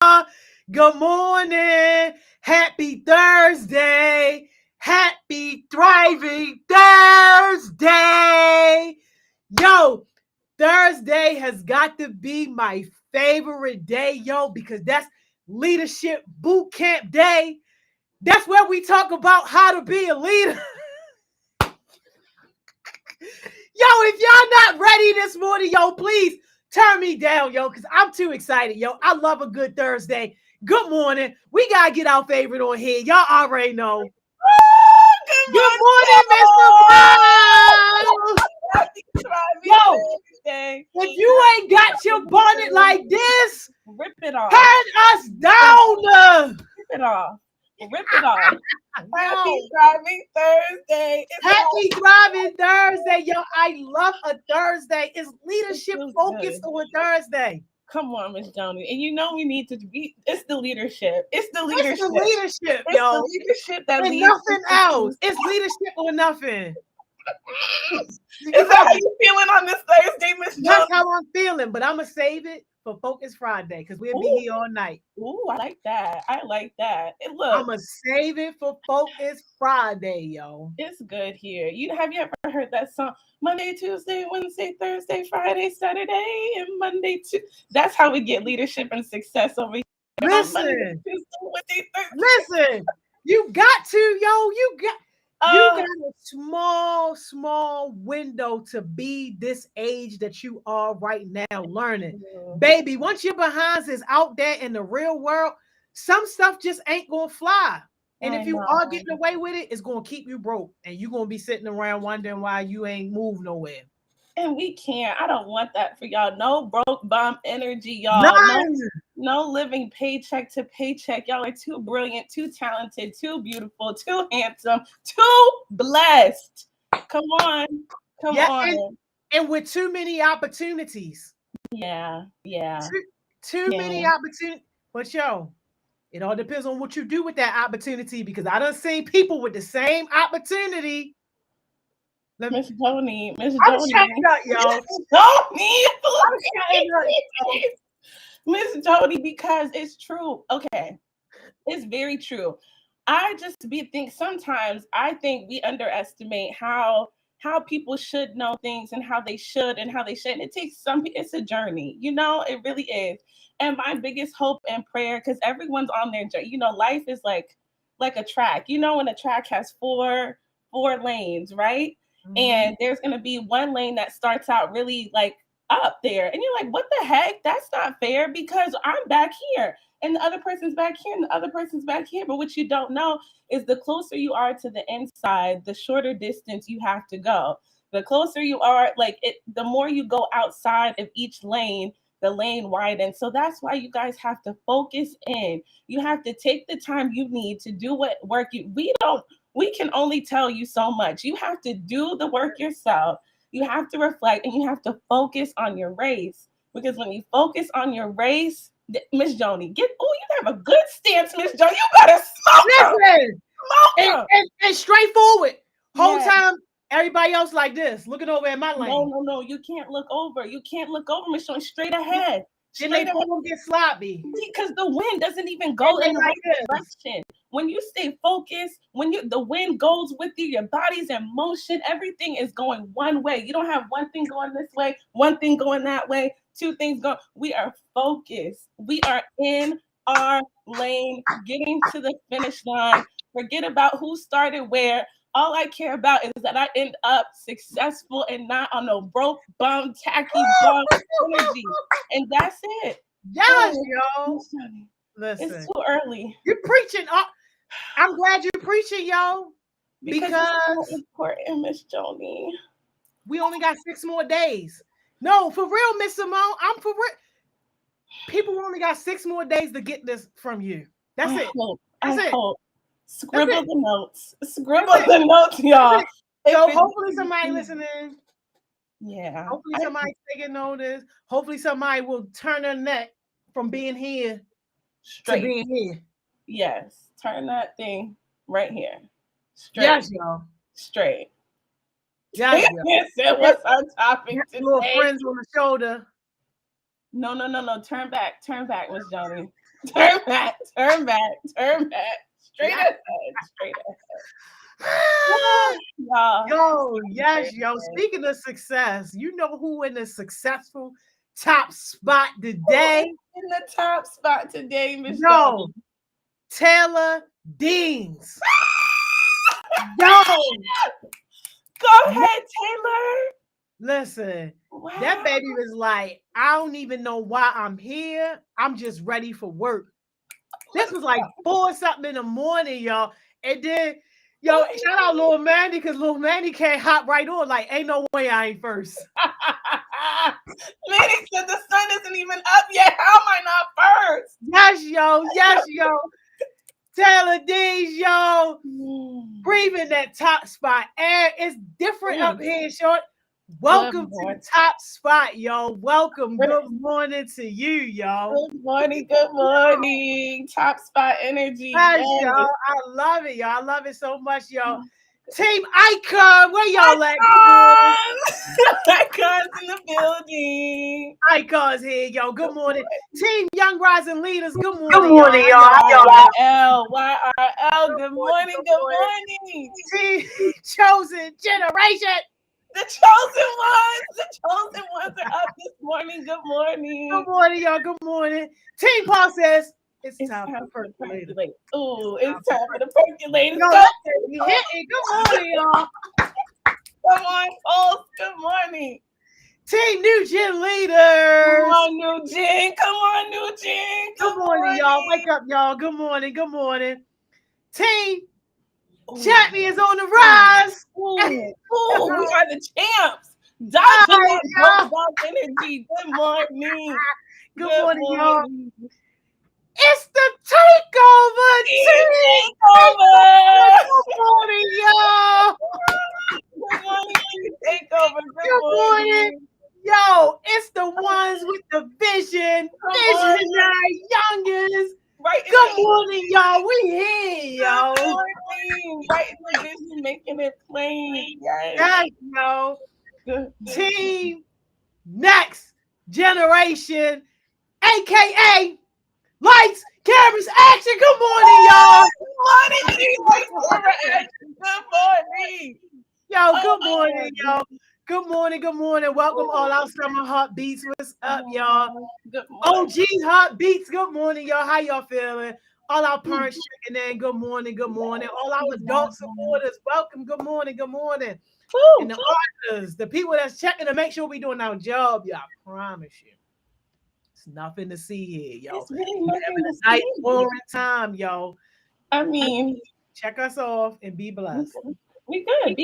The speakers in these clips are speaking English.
Good morning. Happy Thursday. Happy thriving Thursday. Yo, Thursday has got to be my favorite day, yo, because that's leadership boot camp day. That's where we talk about how to be a leader. Yo, if y'all not ready this morning, yo, please turn me down, yo, because I'm too excited, yo. I love a good Thursday. Good morning. We got to get our favorite on here. Y'all already know. Good morning, Mr. Brown. Yo, if you ain't got your bonnet like this, rip it off. turn us down. Rip it off. Rip it off. Happy Yo, Thriving Thursday. happy thriving Thursday, yo. I love a Thursday. It's leadership feels focused good. on Thursday. Come on, Miss Joni. And you know we need to be, it's the leadership. It's the It's leadership. the leadership, It's yo. the leadership that And leads. nothing else. It's leadership or nothing. Is that how you feeling on this Thursday, Miss That's Joni? how I'm feeling, but I'm going to save it for Focus Friday because we'll be Ooh. here all night. Ooh, I like that. I like that. It look, I'm going to save it for Focus Friday, yo. it's good here. Have you ever heard that song? Monday, Tuesday, Wednesday, Thursday, Friday, Saturday, and Monday, Tuesday. That's how we get leadership and success over here. Listen, Monday, Tuesday, Wednesday, Thursday. listen. You got to, yo. You got a small window to be this age that you are right now learning. Baby, once your behinds is out there in the real world, some stuff just ain't going to fly. And if you are getting away with it, it's going to keep you broke. And you're going to be sitting around wondering why you ain't moved nowhere. And we can't. I don't want that for y'all. No broke bum energy, y'all. None. No living paycheck to paycheck. Y'all are too brilliant, too talented, too beautiful, too handsome, too blessed. Come on. Come on. And with too many opportunities. Yeah. Too many opportunities. But yo, it all depends on what you do with that opportunity because I done seen people with the same opportunity. Miss Joni. I'm shutting up, yo. Miss Joni, because it's true. Okay. It's very true. Sometimes I think we underestimate how people should know things and how they should and how they shouldn't. It's a journey, it really is. And my biggest hope and prayer, because everyone's on their journey, life is like a track, when a track has four lanes, right? Mm-hmm. And there's going to be one lane that starts out really like up there. And you're like, what the heck? That's not fair because I'm back here. And the other person's back here, and the other person's back here. But what you don't know is the closer you are to the inside, the shorter distance you have to go. The closer you are, the more you go outside of each lane, the lane widens. So that's why you guys have to focus in. You have to take the time you need to do what work we can only tell you so much. You have to do the work yourself. You have to reflect and you have to focus on your race. Because when you focus on your race, Miss Joni, you have a good stance, Miss Joni. You better smoke and straightforward. Whole time, everybody else like this, looking over at my lane. No. You can't look over. You can't look over, Miss Joni. Straight ahead. Then they don't get sloppy. Because the wind doesn't even go in the right direction. When you stay focused, the wind goes with you, your body's in motion, everything is going one way. You don't have one thing going this way, one thing going that way, two things going. We are focused. We are in our lane, getting to the finish line. Forget about who started where. All I care about is that I end up successful and not on no broke, bum, tacky, bum energy. And that's it. Yes, yo. Listen. It's too early. You're preaching. I'm glad you're preaching, yo. Because it's so important, Miss Joni. We only got 6 more days. No, for real, Miss Simone. I'm for real. People only got 6 more days to get this from you. That's it. That's it. Scribble the notes. Scribble the notes, y'all. So hopefully somebody listening. Yeah. Hopefully somebody's taking notice. Hopefully somebody will turn their neck from being here to being here. Yes. Turn that thing right here. Straight. Yes, y'all. Straight. Yes, y'all. What's our topic today? Little friends on the shoulder. No. Turn back, Miss Joni. Turn back. Straight ahead. Yo, yes, yo. Speaking of success, you know who in the successful top spot today? In the top spot today, Miss Yo, Taylor Deans. Yo, go ahead, Taylor. Listen, Wow. that baby was like, I don't even know why I'm here. I'm just ready for work. This was like 4 something in the morning, y'all. And then, yo, shout out Lil Mandy, because Lil Mandy can't hop right on. Like, ain't no way I ain't first. Mandy said the sun isn't even up yet. How am I not first? Yes, yo. Yes, yo. Taylor Deans, yo. Breathing that top spot air. It's different up here, short. Welcome to the top spot, yo. Welcome. Good morning to you, yo. Good morning. Top spot energy. Yes, yo. I love it, yo. I love it so much, yo. Team Icon, where y'all at? Icon's in the building. Icon's here, yo. Good morning. Team Young Rising Leaders, good morning, Good morning, y'all. YRL, good morning. Team Chosen Generation. The chosen ones are up this morning. Good morning. Good morning, y'all. Good morning. Team Paul says it's time for the percolator. Ooh, it's time for the percolator. Yo, good morning, y'all. Come on, Pulse. Good morning. Team New Gen Leaders. Come on, New Gen. Good morning, y'all. Wake up, y'all. Good morning. Team Champions on the rise. Ooh, we are the champs. Dodging energy. Good morning. Good morning, y'all. It's the takeover. Good morning, y'all. Good morning, takeover. Good morning. Yo, it's the ones with the vision. Visionary youngins. Right. Good morning, y'all. We here, yo. Good morning. Right in the vision, making it plain. Yes, yo. Team Next Generation, aka Lights, Cameras, Action. Good morning, y'all. Good morning. Yo, good morning, y'all. Good morning. Welcome all our summer heartbeats. What's up, y'all? OG heartbeats. Good morning, y'all. How y'all feeling? All our parents checking in. Good morning. All our adult supporters, welcome. Good morning. And the authors, the people that's checking to make sure we're doing our job, y'all. I promise you. It's nothing to see here, yo. It's really nothing to nice, see. boring time, yo. I mean, check us off and be blessed. We good.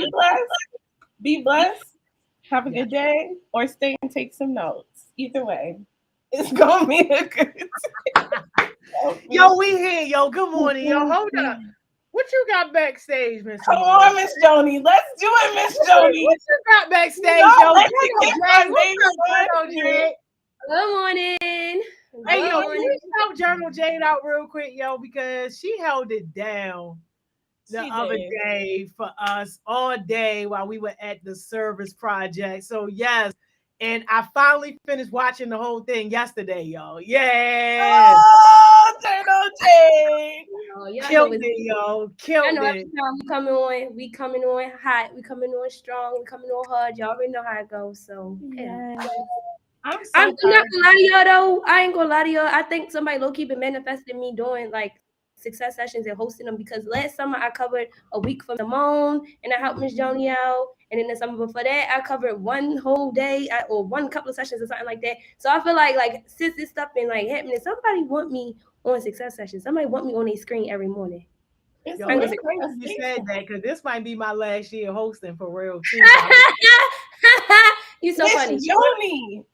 Be blessed. Have a good day, or stay and take some notes. Either way, it's gonna be a good Yo, we here, yo. Good morning, yo. Hold up. What you got backstage, Miss? Come on, Miss Joni. Let's do it, Miss Joni. What you got backstage, yo? Good morning. Hey, yo, can you shout Journal Jade out real quick, yo, because she held it down the other day for us all day while we were at the service project. So yes, and I finally finished watching the whole thing yesterday, y'all. Yeah. Oh, Journal Jade. Killed it, yo. Killed it. Every time we coming on hot, we coming on strong, we coming on hard. Y'all already know how it goes. So yes. I'm not gonna lie to y'all though. I ain't gonna lie to y'all. I think somebody low key been manifesting me doing like success sessions and hosting them, because last summer I covered a week from Simone and I helped Miss Joni out, and then the summer before that I covered one whole day or one couple of sessions or something like that. So I feel like since this stuff been like happening, somebody want me on success sessions. Somebody want me on their screen every morning. Yo, it's crazy you said that, because this might be my last year hosting for real too. You so funny, Joni.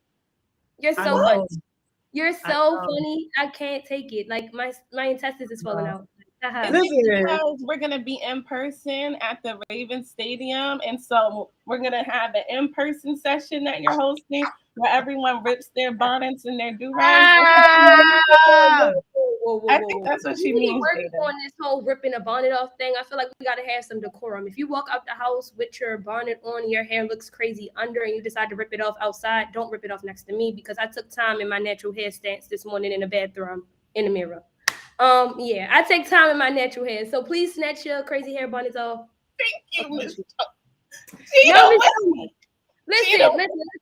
You're so funny. You're so funny. I can't take it. Like my intestines is falling out. Because we're gonna be in person at the Ravens Stadium, and so we're gonna have an in-person session that you're hosting where everyone rips their bonnets and their do-rags. I think that's what she means. Working on this whole ripping a bonnet off thing. I feel like we gotta have some decorum. If you walk out the house with your bonnet on, your hair looks crazy under, and you decide to rip it off outside, don't rip it off next to me, because I took time in my natural hair stance this morning in the bathroom. in the mirror. Yeah, I take time in my natural hair. So please snatch your crazy hair bonnets off. Thank you, Miss. No, Miss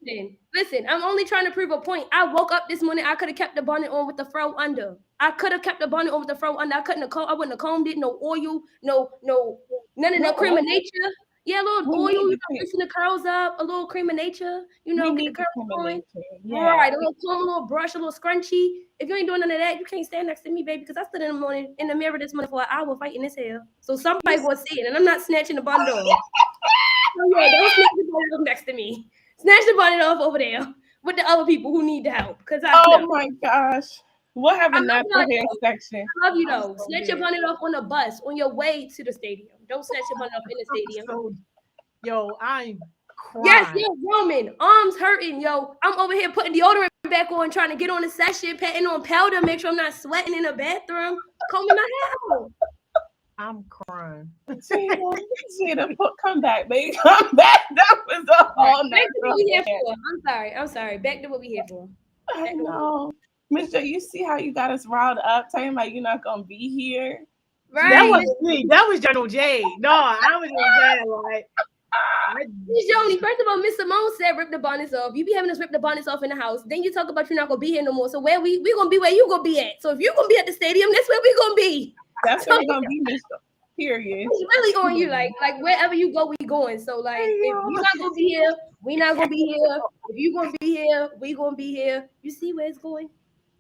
Listen. Listen. I'm only trying to prove a point. I woke up this morning. I could have kept the bonnet on with the fro under. I could have kept the bonnet on with the fro under. I couldn't have I wouldn't have combed it. No oil. None of the cream of nature. Yeah, a little oil. You know, loosen the curls up. A little cream of nature. You know, get the curls going. Right. A little comb, a little brush, a little scrunchie. If you ain't doing none of that, you can't stand next to me, baby. Because I stood in the mirror this morning for an hour fighting this hair. So somebody will see it, and I'm not snatching the bonnet off. Oh yeah, don't snatch the bonnet off next to me. Snatch the bonnet off over there with the other people who need the help. Oh my gosh. We'll have a natural hair section. I love you though. Snatch your bonnet off on the bus on your way to the stadium. Don't snatch your bonnet off in the stadium. Yo, I'm crying. Yes, yo, Roman, arms hurting, yo. I'm over here putting deodorant back on, trying to get on the session, patting on powder, make sure I'm not sweating in the bathroom, combing my hair out. I'm crying. Gina, come back, baby. Come back. That was a whole Back to what we here for. I'm sorry. Back to what we here for. I know. Miss Jo, you see how you got us riled up, talking about you're not gonna be here. Right. That wasn't me. That was General J. No, I was just saying, like, Miss Joni, first of all, Miss Simone said rip the bonnets off. You be having us rip the bonnets off in the house. Then you talk about you're not gonna be here no more. So where we gonna be where you gonna be at. So if you're gonna be at the stadium, that's where we gonna be. That's where we're gonna be, Miss Jo. Period. It's really on you, like wherever you go, we going. So like if you're not gonna be here, we not gonna be here. If you gonna be here, we gonna be here. You see where it's going?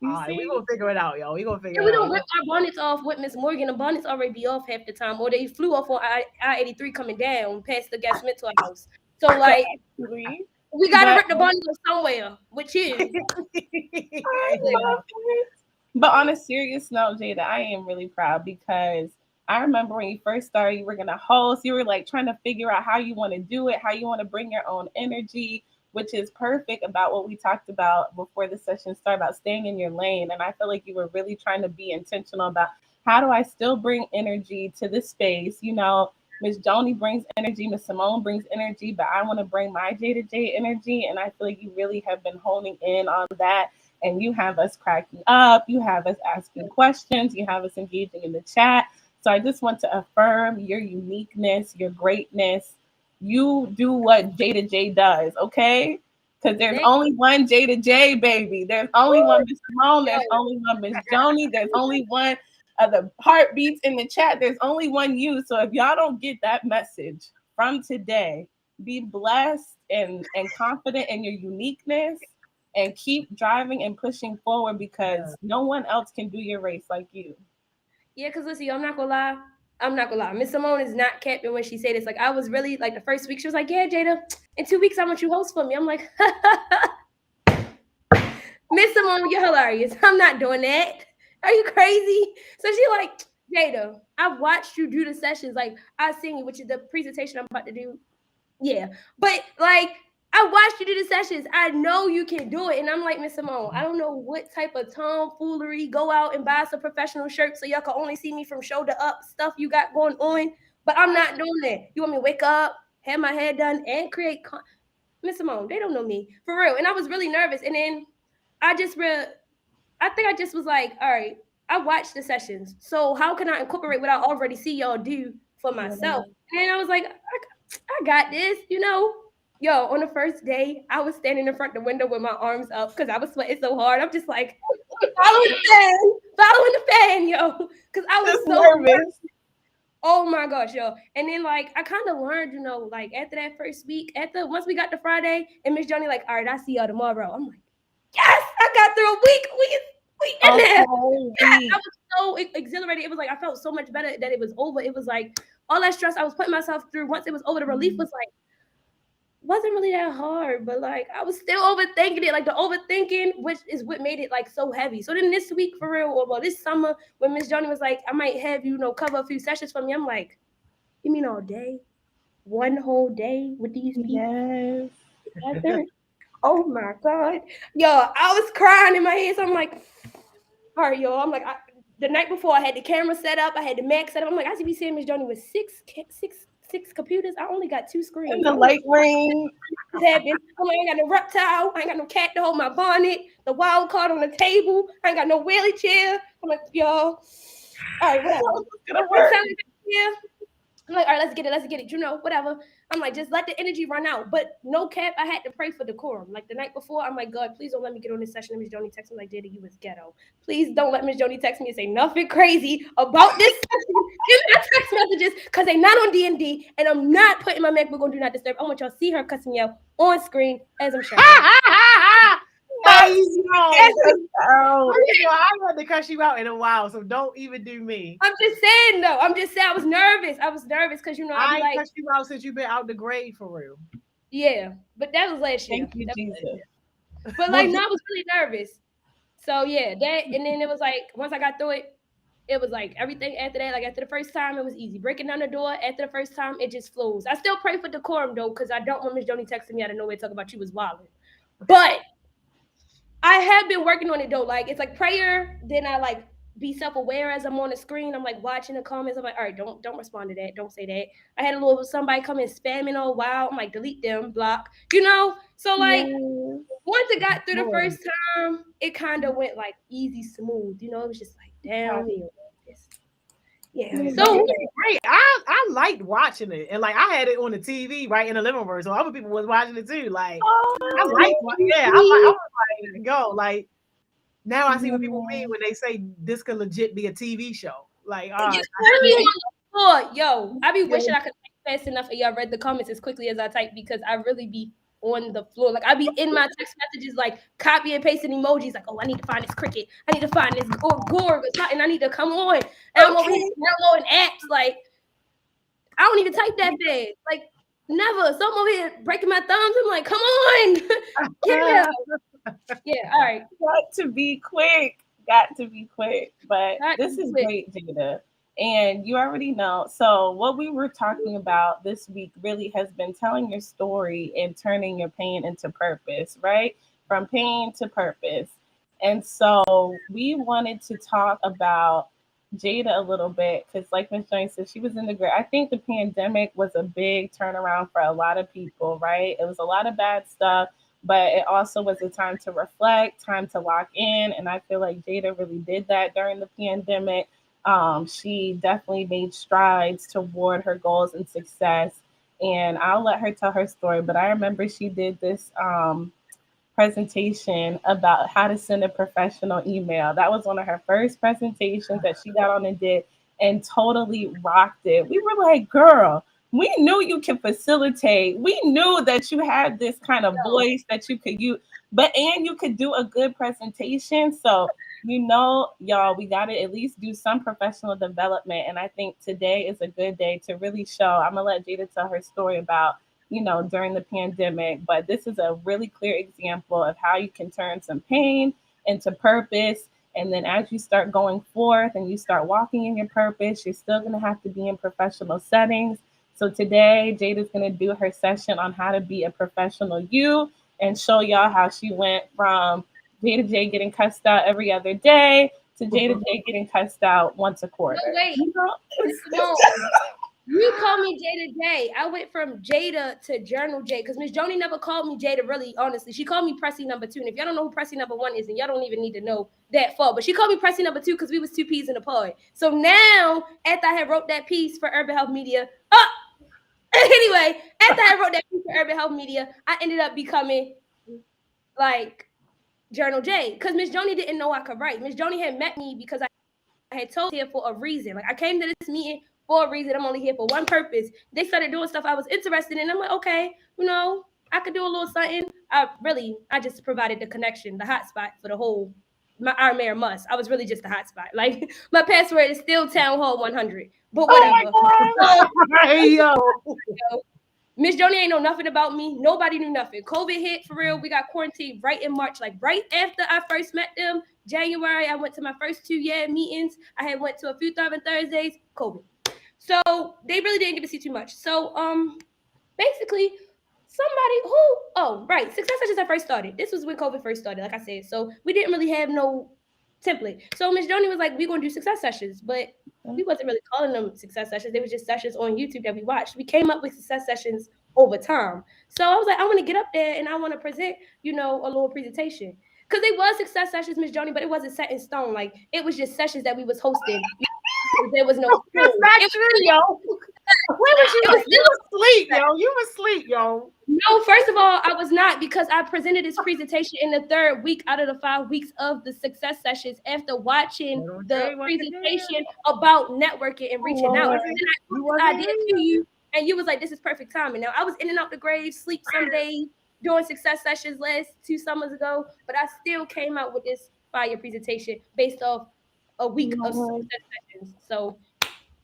All right, we gonna figure it out, yo. We gonna figure it out. We don't rip our bonnets off with Miss Morgan. The bonnets already be off half the time, or they flew off on I-83 coming down past the gas mental house. So like we gotta rip the bonnets off somewhere, which is. But on a serious note, Jada, I am really proud because I remember when you first started, you were gonna host. You were like trying to figure out how you want to do it, how you want to bring your own energy, which is perfect about what we talked about before the session started about staying in your lane. And I feel like you were really trying to be intentional about how do I still bring energy to this space? You know, Miss Joni brings energy, Miss Simone brings energy, but I want to bring my J energy. And I feel like you really have been honing in on that. And you have us cracking up. You have us asking questions. You have us engaging in the chat. So I just want to affirm your uniqueness, your greatness. You do what J does, okay? Because there's only one J, baby. There's only one Miss Simone. There's only one Miss Joni. There's only one of the heartbeats in the chat. There's only one you. So if y'all don't get that message from today, be blessed and confident in your uniqueness and keep driving and pushing forward because no one else can do your race like you. Yeah, because listen, I'm not gonna lie. Miss Simone is not capping when she said this. Like, I was really, like, the first week, she was like, yeah, Jada, in 2 weeks, I want you host for me. I'm like, Miss Simone, you're hilarious. I'm not doing that. Are you crazy? So she like, Jada, I've watched you do the sessions. Like, I seen you, which is the presentation I'm about to do. Yeah. But, like, I watched you do the sessions. I know you can do it. And I'm like, Miss Simone, I don't know what type of tomfoolery, go out and buy some professional shirts so y'all can only see me from shoulder up stuff you got going on. But I'm not doing that. You want me to wake up, have my hair done, and create Miss Simone, they don't know me. For real. And I was really nervous. And then I think I just was like, all right, I watched the sessions. So how can I incorporate what I already see y'all do for myself? And I was like, I got this, you know. Yo, on the first day, I was standing in front of the window with my arms up because I was sweating so hard. I'm just like, following the fan, yo. Because I was so nervous. Oh my gosh, yo. And then like I kind of learned, you know, like after that first week, once we got to Friday, and Miss Joni like, all right, I'll see y'all tomorrow. I'm like, yes, I got through a week. We in there. Yes, I was so exhilarated. It was like I felt so much better that it was over. It was like all that stress I was putting myself through. Once it was over, the relief was like, wasn't really that hard, but like I was still overthinking it. Like the overthinking, which is what made it like so heavy. So then this week, for real, or this summer, when Miss Joni was like, I might have you know cover a few sessions for me. I'm like, you mean all day? One whole day with these people? Yes. Oh my God. Yo, I was crying in my head. So I'm like, all right, yo. I'm like, the night before I had the camera set up, I had the Mac set up. I'm like, I should be seeing Miss Joni with six 6 computers. I only got 2 screens. And the light ring. I'm like, I ain't got no reptile. I ain't got no cat to hold my bonnet. The wild card on the table. I ain't got no wheelie chair. I'm like, y'all. All right, whatever. Yeah. I'm like, all right, let's get it. Whatever. I'm like, just let the energy run out. But no cap, I had to pray for decorum. Like the night before, I'm like, God, please don't let me get on this session. And Miss Joni texted me like, Diddy, you was ghetto. Please don't let Miss Joni text me and say nothing crazy about this session in my text messages because they not on D&D, and I'm not putting my MacBook on Do Not Disturb. I want y'all to see her cussing me out on screen as I'm shouting. I had to cuss you out in a while, so don't even do me. I'm just saying though. I was nervous. Because I ain't cussed you out since you've been out the grade for real. Yeah, but that was last year. Thank you, Jesus. But like, no, I was really nervous. So yeah, that, and then it was like once I got through it, it was like everything after that. Like after the first time, it was easy. Breaking down the door after the first time, it just flows. I still pray for decorum though, because I don't want Miss Joni texting me out of nowhere talking about you was wilding. But I have been working on it though. Like it's like prayer. Then I like be self-aware as I'm on the screen. I'm like watching the comments. I'm like, all right, don't respond to that. Don't say that. I had a little somebody come in spamming all wild. I'm like, delete them, block. So like once it got through the first time, it kind of went like easy, smooth. It was just like downhill. Yeah. So great. I liked watching it, and like I had it on the TV right in the living room, so other people was watching it too. Like I like, I was like, go like. Now I see what people mean when they say this could legit be a TV show. Like, all right. Yo, I be wishing I could type fast enough and y'all read the comments as quickly as I type because I really be on the floor. Like I be in my text messages, like copy and pasting emojis. Like, oh, I need to find this cricket. I need to find this gorg, and I need to come on. And I'm over here downloading apps. Like, I don't even type that fast. Like, never. So I'm over here breaking my thumbs. I'm like, come on, yeah. Yeah, all right. Got to be quick. But this is great, Jada. And you already know. So what we were talking about this week really has been telling your story and turning your pain into purpose, right? From pain to purpose. And so we wanted to talk about Jada a little bit because like Ms. Jones said, she was in the grade. I think the pandemic was a big turnaround for a lot of people, right? It was a lot of bad stuff. But it also was a time to reflect, time to lock in. And I feel like Jada really did that during the pandemic. She definitely made strides toward her goals and success. And I'll let her tell her story. But I remember she did this presentation about how to send a professional email. That was one of her first presentations that she got on and did and totally rocked it. We were like, girl, we knew you can facilitate. We knew that you had this kind of voice that you could use, and you could do a good presentation. So, y'all, we got to at least do some professional development. And I think today is a good day to really show. I'm going to let Jada tell her story about, during the pandemic. But this is a really clear example of how you can turn some pain into purpose. And then as you start going forth and you start walking in your purpose, you're still going to have to be in professional settings. So today, Jada's going to do her session on how to be a professional you and show y'all how she went from Jada J getting cussed out every other day to Jada J getting cussed out once a quarter. No, wait. You call me Jada J. I went from Jada to Journal J because Miss Joni never called me Jada, really, honestly. She called me Pressy number 2. And if y'all don't know who Pressy number 1 is, then y'all don't even need to know that far. But she called me Pressy number 2 because we was 2 peas in a pod. So now, after I had wrote that piece for Urban Health Media, anyway, after I wrote that piece for Urban Health Media, I ended up becoming like Journal J because Miss Joni didn't know I could write. Miss Joni had met me because I had told her for a reason. Like I came to this meeting for a reason. I'm only here for one purpose. They started doing stuff I was interested in. I'm like, okay, I could do a little something. I just provided the connection, the hotspot for the whole our mayor must. I was really just the hotspot. Like my password is still Town Hall 100. But whatever. Miss Joni ain't know nothing about me. Nobody knew nothing. COVID hit for real. We got quarantined right in March, like right after I first met them. January, I went to my first 2 meetings. I had went to a few Thrive Thursdays. COVID. So they really didn't get to see too much. So basically, Success Sessions had first started. This was when COVID first started, like I said. So we didn't really have no template. So Miss Joni was like, we're gonna do success sessions, but we wasn't really calling them success sessions. They were just sessions on YouTube that we watched. We came up with success sessions over time. So I was like, I want to get up there and I want to present, a little presentation. Because they was success sessions, Miss Joni, but it wasn't set in stone. Like it was just sessions that we was hosting. There was no That's not true, yo. Where was you? You were asleep, yo. You were asleep, yo. No, first of all, I was not, because I presented this presentation in the 3rd week out of the 5 weeks of the success sessions after watching the presentation about networking and reaching out. And I did it to you, and you was like, this is perfect timing. Now, I was in and out the grave, sleep some days, doing success sessions last 2 summers ago, but I still came out with this fire presentation based off a week of success sessions. So,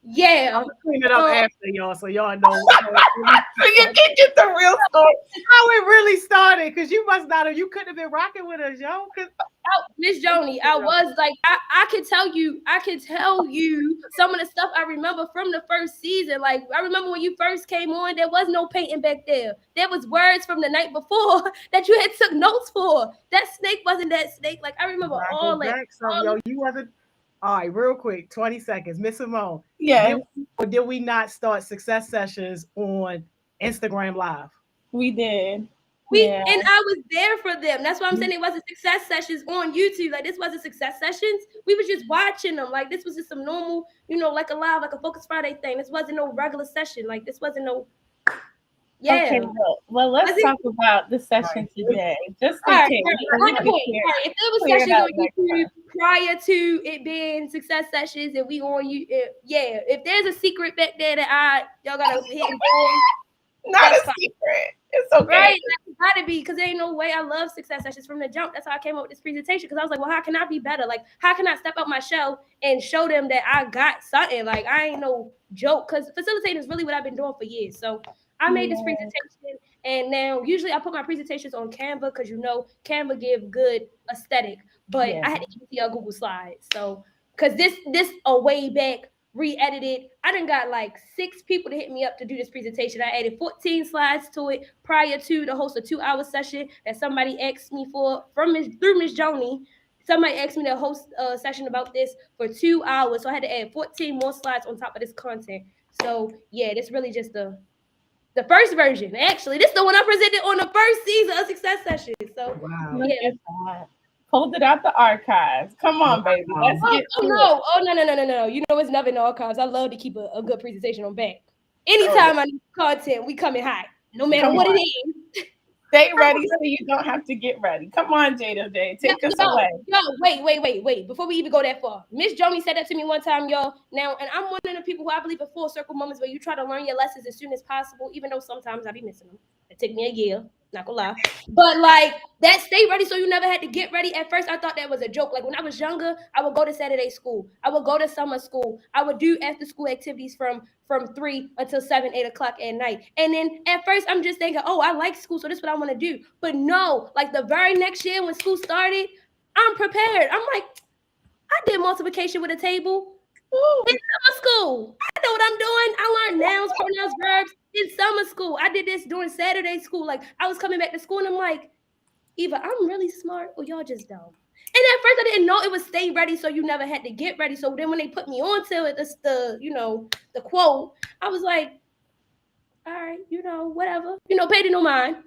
yeah. I'll clean it up after, y'all, so y'all know. So you can get the real story. How it really started, because you must not have, you couldn't have been rocking with us, yo. Miss Joni, I was like, I can tell you some of the stuff I remember from the first season. Like, I remember when you first came on, there was no painting back there. There was words from the night before that you had took notes for. That snake wasn't that snake. Like, I remember all that. Yo, you wasn't. All right, real quick, 20 seconds. Miss Simone. Yeah. Did we not start success sessions on Instagram Live? We did. And I was there for them. That's why I'm saying it wasn't success sessions on YouTube. Like, this wasn't success sessions. We was just watching them. Like, this was just some normal, like a live, like a Focus Friday thing. This wasn't no regular session. Like, this wasn't no. Yeah. Okay, well, let's talk about the session today. Just in case. If there was sessions on YouTube prior to it being success sessions and we on you, if there's a secret back there that y'all gotta hit and go. Not a secret. It's okay. Right? It's gotta be, because there ain't no way. I love success sessions from the jump. That's how I came up with this presentation, because I was like, well, how can I be better? Like, how can I step out my shell and show them that I got something? Like, I ain't no joke, because facilitating is really what I've been doing for years. So I made this presentation, and now usually I put my presentations on Canva, because Canva give good aesthetic, but I had to keep it on Google Slides. So, because this a way back, re-edited. I done got like 6 people to hit me up to do this presentation. I added 14 slides to it prior to host a 2-hour session that somebody asked me for through Miss Joni. Somebody asked me to host a session about this for 2 hours, so I had to add 14 more slides on top of this content. So yeah, this really just the first version. Actually, this is the one I presented on the first season of Success Sessions. So yeah. Pulled it out the archives. Come on, baby. Let's get to it. No. It's never in the archives. I love to keep a good presentation on back. Anytime I need content, we coming hot. No matter what it is. Stay ready so you don't have to get ready. Come on, Jada J. Take us away. Wait. Before we even go that far. Miss Joni said that to me one time, y'all. Now, and I'm one of the people who I believe in full circle moments where you try to learn your lessons as soon as possible, even though sometimes I be missing them. It took me a year. Not gonna lie. But like that, stay ready so you never had to get ready. At first, I thought that was a joke. Like when I was younger, I would go to Saturday school. I would go to summer school. I would do after school activities from 3 until 7, 8 o'clock at night. And then at first, I'm just thinking, oh, I like school, so this is what I want to do. But no, like the very next year when school started, I'm prepared. I'm like, I did multiplication with a table. In summer school. I know what I'm doing. I learned nouns, pronouns, verbs in summer school. I did this during Saturday school. Like I was coming back to school and I'm like, either I'm really smart or y'all just dumb. And at first I didn't know it was stay ready so you never had to get ready. So then when they put me on to it, the quote, I was like, all right, whatever. Paid no mind.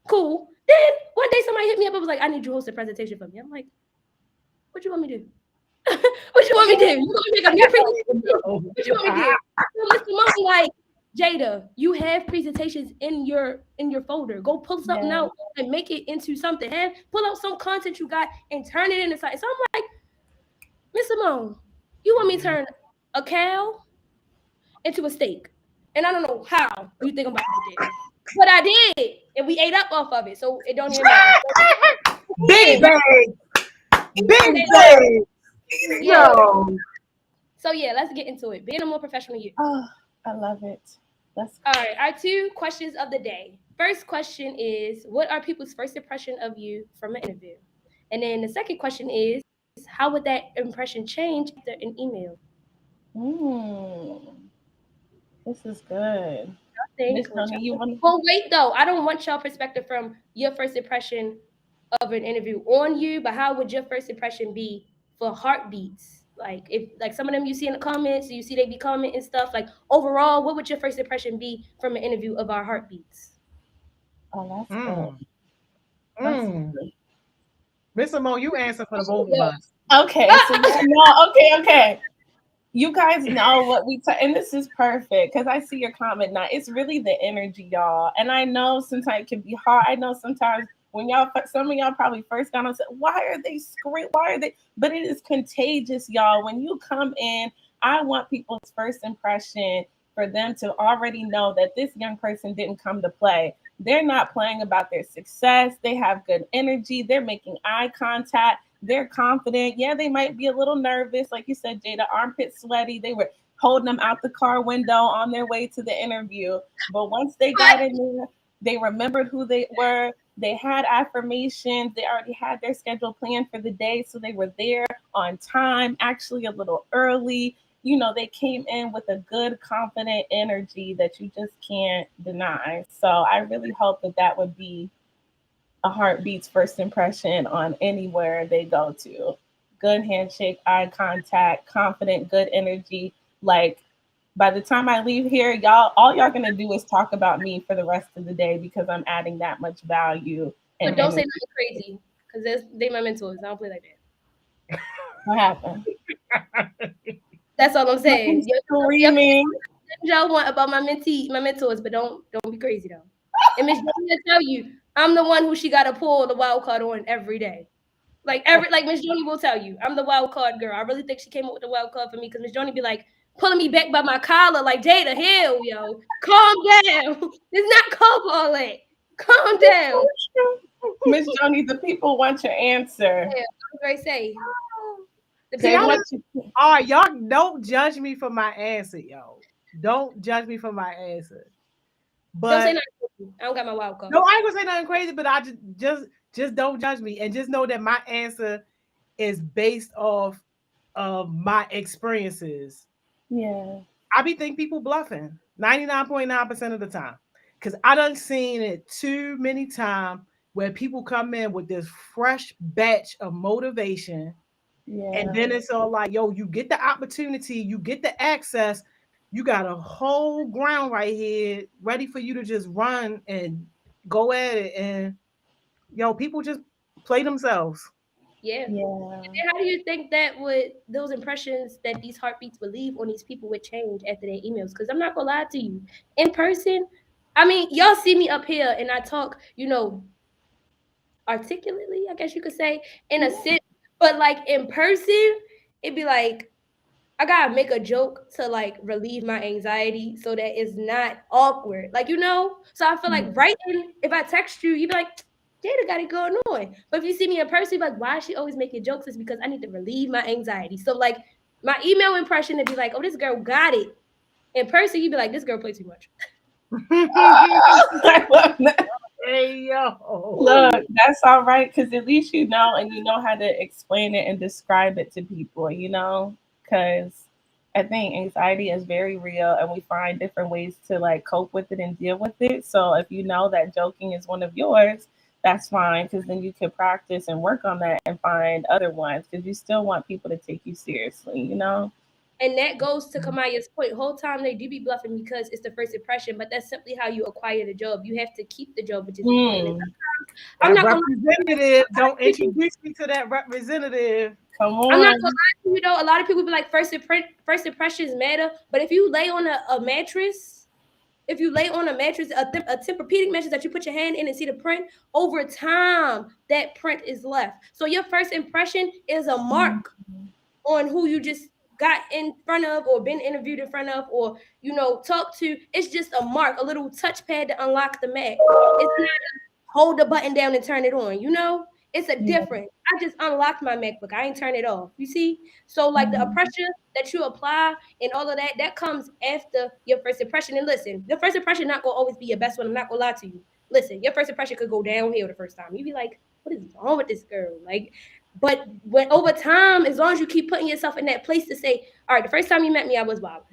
Cool. Then one day somebody hit me up and was like, I need you to host a presentation for me. I'm like, what you want me to do? What you want me to do? You want me to make a new presentation? What you want me to do? So Mr. Monkey, like, Jada, you have presentations in your folder. Go pull something out and make it into something. Pull out some content you got and turn it into something. So I'm like, Miss Simone, you want me to turn a cow into a steak? And I don't know how you think I'm about to do that. But I did. And we ate up off of it. So it don't even matter. Big bang. Yo. So yeah, let's get into it. Being a more professional you. Oh, I love it. All right, our 2 questions of the day. First question is, what are people's first impression of you from an interview? And then the second question is, how would that impression change after an email? This is good. Well, wait though. I don't want y'all perspective from your first impression of an interview on you, but how would your first impression be for heartbeats? Like if like some of them you see in the comments, you see they be commenting and stuff. Like overall, what would your first impression be from an interview of our heartbeats? Oh, that's Mm, good. That's mm. good. Miss Simone, you answer for the both of us. Okay, so yeah, no, okay. You guys know what and this is perfect because I see your comment now. It's really the energy, y'all. And I know sometimes it can be hard. I know sometimes when some of y'all probably first got on, said, why are they screaming? Why are they? But it is contagious, y'all. When you come in, I want people's first impression for them to already know that this young person didn't come to play. They're not playing about their success. They have good energy. They're making eye contact. They're confident. Yeah, they might be a little nervous. Like you said, Jada, armpit sweaty. They were holding them out the car window on their way to the interview. But once they got in there, they remembered who they were. They had affirmations. They already had their schedule planned for the day. So they were there on time, actually a little early. You know, they came in with a good, confident energy that you just can't deny. So I really hope that that would be a heartbeat's first impression on anywhere they go to. Good handshake, eye contact, confident, good energy. Like by the time I leave here, all y'all gonna do is talk about me for the rest of the day because I'm adding that much value. But don't say nothing crazy because they my mentors. I don't play like that. What happened? That's all I'm saying. Screaming. Y'all want about my mentors, but don't be crazy though. And Miss Johnny will tell you, I'm the one who she got to pull the wild card on every day. Like Miss Johnny will tell you, I'm the wild card girl. I really think she came up with the wild card for me because Miss Johnny be like pulling me back by my collar, like Jada, hell, yo, calm down. It's not called for all that. Calm down. Miss Johnny, the people want your answer. Yeah, I was say. All right, y'all don't judge me for my answer, yo. Don't judge me for my answer. But don't say nothing crazy. I don't got my wild card. No, I ain't gonna say nothing crazy, but I just don't judge me and just know that my answer is based off of my experiences. Yeah. I be think people bluffing 99.9% of the time. Cause I done seen it too many times where people come in with this fresh batch of motivation. Yeah. And then it's all like, yo, you get the opportunity, you get the access, you got a whole ground right here ready for you to just run and go at it. And yo, people just play themselves. Yeah. Yeah. And how do you think that those impressions that these heartbeats would leave on these people would change after their emails? Because I'm not gonna lie to you, in person, I mean, y'all see me up here and I talk, articulately, I guess you could say, in a sense, but like in person, it'd be like I gotta make a joke to like relieve my anxiety so that it's not awkward. Like, so I feel like writing, if I text you, you'd be like, Jada got it going on. But if you see me in person, you'd be like, why is she always making jokes? It's because I need to relieve my anxiety. So like my email impression would be like, oh, this girl got it. In person, you'd be like, this girl plays too much. I love that. Hey yo. Look, that's all right because at least you know and you know how to explain it and describe it to people, because I think anxiety is very real and we find different ways to like cope with it and deal with it. So if you know that joking is one of yours, that's fine because then you can practice and work on that and find other ones because you still want people to take you seriously. And that goes to Kamaya's point. Whole time they do be bluffing because it's the first impression, but that's simply how you acquire the job. You have to keep the job, which is important. I'm not representative. Don't introduce me to that representative. Come on. I'm not gonna lie to you though. A lot of people be like first impressions matter, but if you lay on a mattress, a Tempur-Pedic mattress that you put your hand in and see the print, over time that print is left. So your first impression is a mark on who you just got in front of or been interviewed in front of or talked to. It's just a mark, a little touchpad to unlock the Mac. It's not hold the button down and turn it on. It's a difference. I just unlocked my MacBook. I ain't turn it off. You see? So like the pressure that you apply and all of that comes after your first impression. And listen, the first impression not gonna always be your best one. I'm not gonna lie to you. Listen, your first impression could go downhill the first time. You be like, what is wrong with this girl? Like, but when over time, as long as you keep putting yourself in that place to say, all right, the first time you met me, I was wild.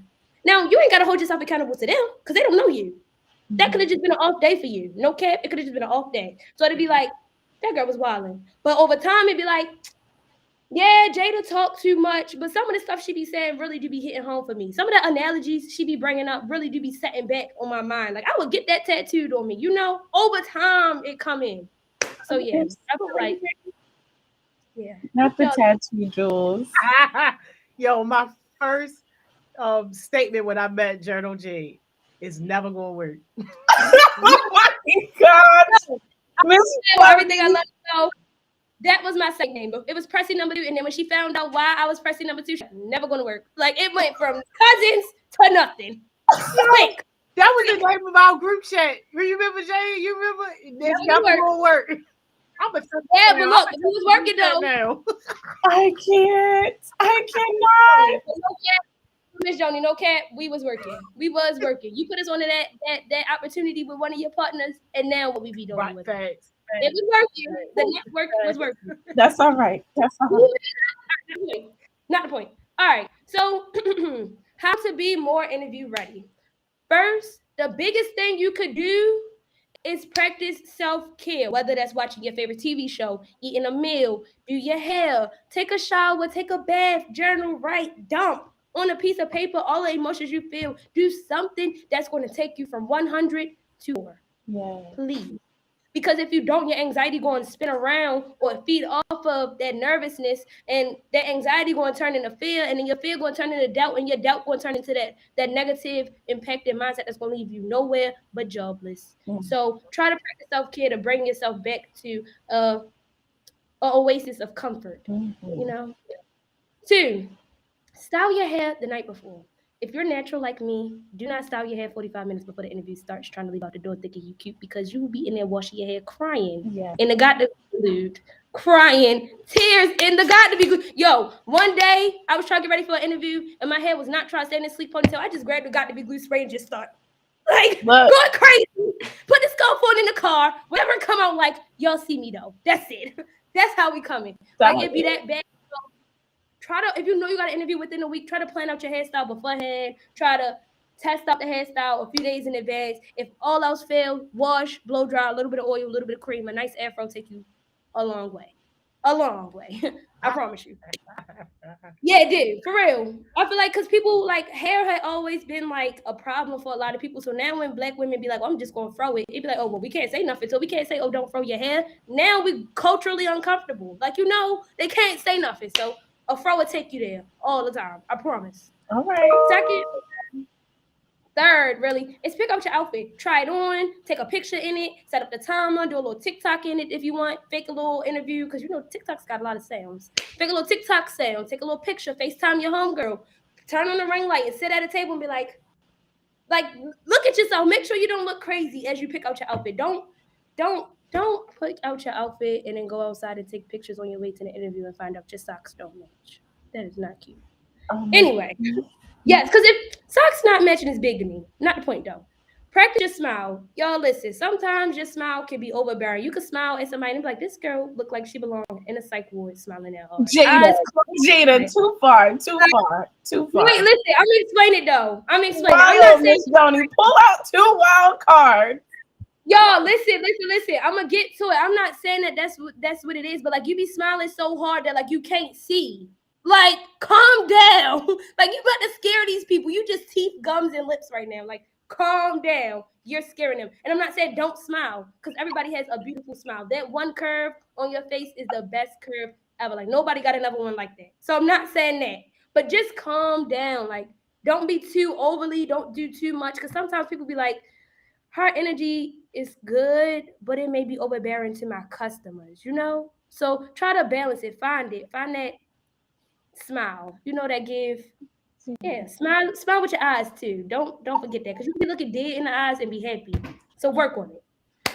Now you ain't gotta hold yourself accountable to them because they don't know you. That could have just been an off day for you. No cap, it could have just been an off day. So it'd be like, that girl was wilding. But over time, it'd be like, Yeah, Jada talk too much, but some of the stuff she be saying really do be hitting home for me. Some of the analogies she be bringing up really do be setting back on my mind. Like I would get that tattooed on me, over time it come in. So yeah, I feel like Not the Y'all- tattoo, Jules. Yo, my first statement when I met Journal J is never gonna work. Oh my God, Miss everything I Funny. love you know. That was my second name, but it was Pressy number 2. And then when she found out why I was Pressy number 2, she's like, never gonna work. Like it went from cousins to nothing. Yo, Quick. that was the name of our group chat. You remember, Jay? You remember? It's Never never gonna gonna work. I'm a Yeah, but look, it was working though. now. I can't. I cannot. Miss Joni, no cap, we was working. You put us on to that opportunity with one of your partners, and now what we be doing Right, with facts. it was working. The network was working. That's all right. That's all right. Not the point. All right. So, how to be more interview ready? First, the biggest thing you could do is practice self-care, whether that's watching your favorite TV show, eating a meal, do your hair, take a shower, take a bath, journal, write, dump on a piece of paper all the emotions you feel. Do something that's going to take you from 100 to 4. Yeah. Please. Because if you don't, your anxiety going to spin around or feed off of that nervousness, and that anxiety going to turn into fear, and then your fear going to turn into doubt, and your doubt going to turn into that negative impacted mindset that's going to leave you nowhere but jobless. So try to practice self-care to bring yourself back to an oasis of comfort. 2, style your hair the night before. If you're natural like me, do not style your hair 45 minutes before the interview starts trying to leave out the door thinking you cute, because you will be in there washing your hair crying. Yeah. In the got to be glued. Crying. Tears in the got to be glued. Yo, one day I was trying to get ready for an interview and my hair was not trying to stay in a sleep ponytail. I just grabbed the got to be glue spray and just start going crazy. Put the scarf on in the car. Whatever come out like, y'all see me though. That's it. That's how we coming. Like it be that bad. Try to, if you know you got an interview within a week, try to plan out your hairstyle beforehand. Try to test out the hairstyle a few days in advance. If all else fails, wash, blow dry, a little bit of oil, a little bit of cream. A nice afro take you a long way. A long way. I promise you. Yeah, it did. For real. I feel like because people, like, hair had always been, like, a problem for a lot of people. So now when black women be like, I'm just going to throw it, it'd be like, oh, well, we can't say nothing. So we can't say, oh, don't throw your hair. Now we culturally uncomfortable. Like, they can't say nothing. So a fro will take you there all the time. I promise. All right. Second, third, really, is pick up your outfit. Try it on, take a picture in it, set up the timer, do a little TikTok in it if you want, fake a little interview, because TikTok's got a lot of sounds. Fake a little TikTok sound, take a little picture, FaceTime your homegirl, turn on the ring light and sit at a table and be like, look at yourself. Make sure you don't look crazy as you pick out your outfit. Don't pick out your outfit and then go outside and take pictures on your way to the interview and find out your socks don't match. That is not cute. Anyway, yes, because if socks not matching is big to me. Not the point though. Practice your smile. Y'all listen, sometimes your smile can be overbearing. You can smile at somebody and be like, this girl look like she belongs in a psych ward smiling at her. Jada, too far. Wait, listen, I'm gonna explain it though. I'm explaining. I'm not saying Miss Joni, pull out 2 wild cards. Y'all, listen. I'm gonna get to it. I'm not saying that that's what it is, but like you be smiling so hard that like you can't see. Like, calm down. Like you about to scare these people. You just teeth, gums, and lips right now. Like, calm down. You're scaring them. And I'm not saying don't smile, because everybody has a beautiful smile. That one curve on your face is the best curve ever. Like nobody got another one like that. So I'm not saying that, but just calm down. Like, don't be too overly. Don't do too much, because sometimes people be like, her energy is good, but it may be overbearing to my customers, So try to balance it. Find that smile. That give. Yeah, smile with your eyes too. Don't forget that, because you can look at dead in the eyes and be happy. So work on it.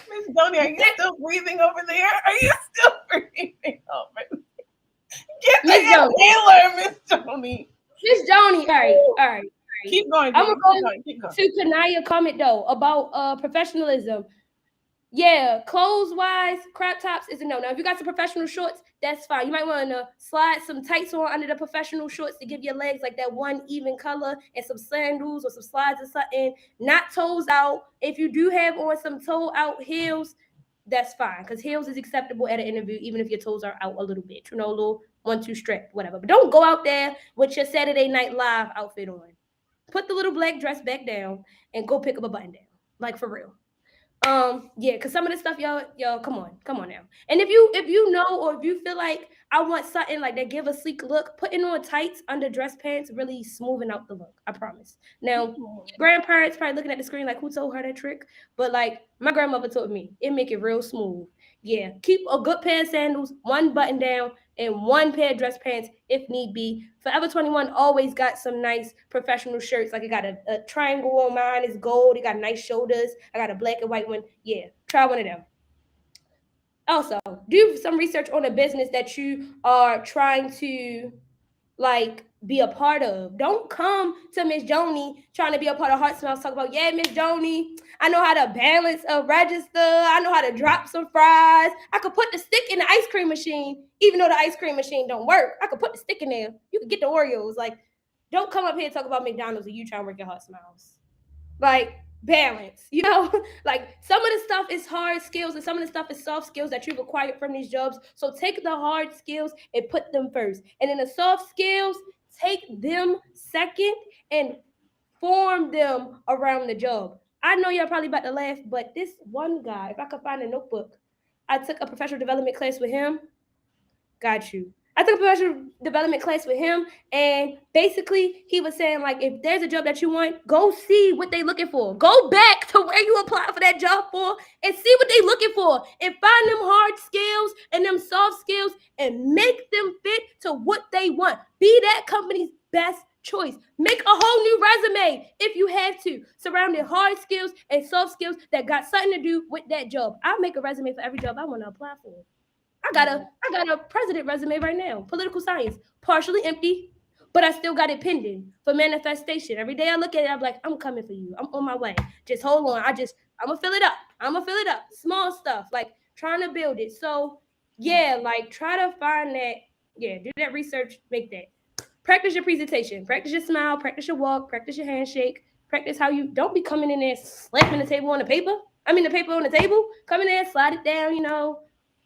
Miss Joni, are you still breathing over there? Are you still breathing over there? Get the inhaler, Miss Joni. Miss Joni, all right. Keep going. I'm gonna go to Kanaya comment though about professionalism. Yeah, clothes wise, crop tops is a no. Now, if you got some professional shorts, that's fine. You might want to slide some tights on under the professional shorts to give your legs like that one even color, and some sandals or some slides or something. Not toes out. If you do have on some toe out heels, that's fine, because heels is acceptable at an interview, even if your toes are out a little bit. A little 1-2 strip, whatever. But don't go out there with your Saturday Night Live outfit on. Put the little black dress back down and go pick up a button down. Like for real. Yeah, because some of the stuff, y'all, come on now. And if you know, or if you feel like I want something like that give a sleek look, putting on tights under dress pants really smoothing out the look. I promise. Now, your grandparents probably looking at the screen like, who told her that trick? But like my grandmother told me, it make it real smooth. Yeah, keep a good pair of sandals, one button down, and one pair of dress pants if need be. Forever 21 always got some nice professional shirts. Like it got a triangle on mine, it's gold, it got nice shoulders. I got a black and white one. Yeah, try one of them. Also, do some research on a business that you are trying to like be a part of. Don't come to Miss Joni trying to be a part of Heart Smells. Talk about, yeah, Miss Joni, I know how to balance a register. I know how to drop some fries. I could put the stick in the ice cream machine, even though the ice cream machine don't work. I could put the stick in there. You could get the Oreos. Like, don't come up here and talk about McDonald's and you trying to work at Heart Smells. Like, balance, like some of the stuff is hard skills and some of the stuff is soft skills that you've acquired from these jobs. So take the hard skills and put them first, and then the soft skills, take them second and form them around the job. I know y'all probably about to laugh, but this one guy, if I could find a notebook, I took a professional development class with him. Got you. I took a professional development class with him, and basically he was saying, like, if there's a job that you want, go see what they looking for. Go back to where you applied for that job for and see what they looking for, and find them hard skills and them soft skills and make them fit to what they want. Be that company's best choice. Make a whole new resume if you have to, surrounding hard skills and soft skills that got something to do with that job. I'll make a resume for every job I want to apply for. I got a president resume right now, political science, partially empty, but I still got it pending for manifestation. Every day I look at it, I'm like, I'm coming for you. I'm on my way. Just hold on. I'm gonna fill it up. Small stuff, like trying to build it. So yeah, like try to find that. Yeah, do that research, make that. Practice your presentation, practice your smile, practice your walk, practice your handshake, practice how you don't be coming in there slapping the table on the paper. The paper on the table. Come in there, slide it down,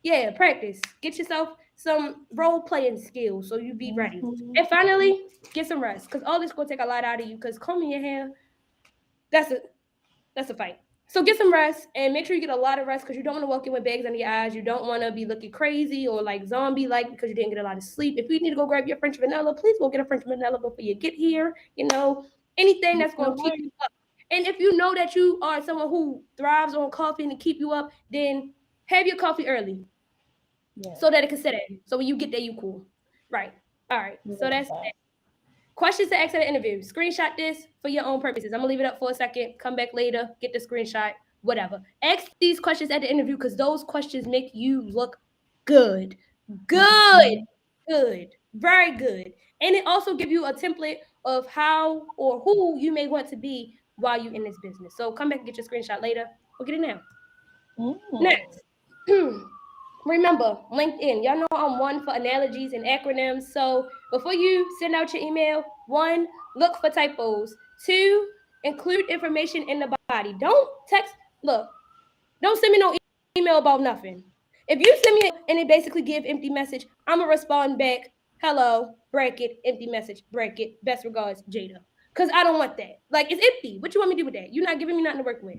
Yeah, practice. Get yourself some role playing skills so you be ready. And finally, get some rest, because all this gonna take a lot out of you. Because combing your hair, that's a fight. So get some rest and make sure you get a lot of rest, because you don't want to walk in with bags under your eyes. You don't want to be looking crazy or like zombie like because you didn't get a lot of sleep. If you need to go grab your French vanilla, please go get a French vanilla before you get here. Anything that's gonna keep you up. And if you know that you are someone who thrives on coffee and to keep you up, then have your coffee early. Yeah. So that it can sit in. So when you get there, you cool. Right. All right. So that's that. Questions to ask at the interview. Screenshot this for your own purposes. I'm going to leave it up for a second. Come back later. Get the screenshot. Whatever. Ask these questions at the interview, because those questions make you look good. Good. Very good. And it also gives you a template of how or who you may want to be while you're in this business. So come back and get your screenshot later. We'll get it now. Next. Remember, LinkedIn. Y'all know I'm one for analogies and acronyms. So before you send out your email, 1, look for typos. 2, include information in the body. Don't send me no email about nothing. If you send me and it basically give empty message, I'm going to respond back, hello, bracket, empty message, bracket, best regards, Jada. Because I don't want that. Like, it's empty. What you want me to do with that? You're not giving me nothing to work with.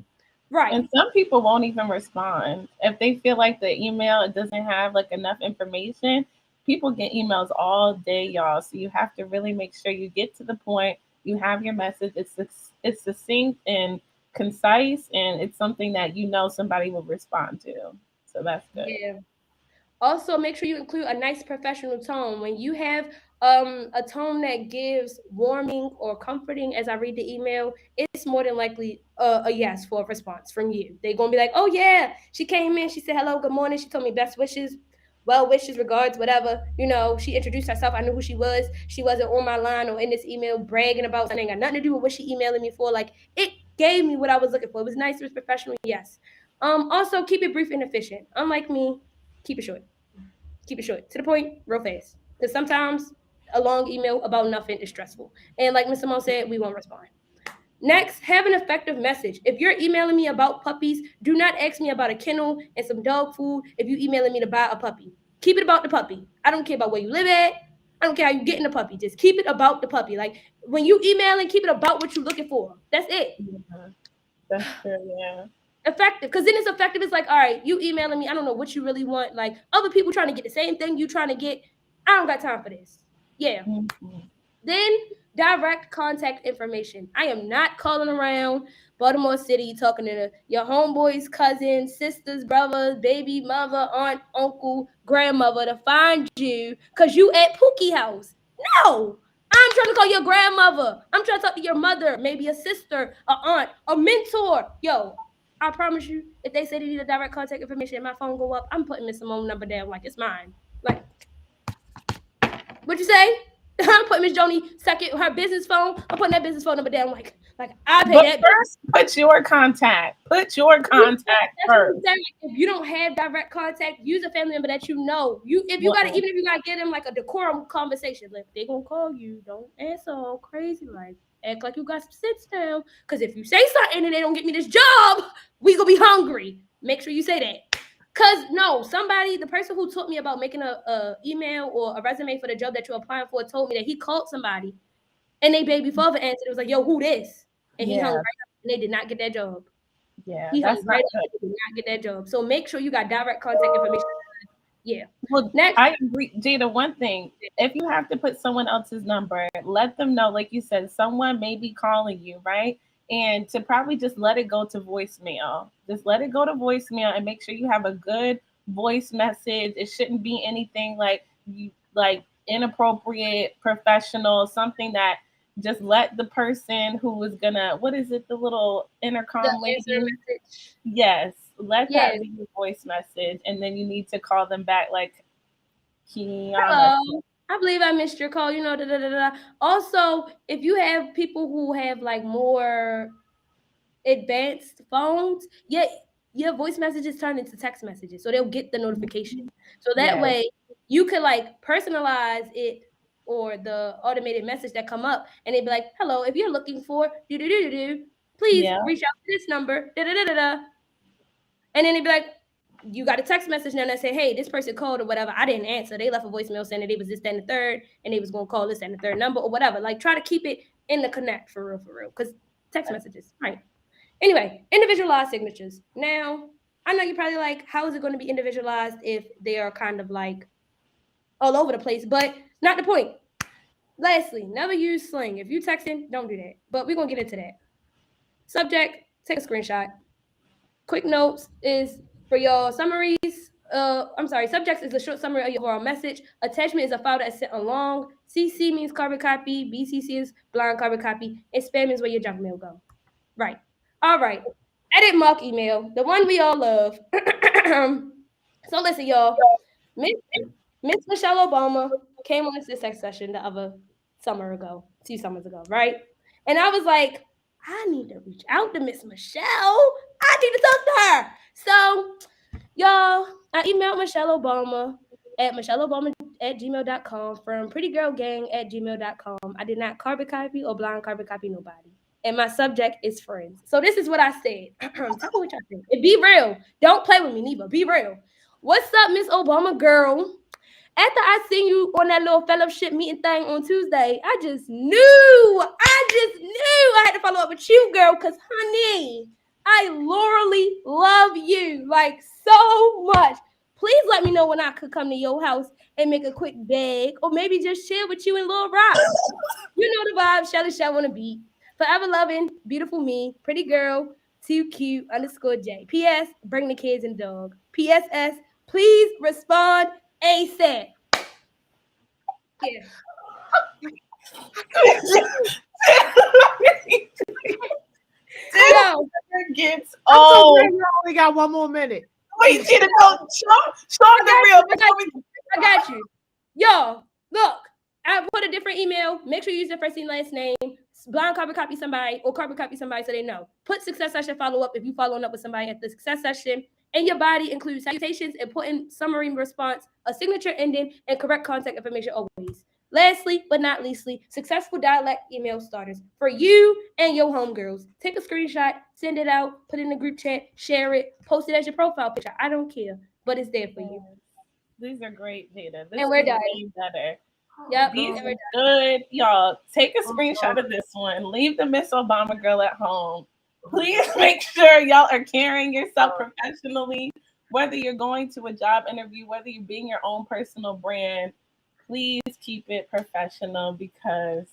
Right. And some people won't even respond if they feel like the email doesn't have like enough information. People get emails all day, y'all. So you have to really make sure you get to the point. You have your message. It's succinct and concise, and it's something that somebody will respond to. So that's good. Yeah. Also, make sure you include a nice professional tone. When you have a tone that gives warming or comforting as I read the email, it's more than likely a yes for a response from you. They're going to be like, oh, yeah, she came in. She said, hello, good morning. She told me best wishes, well wishes, regards, whatever. She introduced herself. I knew who she was. She wasn't on my line or in this email bragging about something. Got nothing to do with what she emailing me for. Like, it gave me what I was looking for. It was nice. It was professional. Yes. Also, keep it brief and efficient. Unlike me, keep it short. Keep it short. To the point, real fast. Because sometimes a long email about nothing is stressful. And like Ms. Simone said, we won't respond. Next, have an effective message. If you're emailing me about puppies, do not ask me about a kennel and some dog food if you're emailing me to buy a puppy. Keep it about the puppy. I don't care about where you live at. I don't care how you get in the puppy. Just keep it about the puppy. Like when you emailing, keep it about what you're looking for. That's it. Yeah, that's true. Yeah. Effective, because then it's effective. It's like, all right, you emailing me, I don't know what you really want. Like other people trying to get the same thing you trying to get. I don't got time for this. Yeah. Mm-hmm. Then direct contact information. I am not calling around Baltimore City talking to your homeboys, cousins, sisters, brothers, baby mother, aunt, uncle, grandmother to find you because you at Pookie house. No, I'm trying to call your grandmother. I'm trying to talk to your mother, maybe a sister, a aunt, a mentor. Yo, I promise you, if they say they need a direct contact information and my phone go up, I'm putting Miss Simone's number down like it's mine. Like, what you say? I'm putting Miss Joni second, her business phone. I'm putting that business phone number down like I pay But that. first, put your contact. Put your contact first. If you don't have direct contact, use a family member that you know. If you gotta, even if you gotta get them like a decorum conversation, like they gonna call you, don't answer all crazy, like act like you got some sense down. Because if you say something and they don't get me this job, we gonna be hungry. Make sure you say that. Cause no, the person who taught me about making a email or a resume for the job that you're applying for told me that he called somebody and they baby father answered. It was like, yo, who this? And he hung right up and they did not get that job. Yeah, He hung that's right not up and did not get that job. So make sure you got direct contact information. Yeah. Well, Next. I agree, Jada. One thing, if you have to put someone else's number, let them know, like you said, someone may be calling you, right? And to probably just let it go to voicemail. Just let it go to voicemail and make sure you have a good voice message. It shouldn't be anything like inappropriate, professional, something that just let the person who is gonna, what is it, the little intercom lady? Message. Yes, let Yeah. that be your voice message, and then you need to call them back like, Hello. I believe I missed your call. Da, da, da, da. Also, if you have people who have like more advanced phones, your voice messages turn into text messages, so they'll get the notification. So that way, you could like personalize it or the automated message that come up, and they'd be like, "Hello, if you're looking for please reach out to this number." Da, da, da, da, da. And then they'd be like, you got a text message now that say, hey, this person called or whatever. I didn't answer. They left a voicemail saying that they was this, that, and the third, and they was going to call this and the third number or whatever. Like, try to keep it in the connect for real. Because text messages, right? Anyway, individualized signatures. Now, I know you're probably like, how is it going to be individualized if they are kind of like all over the place? But not the point. Lastly, never use slang. If you texting, don't do that. But we're going to get into that. Subject, take a screenshot. Quick notes is for your summaries. Subjects is a short summary of your overall message. Attachment is a file that's sent along. CC means carbon copy. BCC is blind carbon copy. And spam is where your junk mail go. Right. All right. Edit mock email, the one we all love. So listen, y'all. Miss Michelle Obama came on this sex session the other 2 summers ago, right? And I was like, I need to reach out to Miss Michelle. I need to talk to her. So, y'all, I emailed Michelle Obama at michelleobama@gmail.com from prettygirlgang@gmail.com. I did not carbon copy or blind carbon copy nobody. And my subject is friends. So this is what I said. Tell me what y'all think. And be real. Don't play with me neither. Be real. What's up, Miss Obama girl? After I seen you on that little fellowship meeting thing on Tuesday, I just knew I had to follow up with you, girl, because, honey, I literally love you, like, so much. Please let me know when I could come to your house and make a quick bag, or maybe just share with you in Little Rock. You know the vibe, Shelly Shell on the beat. Forever loving, beautiful me, pretty girl, too cute, _J. P.S. Bring the kids and dog. P.S.S. Please respond ASAP. Yeah. Yo, gets old. You only got 1 more minute. Wait, you to go show the real. I got you. Yo, look. I put a different email. Make sure you use the first and last name. Blind carbon copy somebody or carbon copy somebody so they know. Put success session follow up if you following up with somebody at the success session. And your body includes salutations, important summary response, a signature ending, and correct contact information always. Lastly, but not leastly, successful dialect email starters for you and your homegirls. Take a screenshot, send it out, put it in the group chat, share it, post it as your profile picture. I don't care, but it's there for you. These are great, Jada. This And we're is done. way better. Yep. These And we're are done. good. Y'all, take a screenshot of this one. Leave the Miss Obama girl at home. Please make sure y'all are carrying yourself professionally, whether you're going to a job interview, whether you're being your own personal brand. Please keep it professional because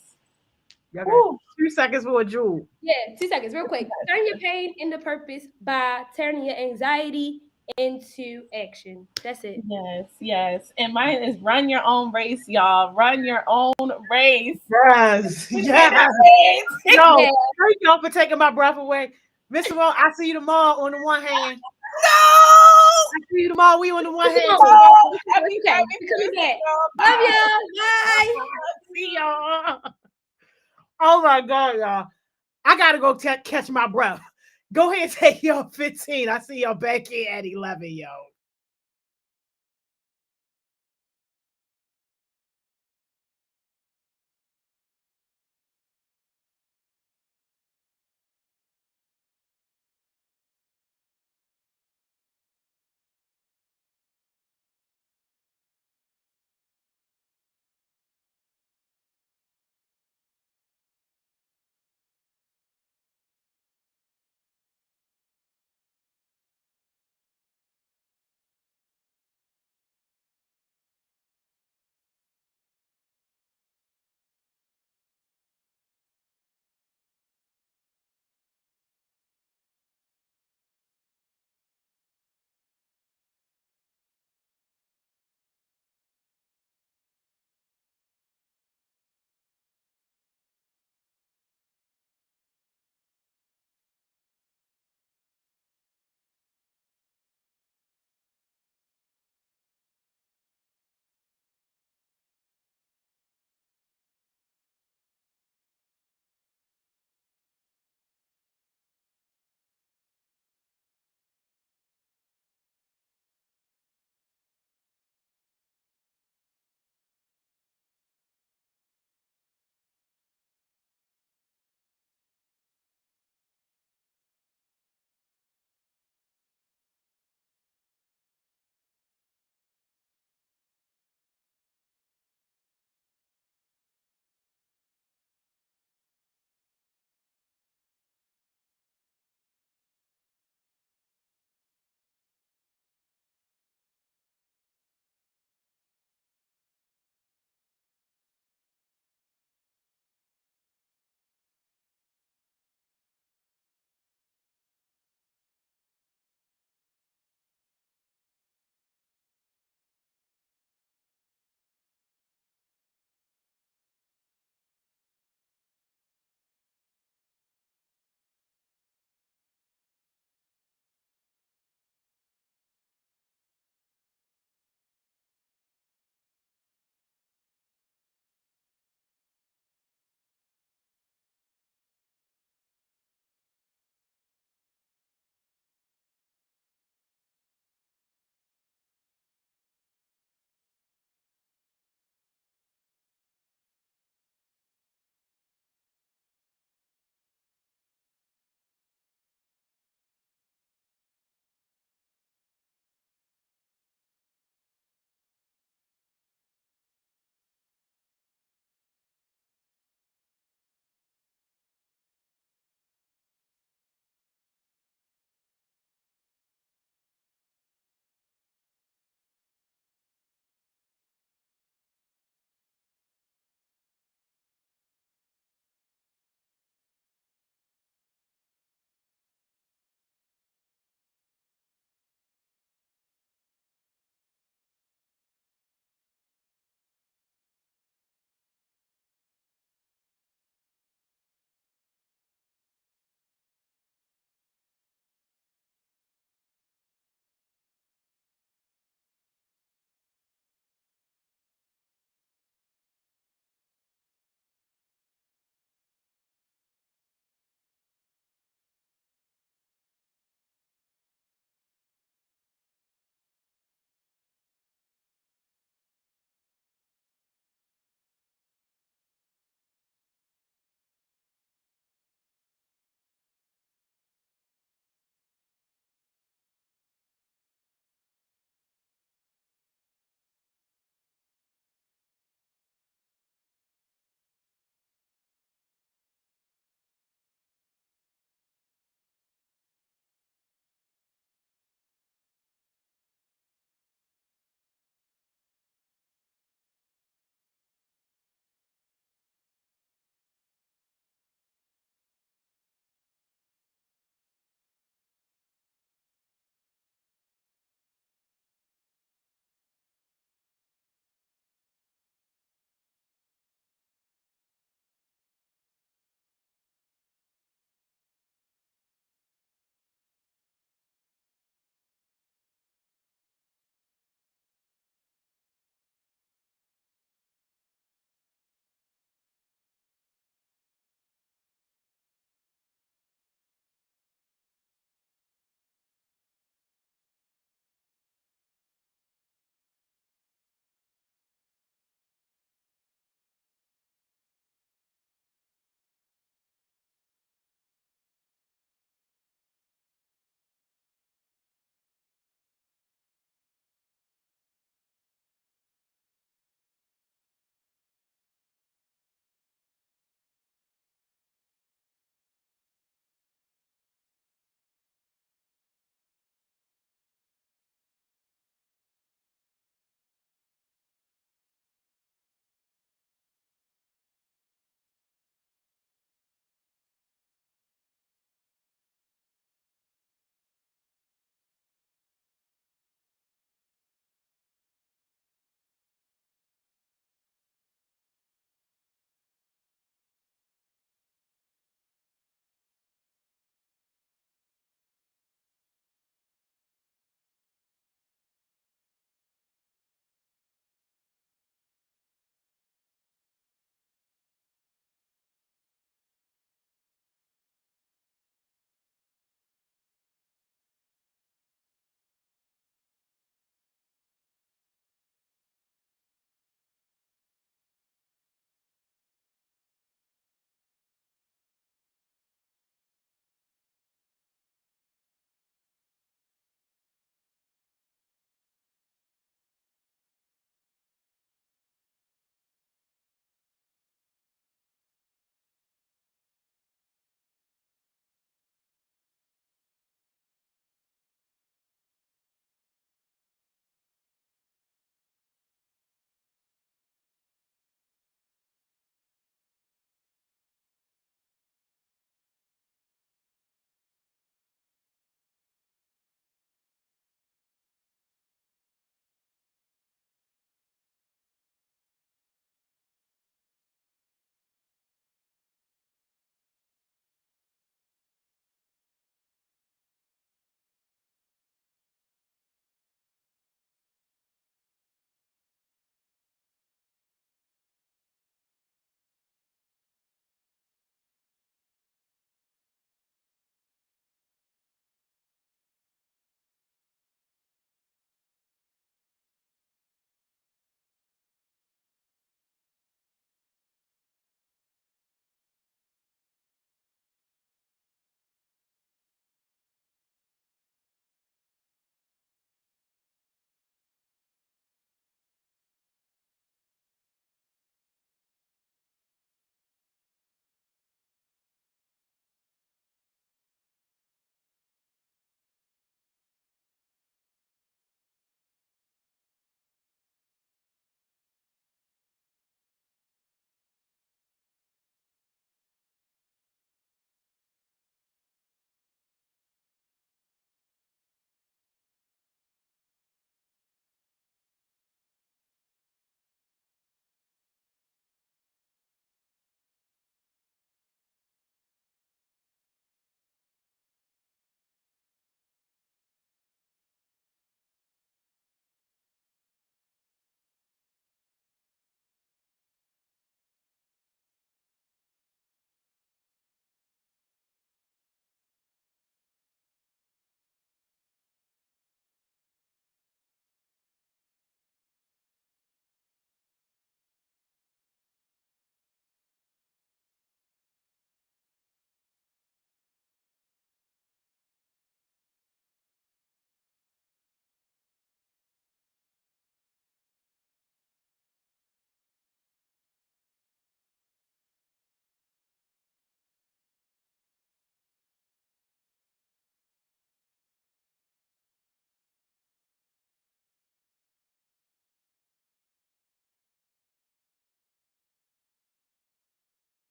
Y'all got 2 seconds for a jewel. Yeah, 2 seconds, real quick. Turn your pain into purpose by turning your anxiety into action. That's it. yes, yes. And mine is run your own race, y'all. Run your own race. Yes. We Yes. did it. Yo, Yeah. thank y'all for taking my breath away. Mr. Wall, I see you tomorrow on the one hand. No! I see you tomorrow. We on the one hand. Come on. No! Happy Okay, Happy we coming back. Bye. Love y'all. Bye. See y'all. Oh my God, y'all. I gotta go catch my breath. Go ahead and take y'all 15. I see y'all back here at 11, yo.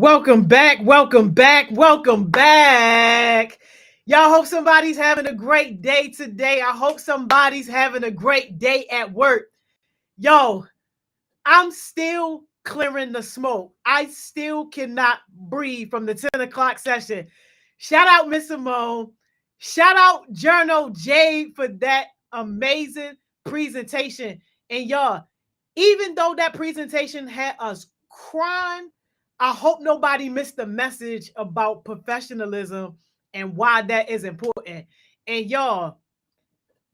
Welcome back, welcome back, welcome back. Y'all, hope somebody's having a great day today. I hope somebody's having a great day at work. Yo, I'm still clearing the smoke. I still cannot breathe from the 10 o'clock session. Shout out Miss Simone. Shout out Journal Jade for that amazing presentation. And y'all, even though that presentation had us crying, I hope nobody missed the message about professionalism and why that is important. And y'all,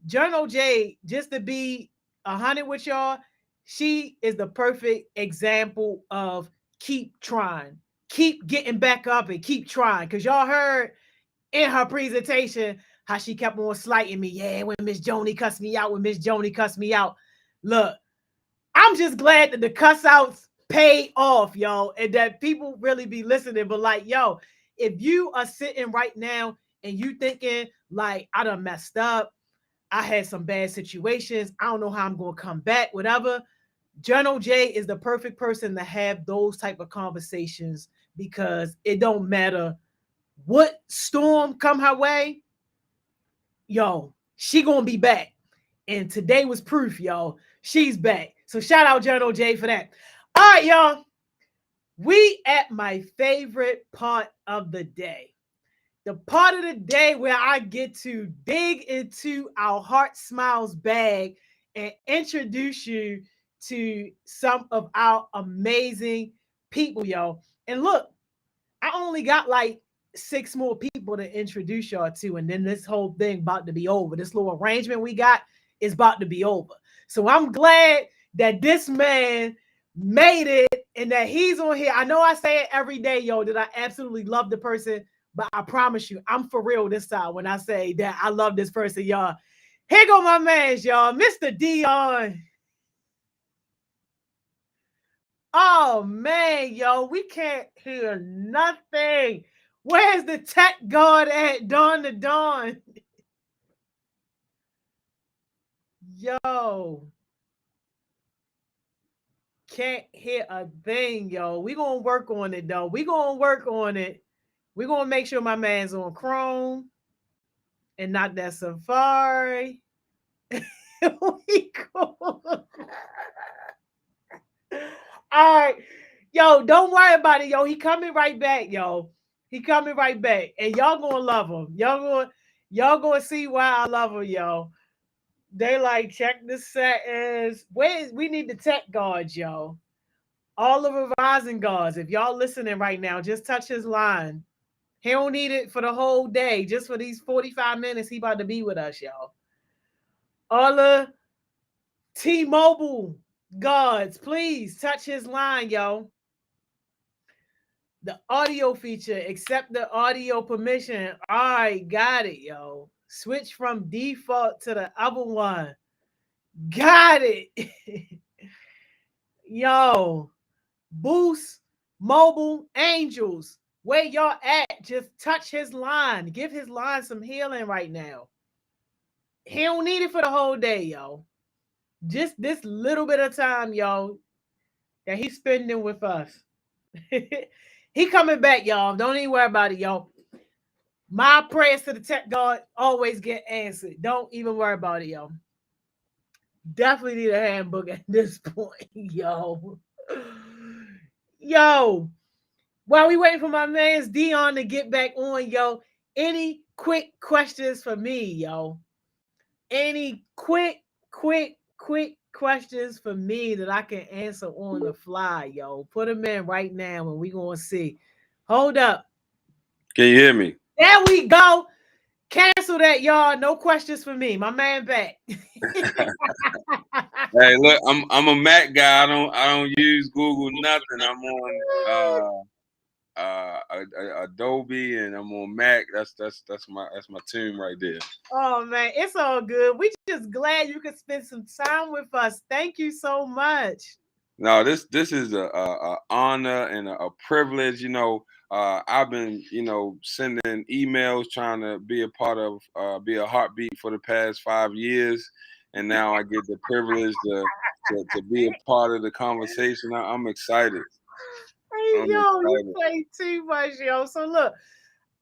Journal Jade, just to be 100 with y'all, she is the perfect example of keep trying, keep getting back up and keep trying. Because y'all heard in her presentation how she kept on slighting me. Yeah, when Miss Joni cussed me out, when Miss Joni cussed me out. Look, I'm just glad that the cuss outs pay off, y'all, and that people really be listening. But like, yo, if you are sitting right now and you thinking like, I done messed up, I had some bad situations, I don't know how I'm gonna come back, whatever. Journal J is the perfect person to have those type of conversations because it don't matter what storm come her way, yo, she gonna be back. And today was proof, y'all. She's back. So shout out Journal J for that. All right, y'all. We at my favorite part of the day. The part of the day where I get to dig into our Heart Smiles bag and introduce you to some of our amazing people, y'all. And look, I only got like 6 more people to introduce y'all to, and then this whole thing about to be over. This little arrangement we got is about to be over. So I'm glad that this man made it and that he's on here. I know I say it every day, yo, that I absolutely love the person, but I promise you, I'm for real this time when I say that I love this person, y'all. Here go my man, y'all, Mr. Dion. Oh man, yo, we can't hear nothing. Where's the tech god at dawn to dawn? Yo, can't hear a thing, yo. We gonna work on it though. We gonna work on it. We gonna make sure my man's on Chrome and not that Safari. we go. All right. Yo, don't worry about it, yo. He coming right back, yo. He coming right back. And y'all gonna love him. Y'all gonna see why I love him, yo. They like check the settings. We need the tech guards, yo. All the Verizon guards. If y'all listening right now, just touch his line. He don't need it for the whole day. Just for these 45 minutes, he about to be with us, y'all. All the T-Mobile guards, please touch his line, yo. The audio feature, accept the audio permission. All right, got it, yo. Switch from default to the other one. Got it. Yo, Boost Mobile Angels. Where y'all at? Just touch his line. Give his line some healing right now. He don't need it for the whole day, yo. Just this little bit of time, yo, that he's spending with us. He coming back, y'all. Don't even worry about it, y'all. My prayers to the tech God always get answered. Don't even worry about it, yo. Definitely need a handbook at this point, yo. Yo, while we waiting for my man's Dion to get back on, yo, any quick questions for me, yo? Any quick questions for me that I can answer on the fly, yo? Put them in right now and we gonna see. Hold up. Can you hear me? There we go. Cancel that, y'all. No questions for me. My man back. Hey, look, I'm a Mac guy. I don't use Google nothing. I'm on Adobe and I'm on Mac. That's my team right there. Oh man, it's all good. We just glad you could spend some time with us. Thank you so much. No, this is a honor and a privilege. You know, I've been sending emails trying to be a part of be a heartbeat for the past 5 years, and now I get the privilege to be a part of the conversation. I'm excited. I'm Yo, you excited. play too much, yo. So look,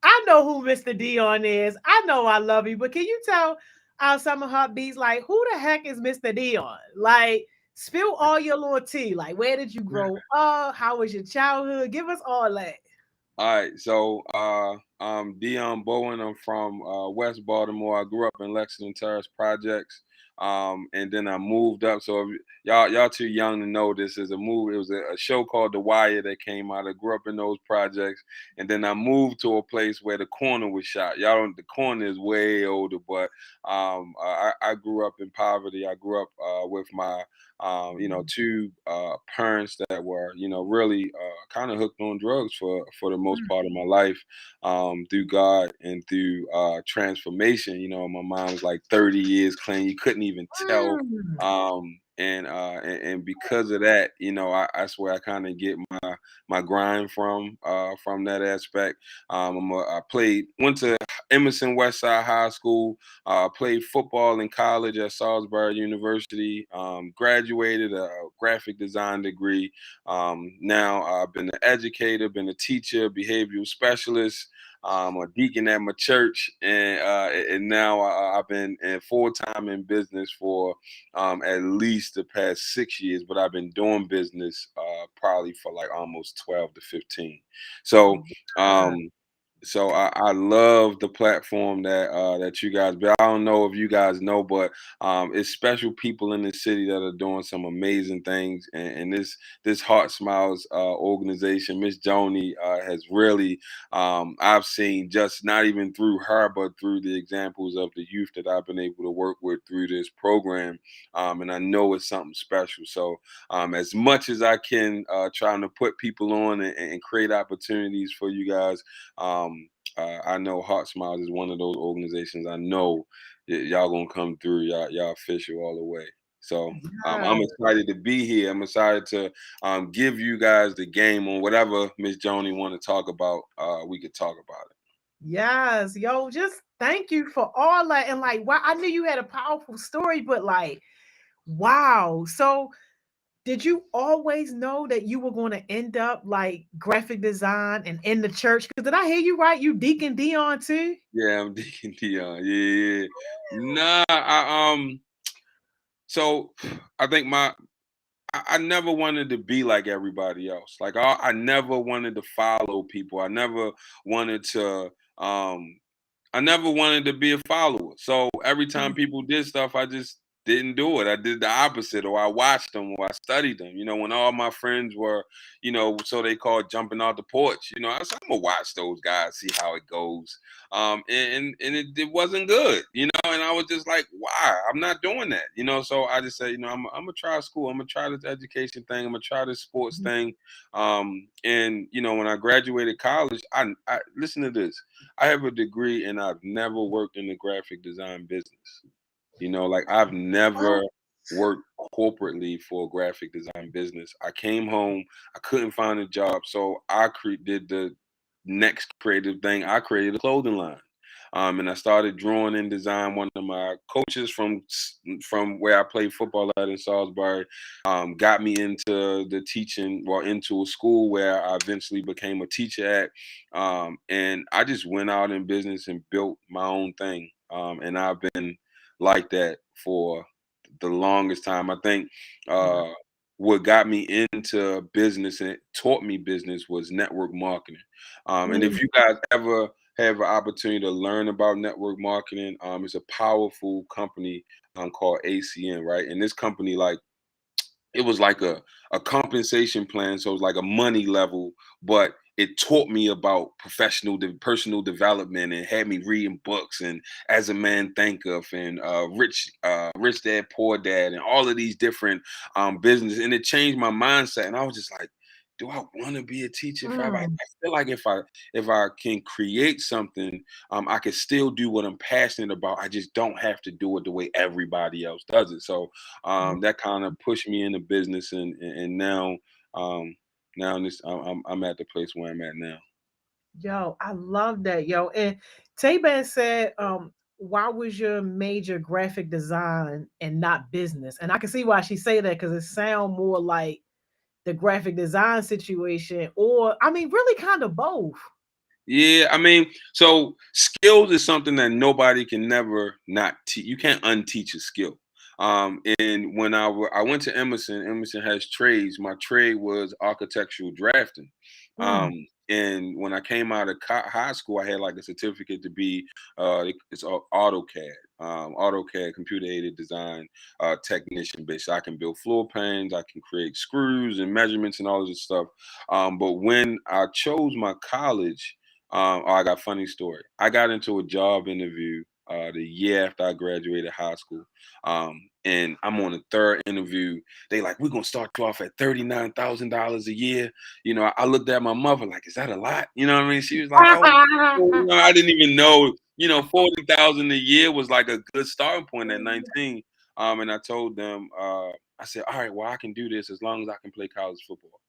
I know who Mr. Dion is. I know I love you, but can you tell our summer heartbeats like who the heck is Mr. Dion? Like, spill all your little tea. Like, where did you grow up? How was your childhood? Give us all that. All right, so I'm Dion Bowen. I'm from West Baltimore. I grew up in Lexington Terrace Projects, and then I moved up. So if y'all too young to know this is a movie. It was a show called The Wire that came out. I grew up in those projects, and then I moved to a place where The Corner was shot. Y'all don't. The Corner is way older, but I grew up in poverty. I grew up with my two parents that were, really kind of hooked on drugs for the most part of my life, through God and through transformation. My mom was like 30 years clean. You couldn't even tell. Mm. And because of that, that's where I kind of get my grind from that aspect. I went to Emerson Westside High School. Played football in college at Salisbury University. Graduated a graphic design degree. Now I've been an educator, been a teacher, behavioral specialist, a deacon at my church, and now I've been full time in business for at least the past 6 years. But I've been doing business probably for like almost 12 to 15. So. Yeah. I love the platform that you guys. But I don't know if you guys know, but it's special people in the city that are doing some amazing things. And this Heart Smiles organization, Miss Joni, has really, I've seen, just not even through her, but through the examples of the youth that I've been able to work with through this program. And I know it's something special. So as much as I can, trying to put people on and create opportunities for you guys. I know Heart Smiles is one of those organizations. I know y'all gonna come through. Y'all official all the way. So I'm Yeah. excited to be here. I'm excited to give you guys the game on whatever Miss Joni want to talk about. We could talk about it. Yes, yo, just thank you for all that. And like, wow, I knew you had a powerful story, but like, wow. So, did you always know that you were going to end up like graphic design and in the church? Because did I hear you right? You Deacon Dion too? Yeah, I'm Deacon Dion. Yeah. Nah, so I think I never wanted to be like everybody else. Like I never wanted to follow people. Um I never wanted to be a follower. So every time Mm, people did stuff, I just didn't do it. I did the opposite, or I watched them, or I studied them. When all my friends were, so they called jumping out the porch. I said, I'm gonna watch those guys, see how it goes. And it wasn't good, and I was just like, why? I'm not doing that, So I just said, I'm gonna try school. I'm gonna try this education thing. I'm gonna try this sports mhm, thing. And when I graduated college, I listen to this. I have a degree and I've never worked in the graphic design business. Like I've never what? worked corporately for a graphic design business. I came home, I couldn't find a job, so did the next creative thing. I created a clothing line. And I started drawing and design. One of my coaches from where I played football at in Salisbury got me into the teaching, well, into a school where I eventually became a teacher at. And I just went out in business and built my own thing. And I've been like that for the longest time. I think Yeah. what got me into business and taught me business was network marketing. And Mm, if you guys ever have an opportunity to learn about network marketing, it's a powerful company called ACN, right? And this company, like, it was like a compensation plan, so it was like a money level, but it taught me about personal development and had me reading books and As a Man Thinketh and Rich Dad Poor Dad and all of these different business, and it changed my mindset. And I was just like, do I want to be a teacher forever? I mm, feel like if I can create something, I can still do what I'm passionate about. I just don't have to do it the way everybody else does it. So that kind of pushed me into business, and now now I'm at the place where I'm at now. yo, I love that, yo. And Tay-Ban said, why was your major graphic design and not business? And I can see why she say that because it sound more like the graphic design situation, or I mean, really kind of both. Yeah, I mean, so skills is something that nobody can never not teach. You can't unteach a skill. And when I went to Emerson, Emerson has trades. My trade was architectural drafting. Mm, And when I came out of high school, I had like a certificate to be it's AutoCAD, AutoCAD computer aided design technician. Based, I can build floor plans, I can create screws and measurements and all of this stuff. But when I chose my college, oh, I got a funny story. I got into a job interview the year after I graduated high school. And I'm on the third interview. They like, we're gonna start you off at $39,000 a year. You know, I looked at my mother like, is that a lot? You know what I mean? She was like, oh, you know, I didn't even know, 40,000 a year was like a good starting point at 19. And I told them, I said, all right, well, I can do this as long as I can play college football.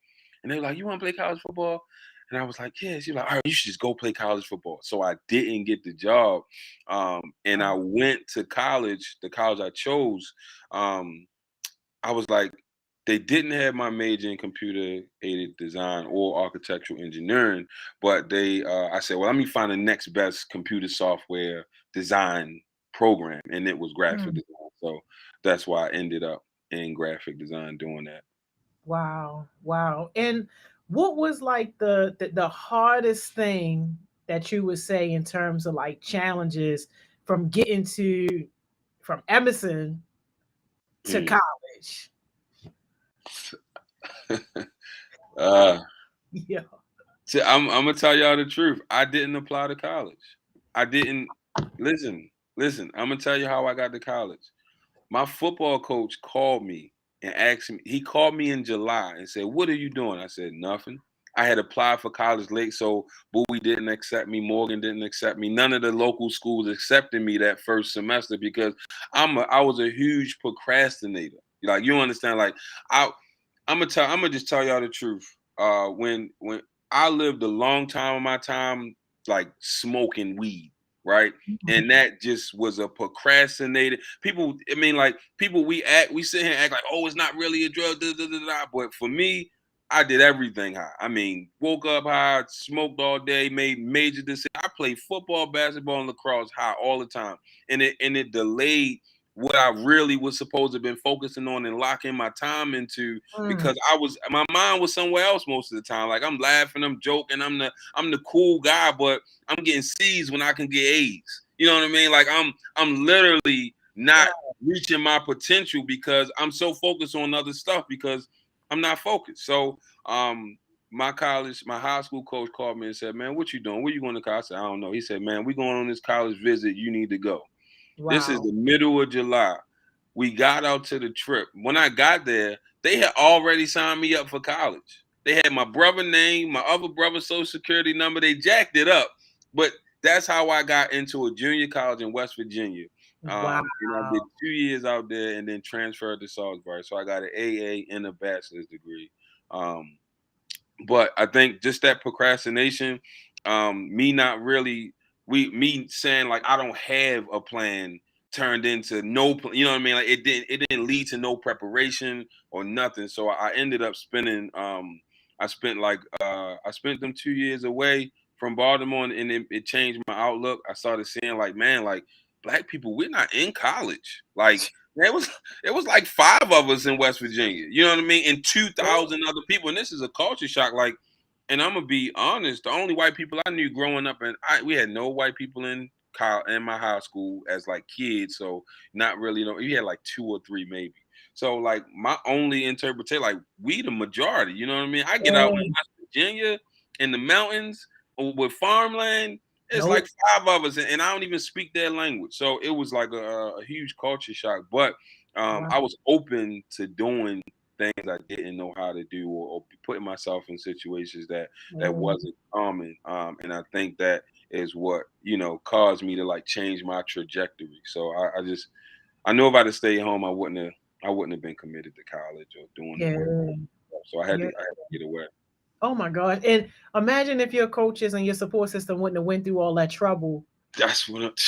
And they were like, you want to play college football? And I was like, yeah. She was like, all right, you should just go play college football. So I didn't get the job. And I went to college, the college I chose. I was like, they didn't have my major in computer aided design or architectural engineering, but I said, well, let me find the next best computer software design program. And it was graphic mm. design. So that's why I ended up in graphic design doing that. Wow, wow. And what was like the hardest thing that you would say in terms of like challenges from getting to from Emerson to Mm. college? uh, Yeah. I'm gonna tell y'all the truth. I didn't apply to college. I didn't listen. Listen, I'm gonna tell you how I got to college. My football coach called me and asked me. He called me in July and said, "What are you doing?" I said, "Nothing." I had applied for college late, so Bowie didn't accept me. Morgan didn't accept me. None of the local schools accepted me that first semester because I was a huge procrastinator. Like you understand? Like I I'm gonna just tell y'all the truth. When I lived a long time of my time like smoking weed, right? And that just was a procrastinated people. I mean, like people we sit here and act like, oh, it's not really a drug, da, da, da, da. But for me, I did everything high. I mean, woke up high, smoked all day, made major decisions. I played football, basketball, and lacrosse high all the time, and it delayed what I really was supposed to have been focusing on and locking my time into Mm, because my mind was somewhere else most of the time. Like I'm laughing, I'm joking, I'm the cool guy, but I'm getting C's when I can get A's. You know what I mean? Like I'm literally not reaching my potential because I'm so focused on other stuff because I'm not focused. So my high school coach called me and said, "Man, what you doing? Where you going to college?" I said, "I don't know." He said, "Man, we going on this college visit. You need to go." This is wow. the middle of July. We got out to the trip. When I got there, they had already signed me up for college. They had my brother name, my other brother's social security number. They jacked it up. But that's how I got into a junior college in West Virginia. Wow. And I did 2 years out there and then transferred to Salisbury. So I got an AA and a bachelor's degree. But I think just that procrastination, me not really, me saying like I don't have a plan turned into no, you know what I mean? Like it didn't lead to no preparation or nothing. So I ended up spending, I spent them 2 years away from Baltimore, and it changed my outlook. I started seeing like, man, like black people, we're not in college, like. It was like 5 of us in West Virginia. You know what I mean? And 2,000 other people. And this is a culture shock. Like, and I'm gonna be honest, the only white people I knew growing up, and we had no white people in my high school as like kids. So not really. We had like 2 or 3 maybe. So like my only interpretation, like we the majority. You know what I mean? I get out in Mm, West Virginia in the mountains with farmland. It's like nope. 5 of us, and I don't even speak their language. So it was like a huge culture shock. But Wow. I was open to doing things I didn't know how to do, or putting myself in situations that Mm, wasn't common. And I think that is what caused me to like change my trajectory. So I know if I'd have stayed home, I wouldn't have been committed to college or doing the work. yeah. So Yeah. I had to get away. Oh my God. And imagine if your coaches and your support system wouldn't have went through all that trouble. That's what.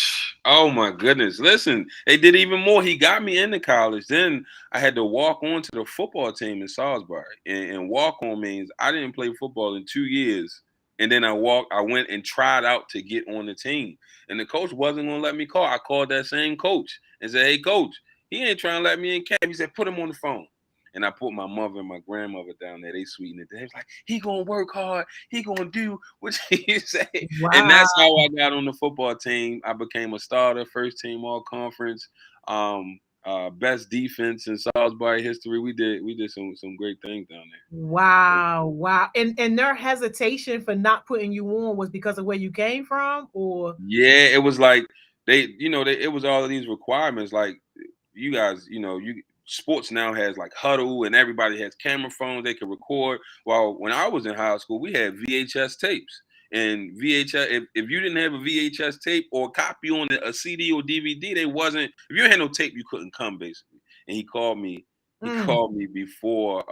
Oh my goodness. Listen, they did even more. He got me into college. Then I had to walk on to the football team in Salisbury. And walk on means I didn't play football in 2 years. And then I went and tried out to get on the team. And the coach wasn't gonna let me call. I called that same coach and said, "Hey coach, he ain't trying to let me in camp." He said, "Put him on the phone." And I put my mother and my grandmother down there. They sweetened it. They was like, "He gonna work hard. He gonna do what he say." Wow. And that's how I got on the football team. I became a starter, first team all conference, best defense in Salisbury history. We did some great things down there. Wow. And their hesitation for not putting you on was because of where you came from, or Yeah, it was like it was all of these requirements. Like you guys, sports now has like huddle and everybody has camera phones they can record. Well, when I was in high school, we had VHS tapes. And VHS, if you didn't have a VHS tape or a copy on a CD or DVD, they wasn't. If you had no tape, you couldn't come basically. And he called me. He called me before.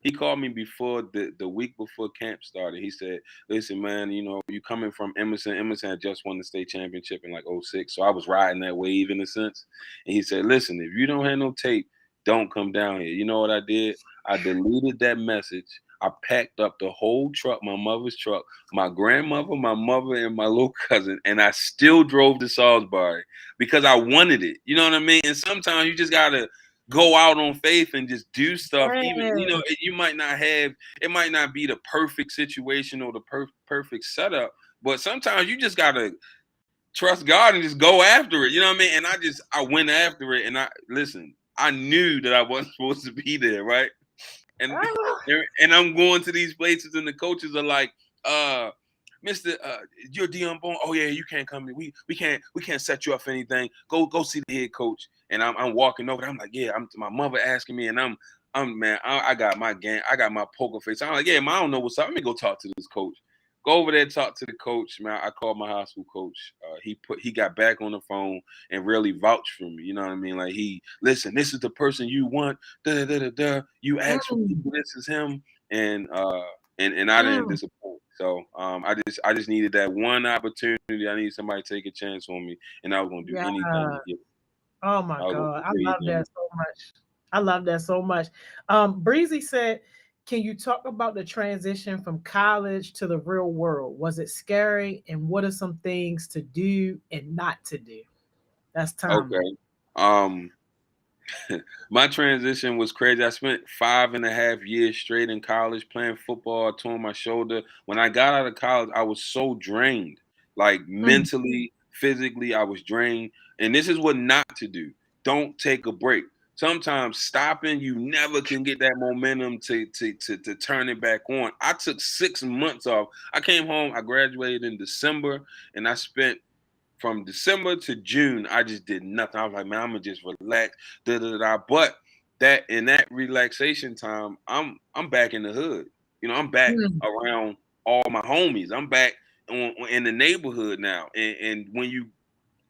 He called me before the week before camp started. He said, "Listen, man, you coming from Emerson. Emerson had just won the state championship in like 06. So I was riding that wave in a sense." And he said, "Listen, if you don't have no tape, don't come down here." You know what I did? I deleted that message. I packed up the whole truck, my mother's truck, my grandmother, my mother, and my little cousin, and I still drove to Salisbury because I wanted it. You know what I mean? And sometimes you just gotta go out on faith and just do stuff. Even you might not have, it might not be the perfect situation or the perfect setup, but sometimes you just gotta trust God and just go after it. You know what I mean? And I went after it, and I knew that I wasn't supposed to be there, right? And and I'm going to these places, and the coaches are like, Mr. You're Dion Bone. Oh yeah, you can't come in. We can't set you up for anything. Go see the head coach. And I'm walking over there. I'm like, yeah, my mother asking me, and I'm man, I got my game, I got my poker face. I'm like, yeah, man, I don't know what's up. Let me go talk to this coach. Go over there, talk to the coach, man. I called my high school coach. He got back on the phone and really vouched for me. You know what I mean? Like listen, this is the person you want. Da da da da. You ask for people. This is him. And I didn't disappoint. So I just needed that one opportunity. I needed somebody to take a chance on me, and I was gonna do anything to get it. Oh my God. I love that so much. I love that so much. Breezy said, can you talk about the transition from college to the real world? Was it scary? And what are some things to do and not to do? That's time. Okay. My transition was crazy. I spent 5.5 years straight in college playing football. I tore my shoulder. When I got out of college, I was so drained, like mentally, physically, I was drained. And this is what not to do. Don't take a break. Sometimes stopping, you never can get that momentum to turn it back on. I took 6 months off. I came home. I graduated in December, and I spent from December to June, I just did nothing. I was like, man, I'm gonna just relax. But that in that relaxation time, I'm back in the hood. I'm back around all my homies. I'm back in the neighborhood now. And when you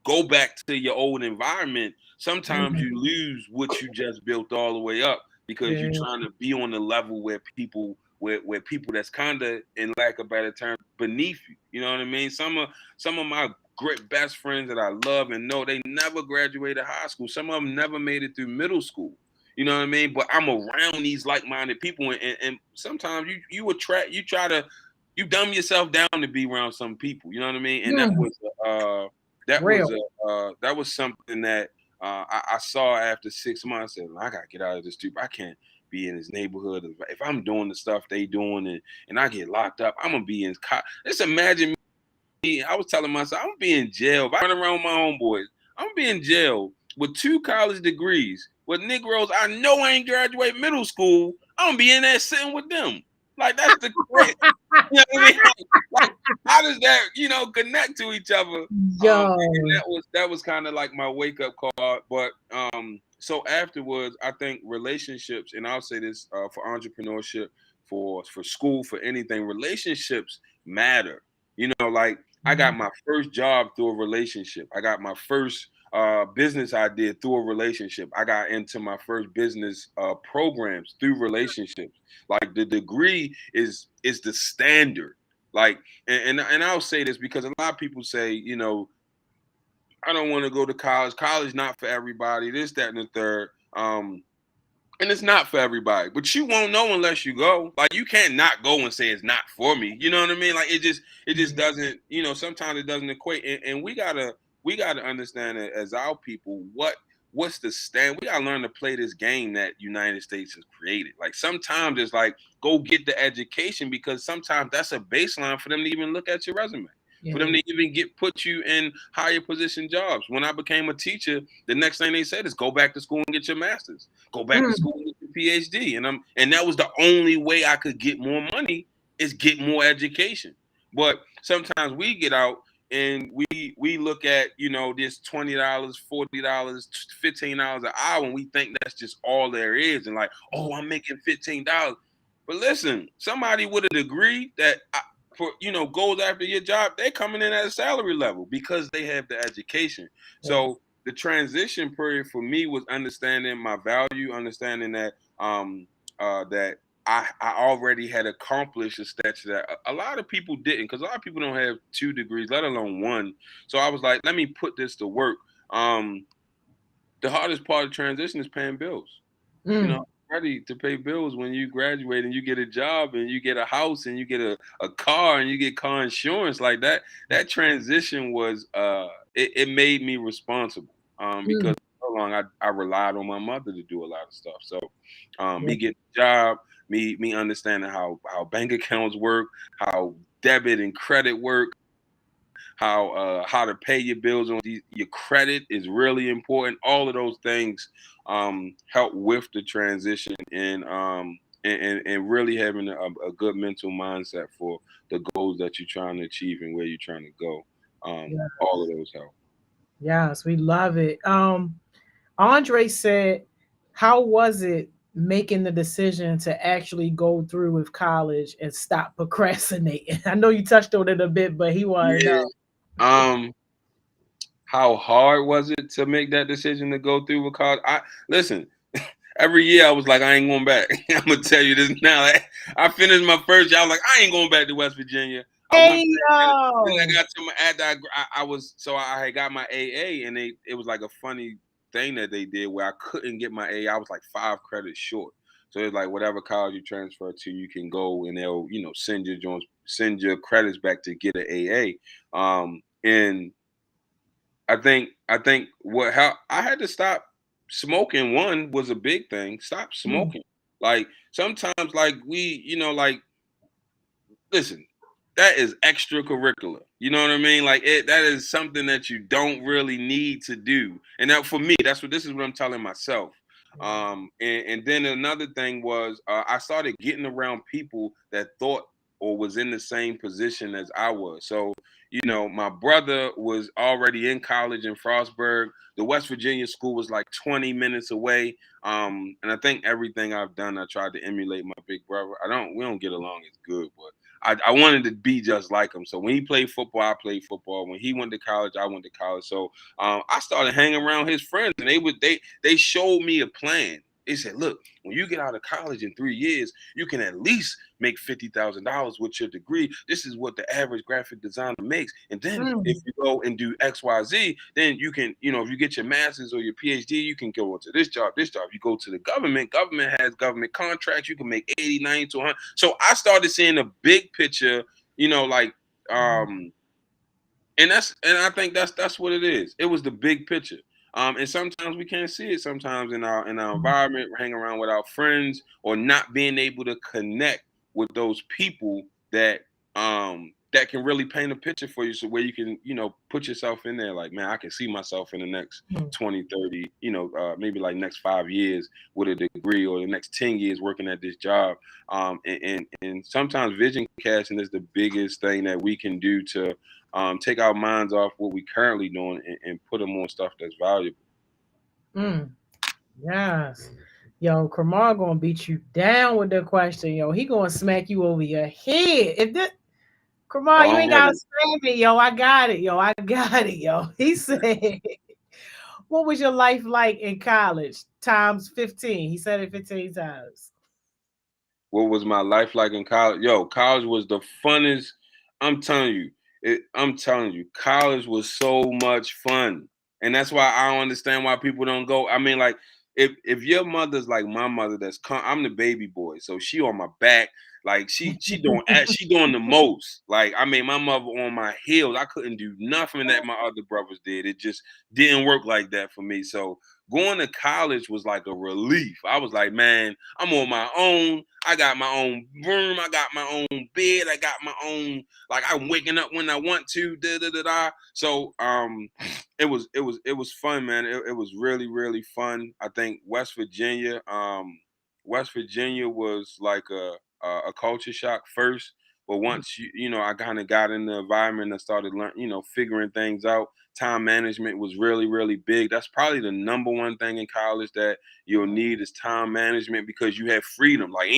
go back to your old environment, sometimes you lose what you just built all the way up because you're trying to be on the level where people where people that's kind of, in lack of better term, beneath you. You know what I mean? Some of my great best friends that I love and know, they never graduated high school. Some of them never made it through middle school. You know what I mean? But I'm around these like-minded people, and sometimes you dumb yourself down to be around some people. You know what I mean? And that was something that I saw after 6 months. And I gotta get out of this too. I can't be in this neighborhood. If I'm doing the stuff they doing and I get locked up, I'm gonna be in. Just imagine me. I was telling myself, I'm gonna be in jail. If I run around my homeboys, I'm gonna be in jail with 2 college degrees with Negroes. I know I ain't graduate middle school. I'm gonna be in there sitting with them. Like that's the great. You know what I mean? Like, how does that, connect to each other? And that was kind of like my wake up call. But so afterwards, I think relationships, and I'll say this for entrepreneurship, for school, for anything, relationships matter. Like I got my first job through a relationship. I got my first business idea through a relationship. I got into my first business programs through relationships. Like the degree is the standard. Like, and I'll say this because a lot of people say, I don't want to go to college. College not for everybody. This, that, and the third. And it's not for everybody, but you won't know unless you go. Like, you can't not go and say it's not for me. You know what I mean? Like, it just doesn't. You know, sometimes it doesn't equate. And we gotta understand that as our people, what's the stand? We gotta learn to play this game that United States has created. Like, sometimes it's like, go get the education, because sometimes that's a baseline for them to even look at your resume. For them to even put you in higher position jobs. When I became a teacher, the next thing they said is go back to school and get your master's. Go back to school and get your PhD. And that was the only way I could get more money, is get more education. But sometimes we get out and we look at, you know, this $20, $40, $15 an hour, and we think that's just all there is. And like, oh, I'm making $15. But listen, somebody with a degree that goes after your job, they're coming in at a salary level because they have the education. So the transition period for me was understanding my value, understanding that that I already had accomplished a stature that a lot of people didn't, because a lot of people don't have 2 degrees, let alone 1. So I was like, let me put this to work. The hardest part of transition is paying bills. You know, ready to pay bills when you graduate and you get a job and you get a house and you get a car and you get car insurance. Like that transition was it made me responsible, because for so long I relied on my mother to do a lot of stuff. So me getting a job, me understanding how bank accounts work, how debit and credit work, how to pay your bills on your credit is really important. All of those things help with the transition, and really having a good mental mindset for the goals that you're trying to achieve and where you're trying to go. All of those help. Yes, we love it. Andre said, how was it making the decision to actually go through with college and stop procrastinating? I know you touched on it a bit, but he wanted to know. How hard was it to make that decision to go through with college? Listen, every year I was like, I ain't going back. I'm gonna tell you this now. I finished my first year. I was like, I ain't going back to West Virginia. I went back, then I got to my after I had got my AA, and it was like a funny thing that they did where I couldn't get my AA. I was like 5 credits short. So it's like, whatever college you transfer to, you can go and they'll send your credits back to get an AA. And I think how I had to stop smoking. One was a big thing. Stop smoking. Like, sometimes, like, listen, that is extracurricular. You know what I mean? Like, that is something that you don't really need to do. And that, for me, this is what I'm telling myself. And then another thing was, I started getting around people that thought or was in the same position as I was. So, my brother was already in college in Frostburg. The West Virginia school was like 20 minutes away. And I think everything I've done, I tried to emulate my big brother. We don't get along as good, but I wanted to be just like him. So when he played football, I played football. When he went to college, I went to college. So I started hanging around his friends, and they showed me a plan. They said, look, when you get out of college in 3 years, you can at least make $50,000 with your degree. This is what the average graphic designer makes. And then if you go and do X, Y, Z, then you can, if you get your master's or your PhD, you can go into this job. You go to the government. Government has government contracts. You can make 80, 90 to 100. So I started seeing a big picture, and I think that's what it is. It was the big picture. And sometimes we can't see it. Sometimes in our environment, hang around with our friends, or not being able to connect with those people that that can really paint a picture for you, so where you can put yourself in there. Like, man, I can see myself in the next 20, 30, maybe like next 5 years with a degree, or the next 10 years working at this job. And sometimes vision casting is the biggest thing that we can do to take our minds off what we currently doing and put them on stuff that's valuable. Yes. Yo, Kramar gonna beat you down with the question. Yo, he gonna smack you over your head. If this Kramar, you ain't gotta slam me, yo. I got it, yo. I got it, yo. He said, what was your life like in college? Times 15. He said it 15 times. What was my life like in college? Yo, college was the funnest. I'm telling you, I'm telling you, college was so much fun, and that's why I don't understand why people don't go. I mean, like, if your mother's like my mother, I'm the baby boy, so she on my back, like she doing the most. Like, I mean, my mother on my heels. I couldn't do nothing that my other brothers did. It just didn't work like that for me. So going to college was like a relief. I was like, man, I'm on my own. I got my own room. I got my own bed. I got my own, like, I'm waking up when I want to. Da da da da. So it was fun, man. It was really, really fun. I think West Virginia was like a culture shock first. But once I kind of got in the environment and started learning, figuring things out. Time management was really, really big. That's probably the number one thing in college that you'll need is time management, because you have freedom. Like,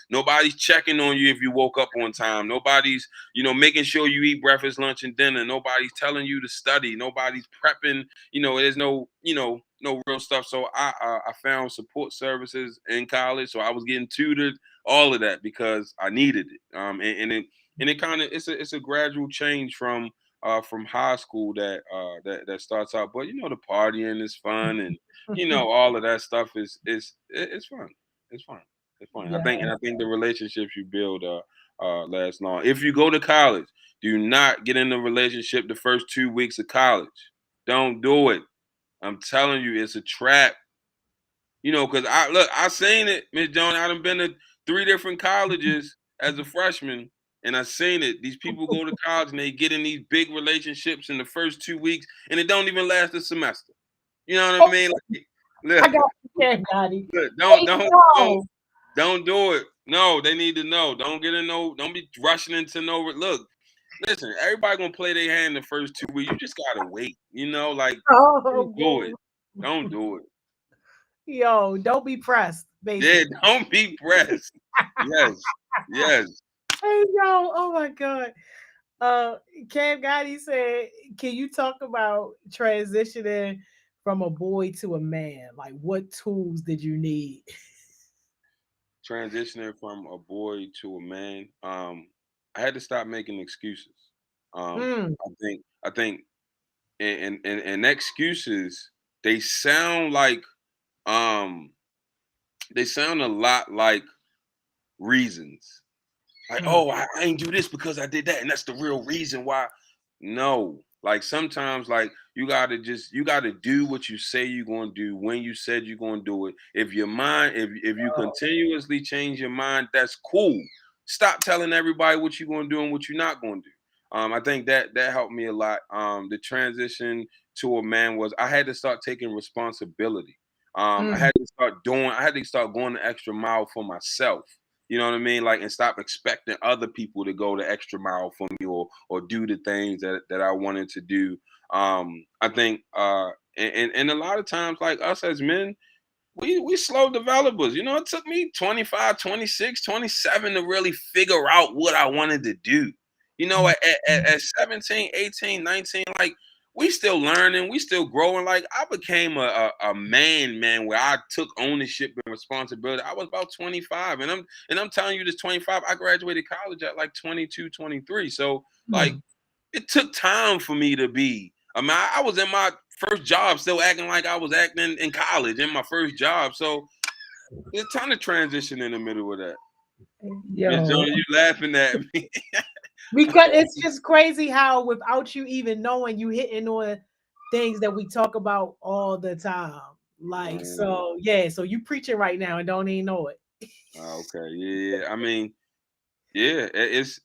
nobody's checking on you if you woke up on time. Nobody's, making sure you eat breakfast, lunch, and dinner. Nobody's telling you to study. Nobody's prepping. There's no real stuff. So I found support services in college. So I was getting tutored, all of that, because I needed it. And it kind of it's a gradual change from high school that starts out. But the partying is fun, and all of that stuff it's fun. It's fun. It's fun. Yeah. I think the relationships you build last long. If you go to college, do not get in a relationship the first 2 weeks of college. Don't do it. I'm telling you, it's a trap. Because I seen it, Miss Jones. I done been to 3 different colleges as a freshman, and I seen it. These people go to college and they get in these big relationships in the first 2 weeks, and it don't even last a semester. You know what I mean? Like, look, I got you, Daddy. look, No. don't do it. No, they need to know. Don't be rushing into no. Look, listen, everybody gonna play their hand the first 2 weeks. You just gotta wait. Like, Oh, don't do boy. it. Don't do it. Yo, don't be pressed, Yeah, basically. don't be pressed. Yes, yes. Hey, yo, oh my God. Cam Gotti said, can you talk about transitioning from a boy to a man? Like, what tools did you need? Transitioning from a boy to a man, I had to stop making excuses. Mm, I think, and excuses, they sound like they sound a lot like reasons. Like, mm, oh, I ain't do this because I did that, and that's the real reason why. No, like, sometimes, like, you gotta do what you say you're gonna do when you said you're gonna do it. If you continuously change your mind, that's cool. Stop telling everybody what you're gonna do and what you're not gonna do. I think that helped me a lot. The transition to a man was, I had to start taking responsibility. I mm. had to start going the extra mile for myself. You know what I mean? Like, and stop expecting other people to go the extra mile for me, or do the things that I wanted to do. I think and a lot of times, like, us as men, we slow developers. It took me 25, 26, 27 to really figure out what I wanted to do. At 17, 18, 19, like, we still learning, we still growing. Like, I became a man where I took ownership and responsibility. I was about 25, and I'm telling you this, 25, I graduated college at like 22, 23. So, like, Mm. it took time for me to be. I mean, I was in my first job still acting like I was acting in college in my first job. So it's time to transition in the middle of that. Miss Yo, Jones, you laughing at me. because it's just crazy how without you even knowing, you hitting on things that we talk about all the time. Like, so yeah, so you preaching right now and don't even know it. Okay, yeah. I mean, yeah, it's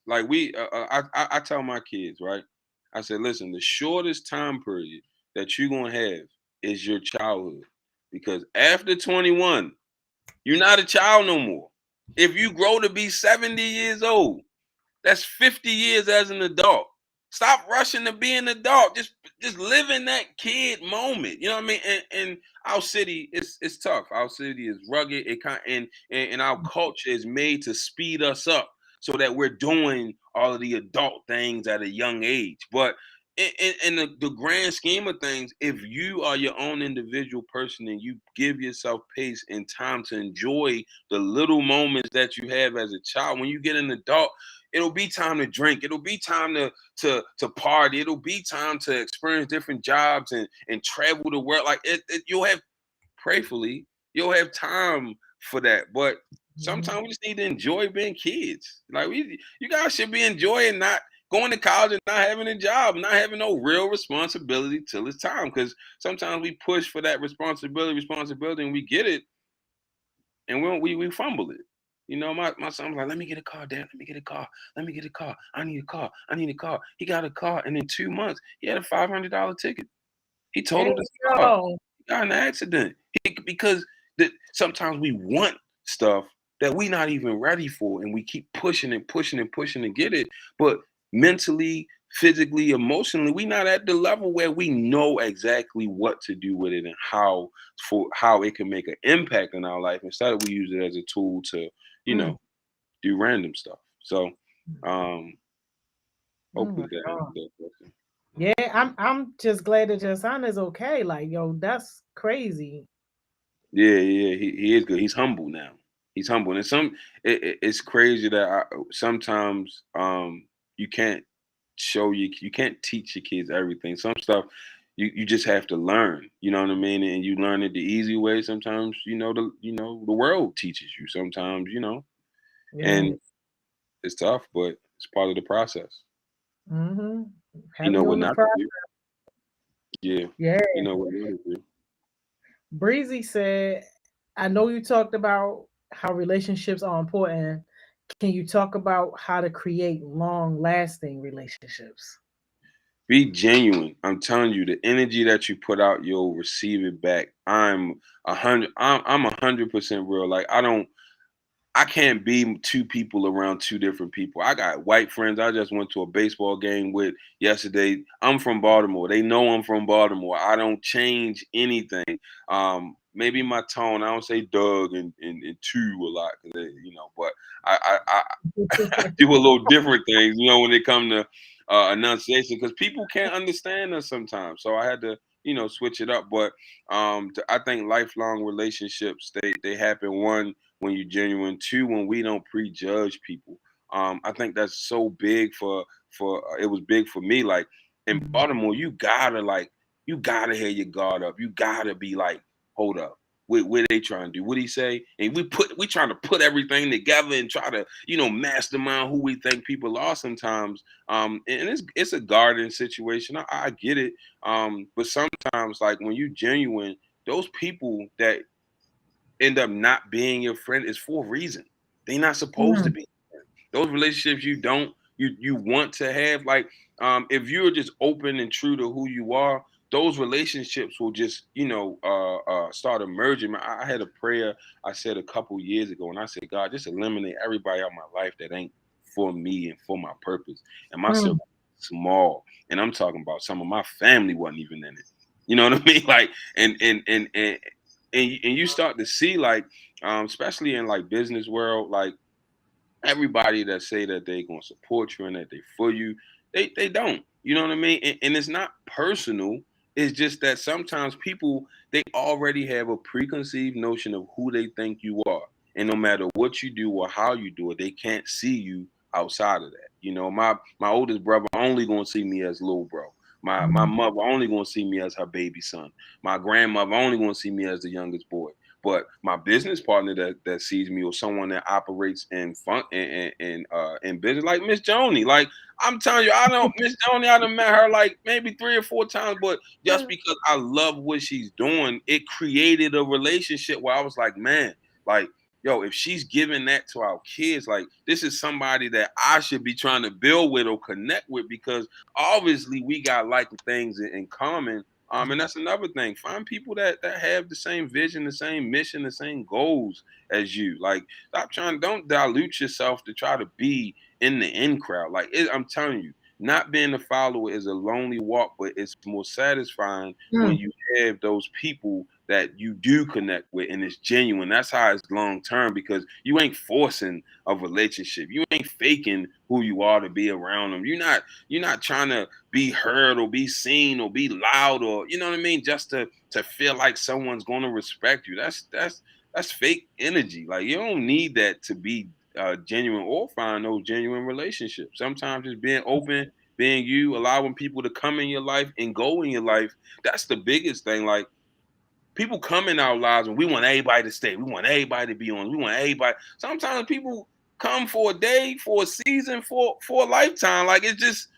like I tell my kids, right? I said, listen, the shortest time period that you're gonna have is your childhood, because after 21, you're not a child no more. If you grow to be 70 years old, that's 50 years as an adult. Stop rushing to be an adult. Just live in that kid moment. You know what I mean? And our city it's tough. Our city is rugged. It kind and our culture is made to speed us up so that we're doing all of the adult things at a young age. But in the grand scheme of things, if you are your own individual person and you give yourself pace and time to enjoy the little moments that you have as a child, when you get an adult, It'll be time to drink. It'll be time to party. It'll be time to experience different jobs and travel the world. Like you'll have, prayerfully, you'll have time for that. But sometimes we just need to enjoy being kids. Like you guys should be enjoying not going to college and not having a job, not having no real responsibility till it's time. Because sometimes we push for that responsibility, and we get it, and we fumble it. You know, my son was like, "Let me get a car, Dad. Let me get a car. Let me get a car. I need a car. I need a car." He got a car, and in 2 months, he had a $500 ticket. He totaled his car. He got in an accident. Because sometimes we want stuff that we're not even ready for, and we keep pushing and pushing and pushing to get it. But mentally, physically, emotionally, we're not at the level where we know exactly what to do with it and how it can make an impact in our life. Instead, we use it as a tool to, do random stuff. So, hopefully that answers that question. Yeah, I'm just glad that your son is okay. Like, yo, that's crazy. Yeah, he is good. He's humble now. He's humble, and it's crazy that sometimes you can't you can't teach your kids everything. Some stuff you just have to learn. You know what I mean? And you learn it the easy way. Sometimes the world teaches you. Sometimes and it's tough, but it's part of the process. You know what not to do. Yeah. You know what not to do. Breezy said, I know you talked about how relationships are important. Can you talk about how to create long lasting relationships? Be genuine. I'm telling you, the energy that you put out, you'll receive it back. I'm 100% real. Like I can't be two people around two different people. I got white friends I just went to a baseball game with yesterday. I'm from Baltimore. They know I'm from Baltimore. I don't change anything. Maybe my tone, I don't say Doug and two a lot, but I do a little different things, when it come to enunciation, because people can't understand us sometimes. So I had to, switch it up. But I think lifelong relationships, they happen, one, when you're genuine, two, when we don't prejudge people. I think that's so big for it was big for me. Like in Baltimore, you gotta have your guard up. You gotta be like, hold up. What they trying to do? What he say? And we trying to put everything together and try to, mastermind who we think people are sometimes. And it's a garden situation. I get it. But sometimes, like, when you genuine, those people that end up not being your friend is for a reason. They're not supposed to be. Those relationships you want to have, like, if you're just open and true to who you are, those relationships will just start emerging. I had a prayer I said a couple years ago, and I said, God, just eliminate everybody out of my life that ain't for me and for my purpose. And my circle small, and I'm talking about some of my family wasn't even in it. You know what I mean? Like, and you start to see, like, especially in like business world, like, everybody that say that they gonna support you and that they for you, they don't. You know what I mean? And it's not personal. It's just that sometimes people, they already have a preconceived notion of who they think you are, and no matter what you do or how you do it, they can't see you outside of that. My oldest brother only gonna see me as little bro. My mother only gonna see me as her baby son. My grandmother only gonna see me as the youngest boy. But my business partner that sees me, or someone that operates in fun in business, like Miss Joni. Like, I'm telling you, I don't Miss Joni, I done met her like maybe 3 or 4 times, but just because I love what she's doing, it created a relationship where I was like, man, like, yo, if she's giving that to our kids, like, this is somebody that I should be trying to build with or connect with, because obviously we got like things in common. And that's another thing. Find people that have the same vision, the same mission, the same goals as you. Like, don't dilute yourself to try to be in the in crowd. Like, I'm telling you, not being a follower is a lonely walk, but it's more satisfying when you have those people that you do connect with and it's genuine. That's how it's long term, because you ain't forcing a relationship. You ain't faking who you are to be around them. You're not trying to be heard or be seen or be loud, or, you know what I mean, just to feel like someone's going to respect you. That's fake energy. Like, you don't need that to be genuine or find those genuine relationships. Sometimes just being open, being you, allowing people to come in your life and go in your life. That's the biggest thing. Like, people come in our lives and we want everybody to stay. We want everybody to be on. We want everybody. Sometimes people come for a day, for a season, for a lifetime. Like, it's just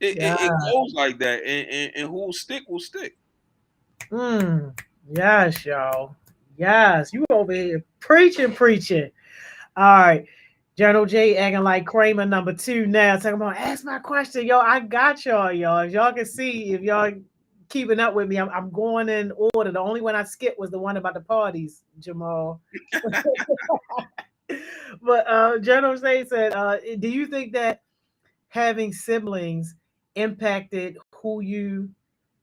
it goes like that. And who will stick will stick. Yes, y'all. Yes, you over here preaching. All right. Journal J acting like Kramer number 2 now. Talking about ask my question. Yo, I got y'all. If y'all can see, if y'all keeping up with me, I'm going in order. The only one I skipped was the one about the parties, Jamal. But Journal J said, do you think that having siblings impacted who you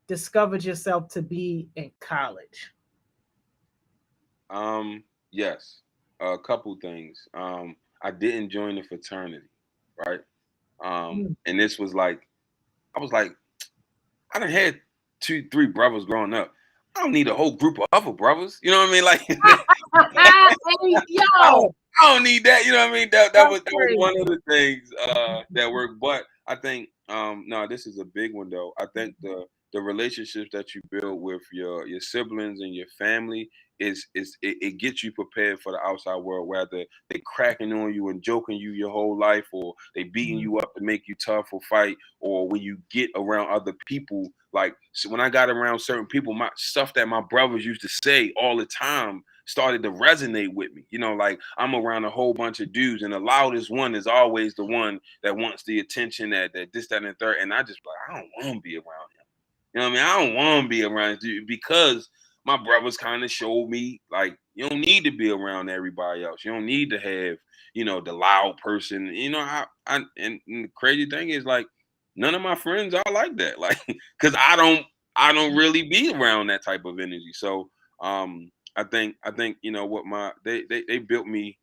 discovered yourself to be in college? Yes. A couple things. I didn't join the fraternity, right? And this was like, I was like, I done had 2, 3 brothers growing up. I don't need a whole group of other brothers. You know what I mean? Like, Hey, yo, I don't need that. You know what I mean? That that's was crazy. one of the things that worked. But I think no, this is a big one though. I think the relationships that you build with your siblings and your family it gets you prepared for the outside world, whether they cracking on you and joking you your whole life, or they beating you up to make you tough or fight, or when you get around other people. Like, so when I got around certain people, my stuff that my brothers used to say all the time started to resonate with me. You know, like, I'm around a whole bunch of dudes, and the loudest one is always the one that wants the attention, that this, that, and the third. And I just like, I don't want to be around him. You know what I mean? I don't want to be around dude, because my brothers kind of showed me, like, you don't need to be around everybody else. You don't need to have, the loud person. And the crazy thing is, like, none of my friends are like that. Like, because I don't really be around that type of energy. So I think what they built me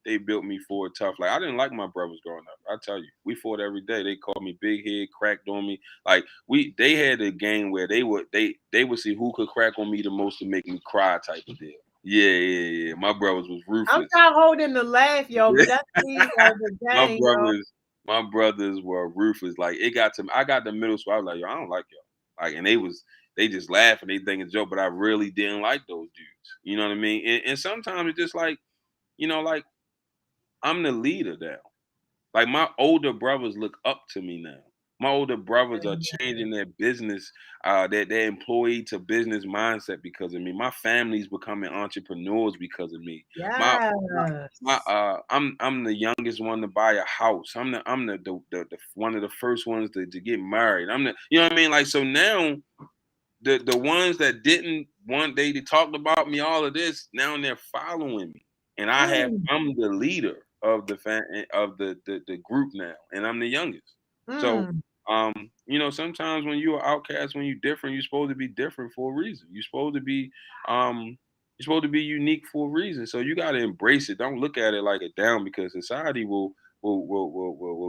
for a tough. Like, I didn't like my brothers growing up. I tell you, we fought every day. They called me big head, cracked on me. Like, they had a game where they would see who could crack on me the most to make me cry, type of deal. Yeah. My brothers was I'm ruthless. not holding the laugh, yo, but that's the my game, yo. brothers, my brothers were ruthless. Like, it got to me. I got to middle school. I was like, yo, I don't like y'all. Like, and they just laugh and they think it's a joke, but I really didn't like those dudes. You know what I mean? And sometimes it's just like, like, I'm the leader now. Like, my older brothers look up to me now. My older brothers are changing their business, their employee to business mindset because of me. My family's becoming entrepreneurs because of me. Yes. I'm the youngest one to buy a house. I'm the one of the first ones to get married. You know what I mean? Like, so now the ones that didn't want, they talked about me, all of this, now they're following me. And I'm the leader of the group now, and I'm the youngest. So sometimes when you're outcast, when you're different, you're supposed to be different for a reason. You're supposed to be unique for a reason. So you got to embrace it. Don't look at it like a down, because society will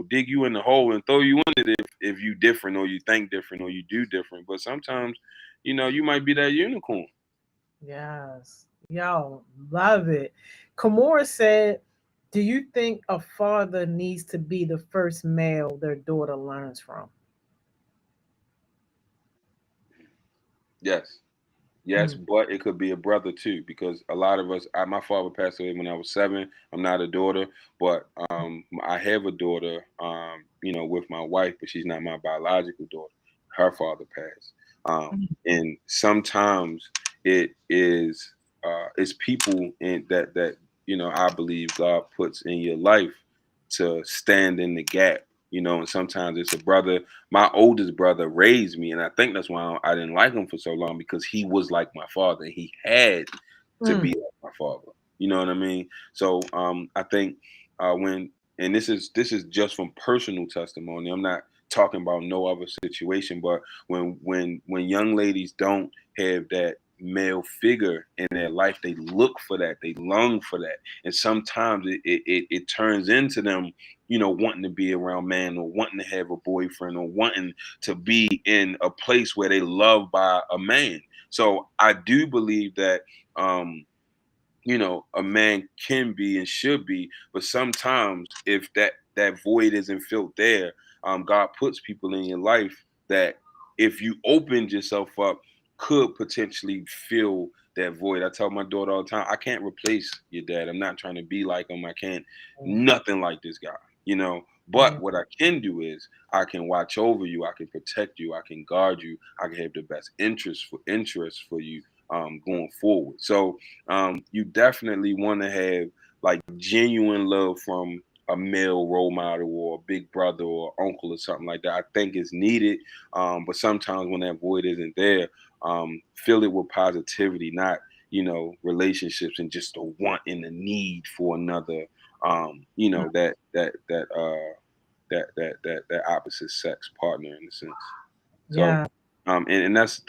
dig you in the hole and throw you in it if you different, or you think different, or you do different. But sometimes, you might be that unicorn. Yes. Yo, love it. Kamora said, do you think a father needs to be the first male their daughter learns from? Yes, but it could be a brother too, because a lot of us. My father passed away when I was 7. I'm not a daughter, but I have a daughter. With my wife, but she's not my biological daughter. Her father passed, and sometimes it is it's people in that I believe God puts in your life to stand in the gap. And sometimes it's a brother. My oldest brother raised me, and I think that's why I didn't like him for so long, because he was like my father. He had to be like my father. You know what I mean? So I think and this is just from personal testimony. I'm not talking about no other situation, but when young ladies don't have that male figure in their life, they look for that, they long for that, and sometimes it turns into them wanting to be around man, or wanting to have a boyfriend, or wanting to be in a place where they love by a man. So I do believe that a man can be and should be. But sometimes if that void isn't filled there, God puts people in your life that, if you opened yourself up, could potentially fill that void. I tell my daughter all the time, I can't replace your dad. I'm not trying to be like him. I can't nothing like this guy. But what I can do is I can watch over you, I can protect you, I can guard you, I can have the best interest for you going forward. So you definitely want to have like genuine love from a male role model or a big brother or uncle or something like that. I think it's needed, but sometimes when that void isn't there, fill it with positivity, not relationships and just the want and the need for another. That opposite sex partner in a sense. So, Yeah. and that's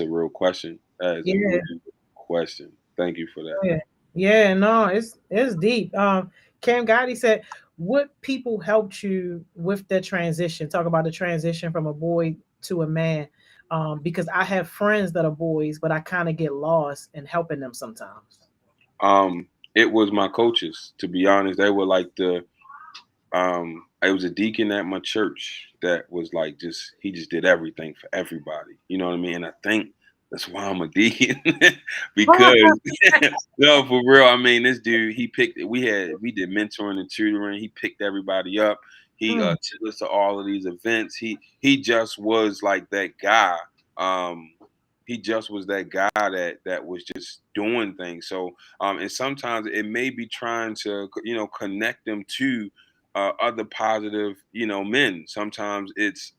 a real question. That is a Yeah. real question. Thank you for that. Yeah. Yeah, no, it's deep. Cam Gotti said, what people helped you with the transition? Talk about the transition from a boy to a man. Because I have friends that are boys, but I kind of get lost in helping them sometimes. It was my coaches, to be honest. They were like I was a deacon at my church that was like he just did everything for everybody. You know what I mean? And I think that's why I'm a deacon because no, for real. I mean, this dude, we did mentoring and tutoring. He picked everybody up. He Mm, took us to all of these events. He just was like that guy. Um, he just was that guy that was just doing things. So and sometimes it may be trying to connect them to other positive men. Sometimes it's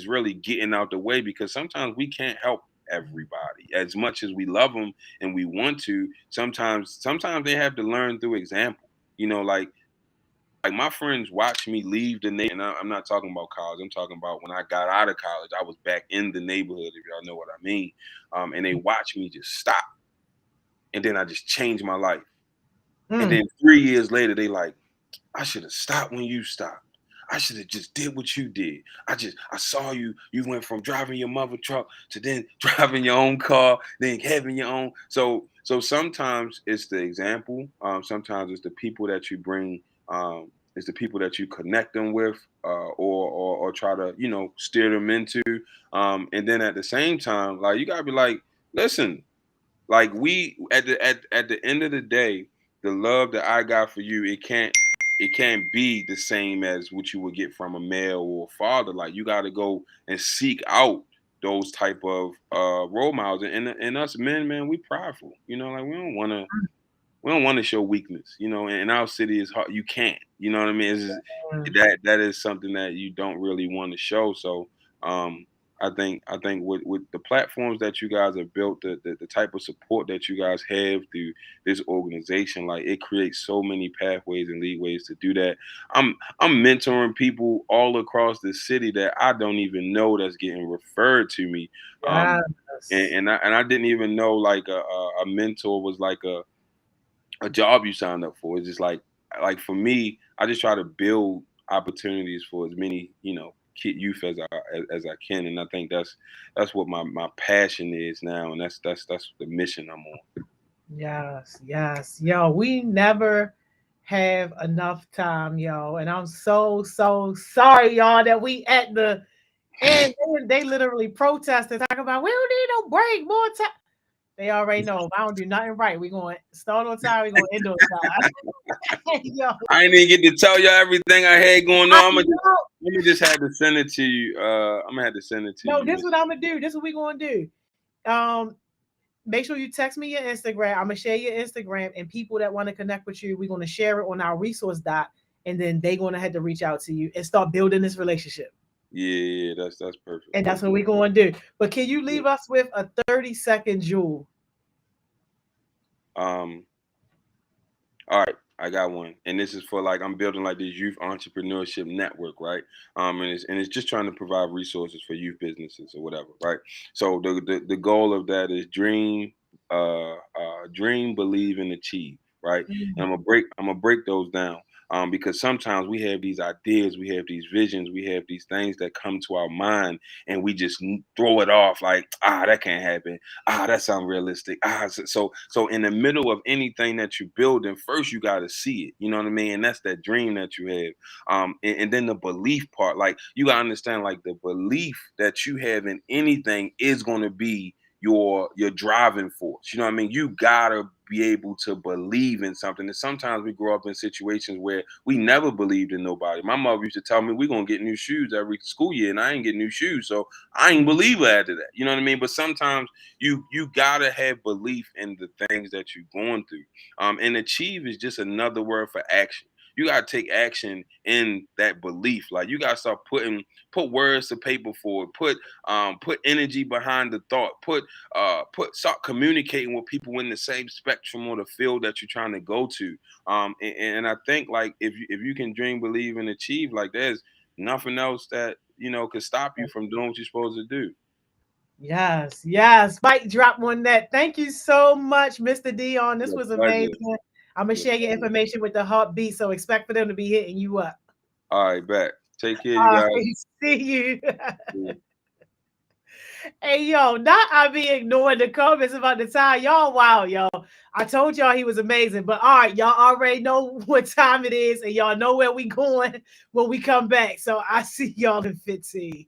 really getting out the way, because sometimes we can't help everybody as much as we love them and we want to. Sometimes they have to learn through example. Like my friends watch me leave the neighborhood, and I'm not talking about college. I'm talking about when I got out of college. I was back in the neighborhood, if y'all know what I mean. And they watch me just stop, and then I just change my life. And mm. then 3 years later, they like, I should have stopped when you stopped. I should have just did what you did. I saw you. You went from driving your mother truck to then driving your own car, then having your own. So sometimes it's the example. Sometimes it's the people that you bring. It's the people that you connect them with, or try to steer them into. And then at the same time, like, you gotta be like, listen, like, we at the end of the day, the love that I got for you, it can't be the same as what you would get from a male or a father. Like, you got to go and seek out those type of role models. And us men, man, we prideful. Like, we don't want to show weakness. In our city, it's hard. You can't. You know what I mean? That is something that you don't really want to show. So I think with the platforms that you guys have built, the type of support that you guys have through this organization, like, it creates so many pathways and leadways to do that. I'm mentoring people all across the city that I don't even know that's getting referred to me. Um, Yes. and I didn't even know, like, a mentor was like a job you signed up for. It's just like for me, I just try to build opportunities for as many kid youth as I can, and I think that's what my passion is now, and that's the mission I'm on. Yes, yes. Yo, we never have enough time, yo. And I'm so, so sorry, y'all, that we at the end. They literally protest and talk about, we don't need no break, more time. They already know, if I don't do nothing right, we're going to start on time, we're going to end on time. Yo, I didn't even get to tell y'all everything I had going I on. know. Let me just have to send it to you. I'm gonna have to send it to No, you. this is what I'm going to do. This is what we're going to do. Make sure you text me your Instagram. I'm gonna share your Instagram, and people that want to connect with you, we're gonna share it on our resource dot, and then they're gonna have to reach out to you and start building this relationship. Yeah, that's perfect. And that's what we're gonna do. But can you leave us with a 30-second jewel? Um, all right, I got one, and this is for, like, I'm building like this youth entrepreneurship network, right? And it's just trying to provide resources for youth businesses or whatever, right? So the goal of that is dream, believe, and achieve, right? And I'm gonna break those down. because sometimes we have these ideas, we have these visions, we have these things that come to our mind, and we just throw it off like, that can't happen. That's unrealistic. So in the middle of anything that you build, and first you got to see it. You know what I mean? And that's that dream that you have. And then the belief part, like you gotta understand, like the belief that you have in anything is going to be your driving force. You know what I mean? You gotta be able to believe in something. And sometimes we grow up in situations where we never believed in nobody. My mother used to tell me we're gonna get new shoes every school year, and I ain't getting new shoes, so I ain't believe her after that. You know what I mean? But sometimes you gotta have belief in the things that you're going through. And achieve is just another word for action. You gotta take action in that belief. Like you gotta start put words to paper for it. Put energy behind the thought. Start communicating with people in the same spectrum or the field that you're trying to go to. And I think like if you can dream, believe, and achieve, like there's nothing else that could stop you from doing what you're supposed to do. Yes. Mike, drop one that. Thank you so much, Mr. Dion. This Your was pleasure. amazing. I'm gonna Your share your pleasure. information with the heartbeat, so expect for them to be hitting you up. All right, back. Take care, you All guys. right, see you. Yeah. Hey yo, not I be ignoring the comments about the time. Y'all wow, yo. I told y'all he was amazing. But all right, y'all already know what time it is, and y'all know where we going when we come back. So I see y'all in 15.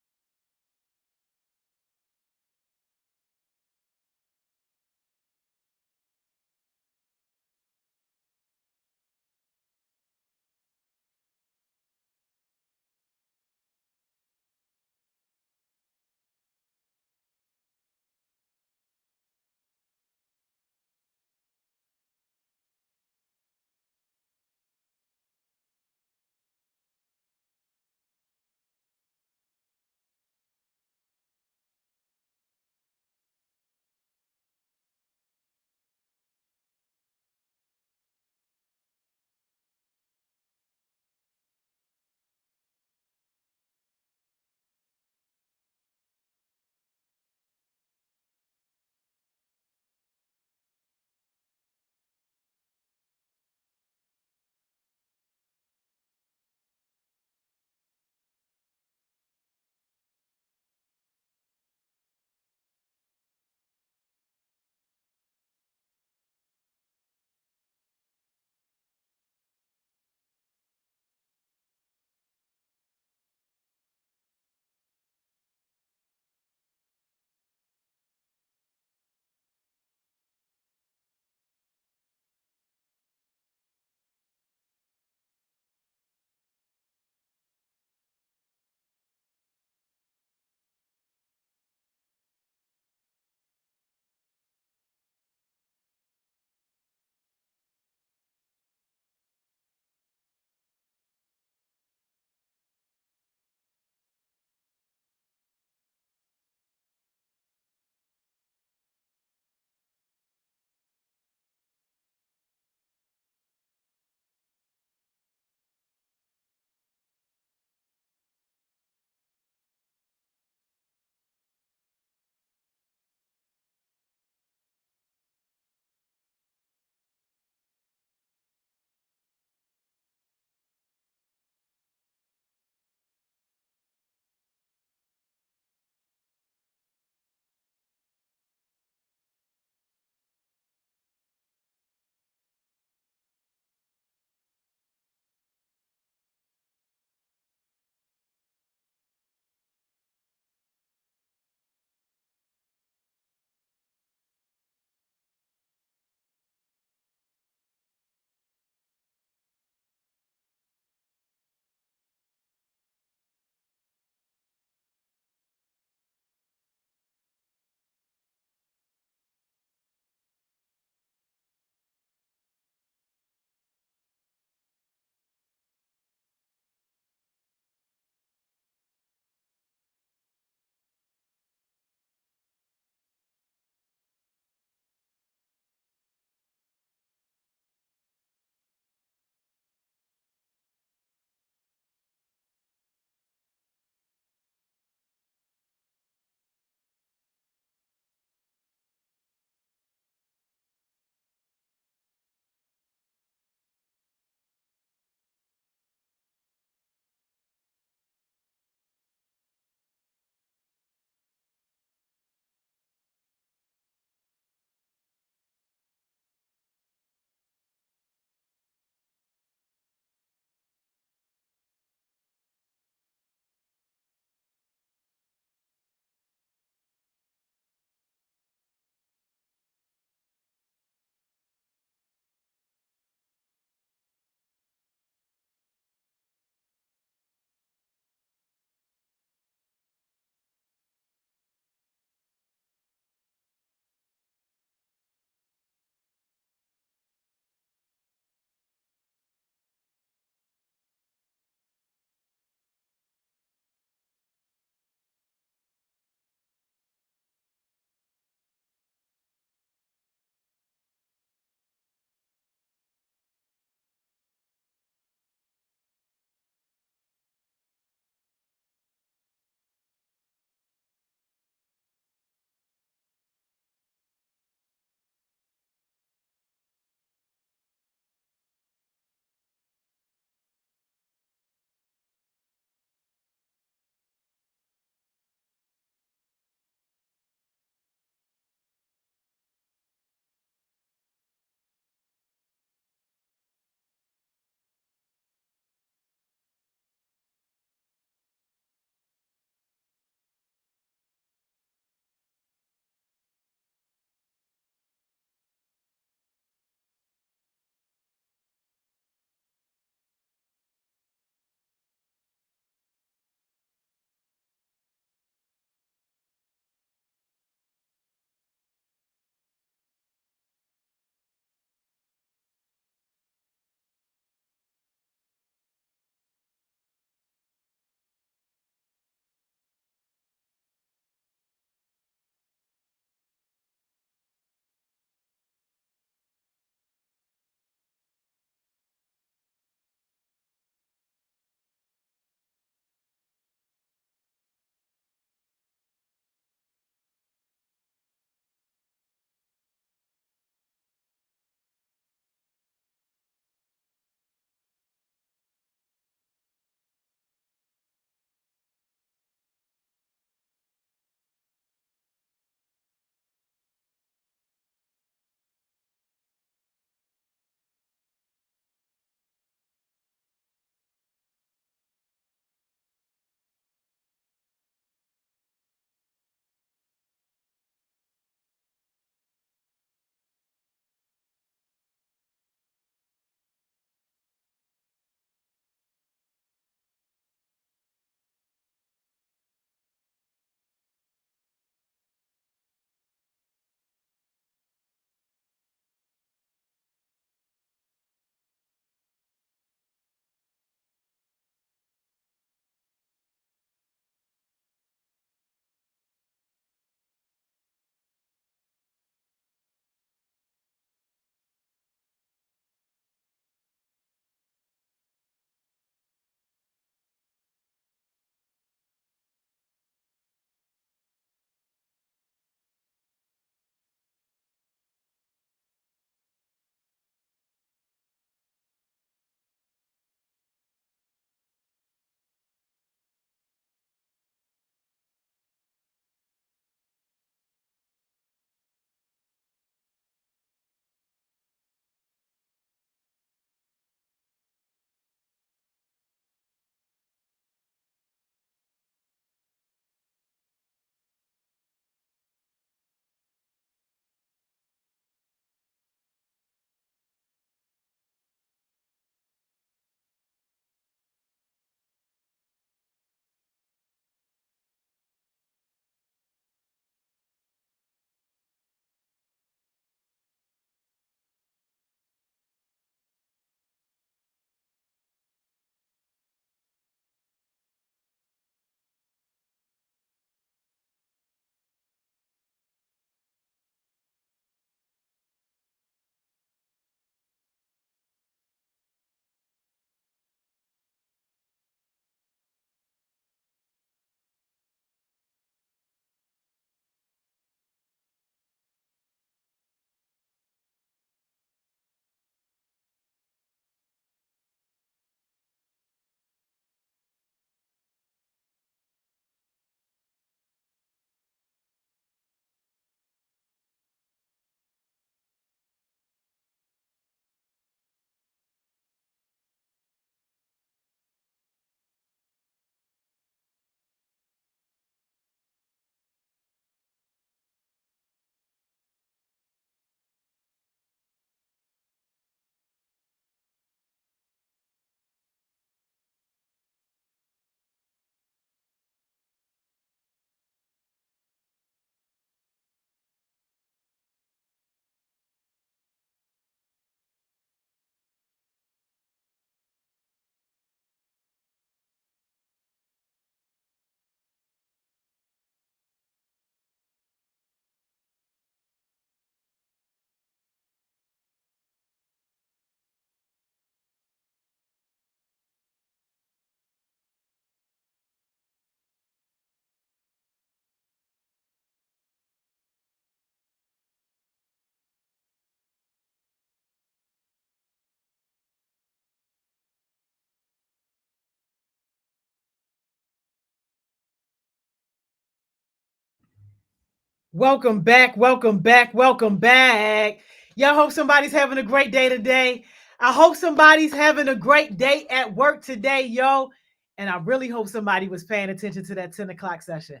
Welcome back, welcome back, welcome back. Y'all hope somebody's having a great day today. I hope somebody's having a great day at work today, yo. And I really hope somebody was paying attention to that 10 o'clock session.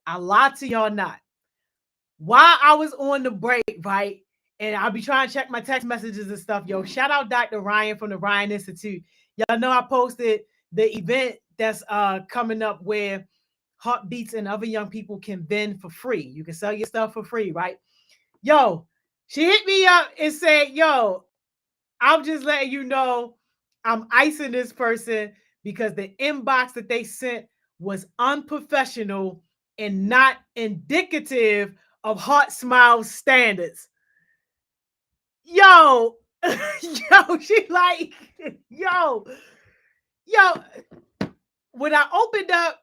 I lied to y'all not. While I was on the break, right? And I'll be trying to check my text messages and stuff, yo. Shout out Dr. Ryan from the Ryan Institute. Y'all know I posted the event that's coming up where Heartbeats and other young people can vend for free. You can sell your stuff for free, right? Yo, she hit me up and said, yo, I'm just letting you know I'm icing this person because the inbox that they sent was unprofessional and not indicative of Heart Smile standards. Yo, yo, she like, yo, yo. When I opened up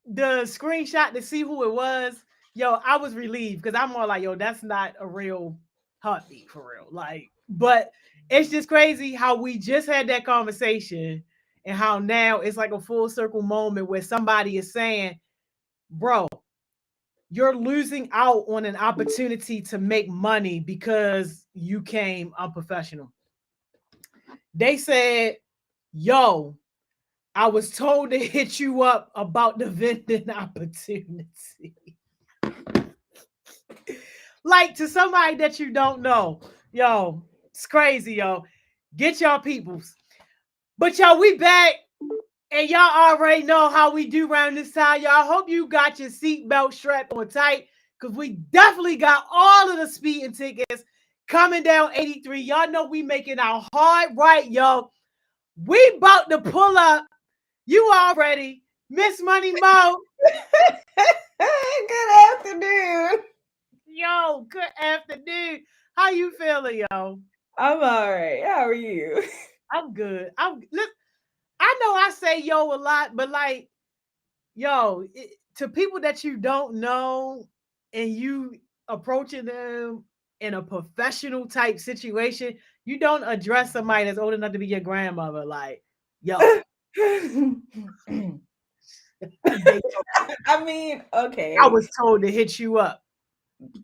the screenshot to see who it was, yo, I was relieved because I'm more like, yo, that's not a real heartbeat for real. Like, but it's just crazy how we just had that conversation and how now it's like a full circle moment where somebody is saying, bro, you're losing out on an opportunity to make money because you came unprofessional. They said, yo, I was told to hit you up about the vending opportunity. Like to somebody that you don't know. Yo, it's crazy, yo. Get y'all peoples. But y'all, we back. And y'all already know how we do around this time. Y'all hope you got your seatbelt strapped on tight. Because we definitely got all of the speeding tickets coming down 83. Y'all know we making our hard right, yo. We about to pull up. You already. Miss Money Mo. Good afternoon. Yo, good afternoon. How you feeling, yo? I'm all right. How are you? I'm good. Look, I know I say yo a lot, but like, yo, to people that you don't know and you approaching them in a professional type situation, you don't address somebody that's old enough to be your grandmother. Like, yo, I mean, okay. I was told to hit you up.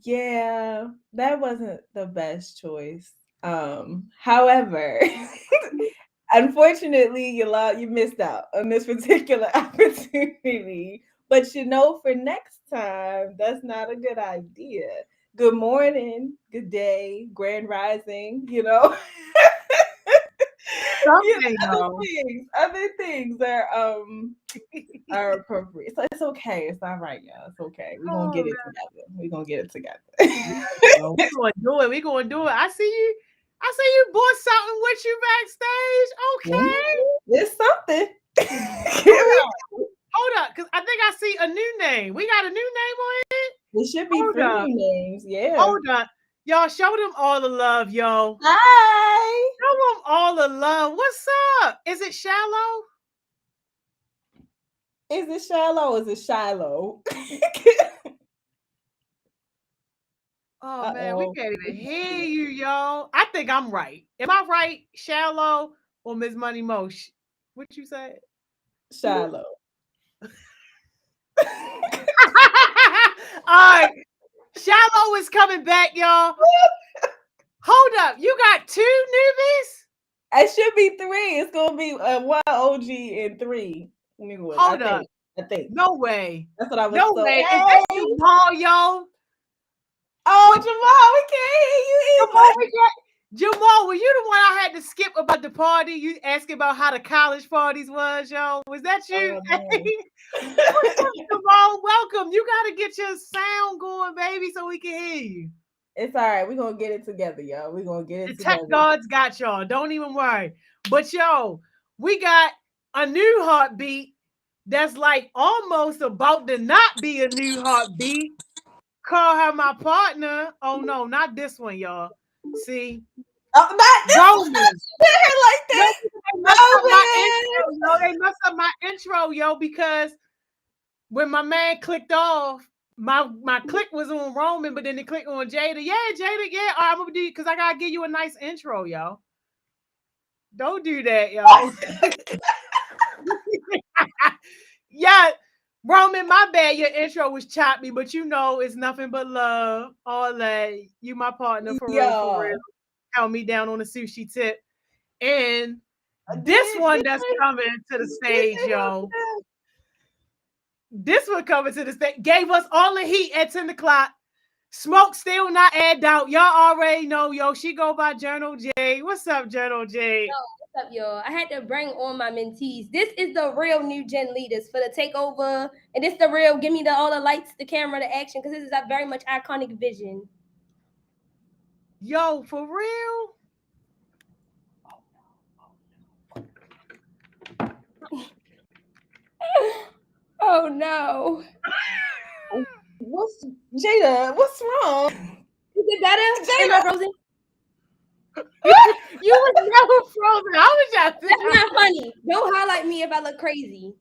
Yeah, that wasn't the best choice. However, unfortunately, you missed out on this particular opportunity. But for next time, that's not a good idea. Good morning, good day, grand rising, Something, other yo. things, other things are appropriate. So it's okay. It's all right, y'all. It's okay. We're gonna Oh, get it together. We're gonna get it together. yo, we gonna do it. We gonna do it. I see you. I see you bought something with you backstage. Okay. It's something. Hold up. Hold up. Cause I think I see a new name. We got a new name on it. It should be Hold three up. new names. Yeah. Hold up. Y'all show them all the love, yo. Hi. Show them all the love. What's up? Is it shallow? Is it shallow? Or is it Shiloh? Oh man, we Uh-oh. can't even hear you, yo. I think I'm right. Am I right? Shallow or Miss Money Mo? What you say? Shiloh. All right. Shallow is coming back, y'all. Hold up. You got two newbies? It should be three. It's gonna be one OG and three new ones. Hold up. I think. No way. That's what I was No told. way. Is that Hey! Jamal, yo? Oh, Jamal, we can't hear you Jamal, either. Jamal, were you the one I had to skip about the party? You asking about how the college parties was, yo? Was that you? Oh, no. What's up, Jamal? Welcome. You got to get your sound going, baby, so we can hear you. It's all right. We're going to get it together, y'all. We're going to get The it tech together. gods got y'all. Don't even worry. But, yo, we got a new heartbeat that's like almost about to not be a new heartbeat. Call her my partner. Oh, no, not this one, y'all. See? Oh, not this Roman. like Yo, that. they messed up my intro, Roman. yo. They messed up my intro, yo, because when my man clicked off, my click was on Roman, but then it clicked on Jada. Yeah, Jada, yeah. All right, I'm gonna do because I gotta give you a nice intro, yo. Don't do that, yo. Yeah, Roman, my bad. Your intro was choppy, but you know it's nothing but love. All that. You my partner for real, for real. Yo, Held me down on the sushi tip. And this one that's coming to the stage, yo. This one coming to the stage. Gave us all the heat at 10 o'clock. Smoke still not add out. Y'all already know, yo. She go by Journal J. What's up, Journal J? Yo, what's up, y'all? I had to bring on my mentees. This is the real new gen leaders for the takeover, and this the real. Give me all the lights, the camera, the action, because this is a very much iconic vision. Yo, for real? Oh no! what's Jada? What's wrong? Is it better? Am I frozen? You was never frozen. I was just That's not funny. Don't highlight me if I look crazy.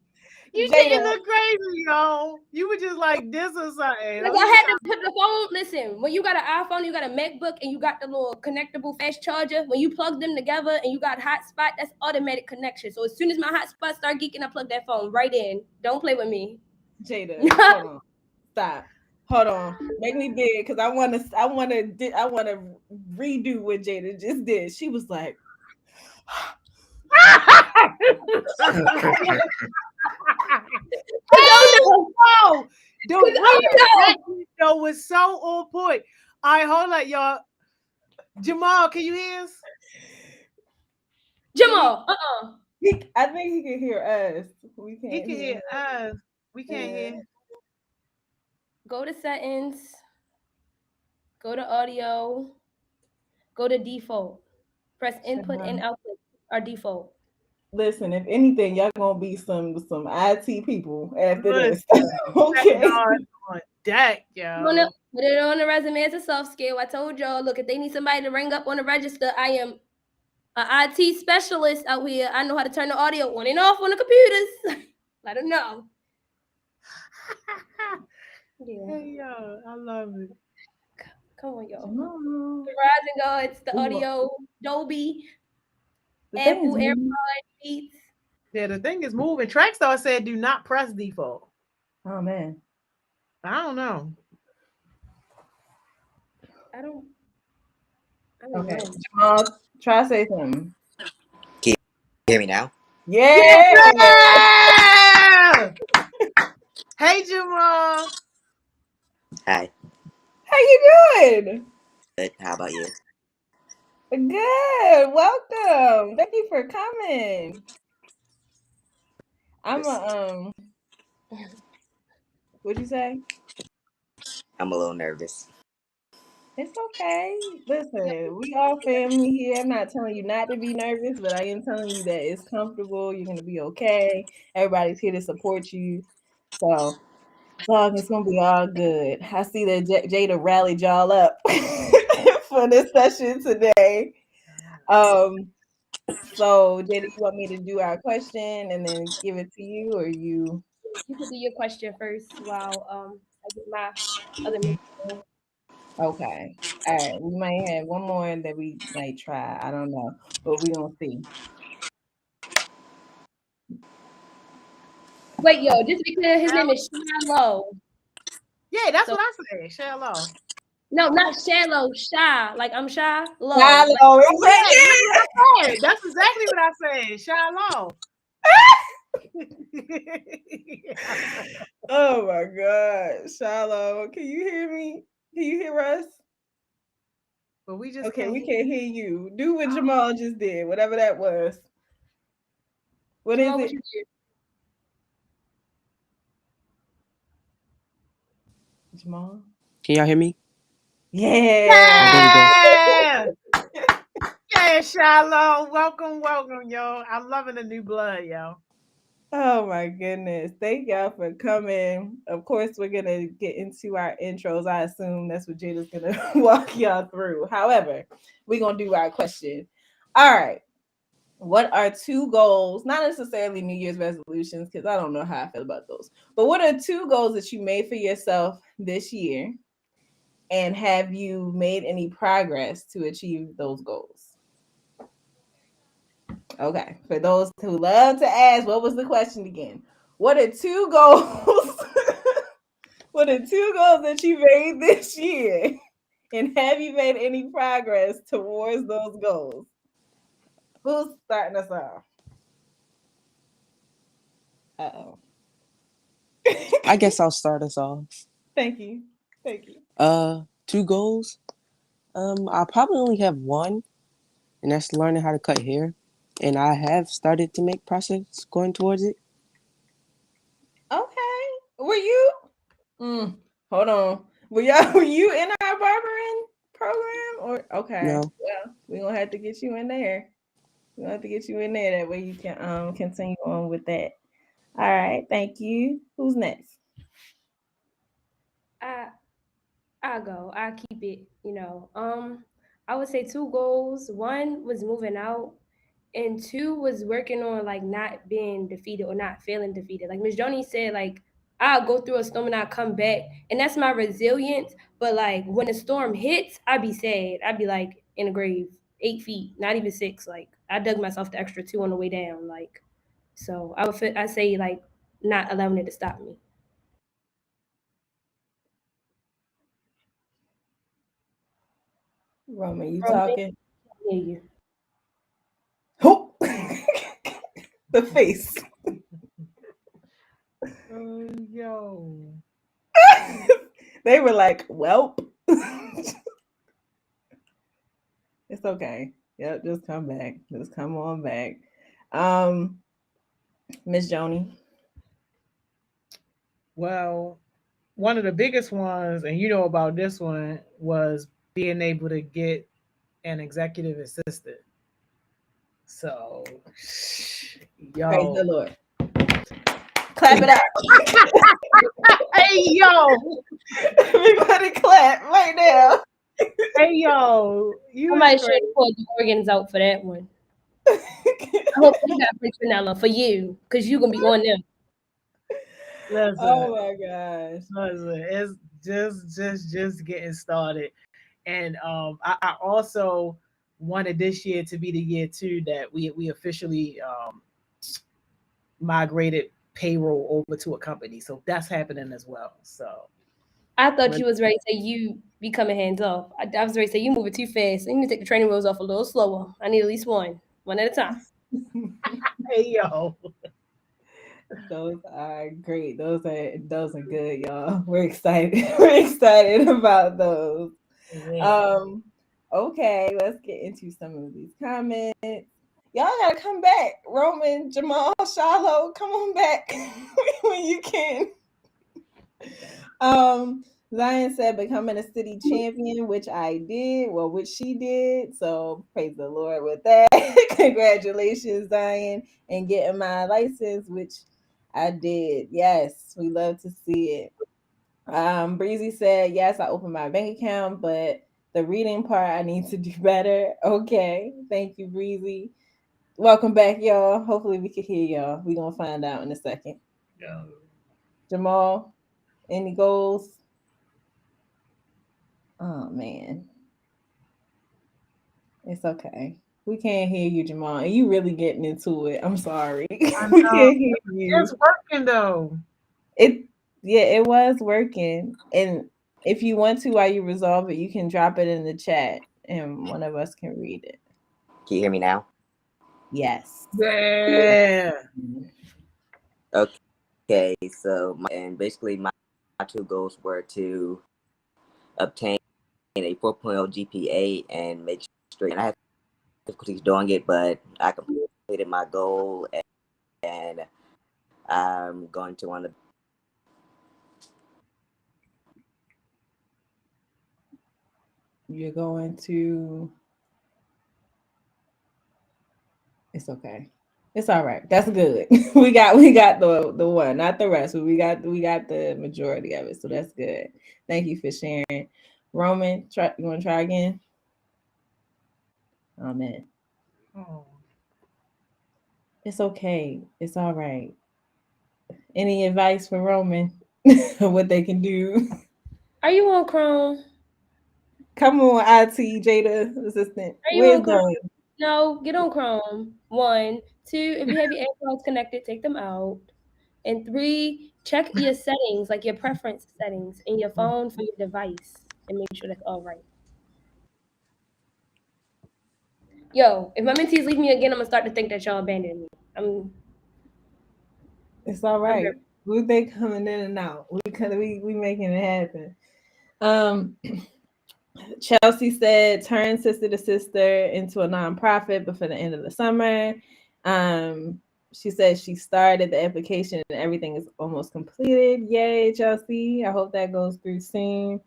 You Jada. didn't look crazy, yo. You were just like this or something. Like I had to put the phone. Listen, when you got an iPhone, you got a MacBook, and you got the little connectable fast charger. When you plug them together and you got hotspot, that's automatic connection. So as soon as my hotspot start geeking, I plug that phone right in. Don't play with me. Jada, hold on. Stop. Hold on. Make me big because I want to redo what Jada just did. She was like, oh, the video was so on point. All right, hold on, y'all. Jamal, can you hear us? Jamal, I think he can hear us. We can't. He can hear us. We can't hear. Go to settings. Go to audio. Go to default. Press input and output. Our default. Listen, if anything, y'all gonna be some IT people after this. Okay. On deck, yo. Put it on the resume as a soft skill. I told y'all, look, if they need somebody to ring up on the register, I am an IT specialist out here. I know how to turn the audio on and off on the computers. Let them know. Yeah. Hey, yo, I love it. Come on, y'all. The Rising Gods, the audio, Dolby, Apple AirPods, Beats. Yeah, the thing is moving. Trackstar said do not press default. Oh, man. I don't know. I don't okay. know. Jamal, try to say something. Can you hear me now? Yeah. Hey, Jamal. Hi. How you doing? Good. How about you? Good. Welcome. Thank you for coming. I'm what'd you say? I'm a little nervous. It's okay. Listen, we all family here. I'm not telling you not to be nervous, but I am telling you that it's comfortable. You're gonna be okay. Everybody's here to support you. So it's gonna be all good. I see that Jada rallied y'all up for this session today. So Jada, you want me to do our question and then give it to you, or you? You could do your question first while I get my other mixer. Okay. All right. We might have one more that we might try. I don't know, but we're gonna see. Wait, yo, just to be clear, his name is Shallow. Yeah, that's what I said. Shallow. No, not shallow, shy. Like I'm shy. Low. Shallow, exactly. That's exactly what I said. Shallow. Oh my God, Shallow. Can you hear me? Can you hear us? But we just we can't hear you. Do what Jamal just did, whatever that was. What Jamal, is it? Jamal? Can y'all hear me? Yeah. Yeah, Shallow. Welcome, yo. I'm loving the new blood, yo. Oh my goodness. Thank y'all for coming. Of course, we're going to get into our intros. I assume that's what Jada's going to walk y'all through. However, we're going to do our question. All right. What are 2 goals, not necessarily New Year's resolutions, because I don't know how I feel about those, but what are 2 goals that you made for yourself this year? And have you made any progress to achieve those goals? Okay. For those who love to ask, what was the question again? What are 2 goals for the 2 goals that you made this year, and have you made any progress towards those goals? Who's starting us off? Uh-oh. I guess I'll start us off. Thank you. 2 goals. I probably only have one, and that's learning how to cut hair. And I have started to make progress going towards it. Okay. Were you? Hold on. Were you in our barbering program or okay? No. Well, we're gonna have to get you in there. We're gonna have to get you in there. That way you can continue on with that. All right. Thank you. Who's next? I go. I keep it. I would say 2 goals. One was moving out, and 2 was working on like not being defeated or not feeling defeated. Like Miss Joni said, like I'll go through a storm and I'll come back, and that's my resilience. But like when the storm hits, I'd be sad. I'd be like in a grave, 8 feet, not even 6. Like I dug myself the extra 2 on the way down. Like so, I say like not allowing it to stop me. Roman, you talking? Yeah, you. Oh, the face. Yo. They were like, "Welp." It's okay. Yep, just come back. Just come on back. Miss Joni. Well, one of the biggest ones, and you know about this one, was being able to get an executive assistant. So, Praise the yo, Lord. Clap it up. hey yo, Everybody clap right now. hey yo, you Somebody is should great. have pulled the organs out for that one. I hope you got Prince Vanilla for you, because you're gonna be on them. Oh Listen, my gosh. listen, it's just getting started, and I also wanted this year to be the year too that we officially migrated payroll over to a company, so that's happening as well. So I thought when- you was ready to say you be coming hands off. I was ready to say you moving too fast. You need to take the training wheels off a little slower. I need at least one at a time. hey yo, Those are great. Those are good, y'all. We're excited. We're excited about those. Okay, let's get into some of these comments. Y'all gotta come back. Roman, Jamal, Shiloh, come on back when you can. Zion said becoming a city champion, which I did, well, which she did. So praise the Lord with that. Congratulations, Zion, and getting my license, which I did. Yes, we love to see it. Breezy said, yes, I opened my bank account, but the reading part I need to do better. Okay. Thank you, Breezy. Welcome back, y'all. Hopefully we can hear y'all. We're gonna find out in a second. yo. Jamal, any goals? Oh man. It's okay. We can't hear you, Jamal. And you really getting into it. I'm sorry. We can't hear you. It's working though. It was working. And if you want to, while you resolve it, you can drop it in the chat and one of us can read it. Can you hear me now? Yes. Yeah. Okay, so basically my 2 goals were to obtain a 4.0 GPA and make sure, and I had difficulties doing it, but I completed my goal, and I'm going to want to. You're going to. It's okay. It's all right. That's good. we got the one, not the rest, but we got the majority of it. So that's good. Thank you for sharing. Roman, you want to try again? Oh man. Oh. It's okay. It's all right. Any advice for Roman? What they can do? Are you on Chrome? Come on, IT Jada assistant. Are you Where's on Chrome? going? No, get on Chrome. 1, 2. If you have your AirPods connected, take them out. And 3, check your settings, like your preference settings in your phone for your device, and make sure that's all right. Yo, if my mentees leave me again, I'm gonna start to think that y'all abandoned me. It's all I'm right. They coming in and out. We making it happen. Um, Chelsea said turn sister to sister into a nonprofit before the end of the summer. She said she started the application and everything is almost completed. Yay, Chelsea! I hope that goes through soon.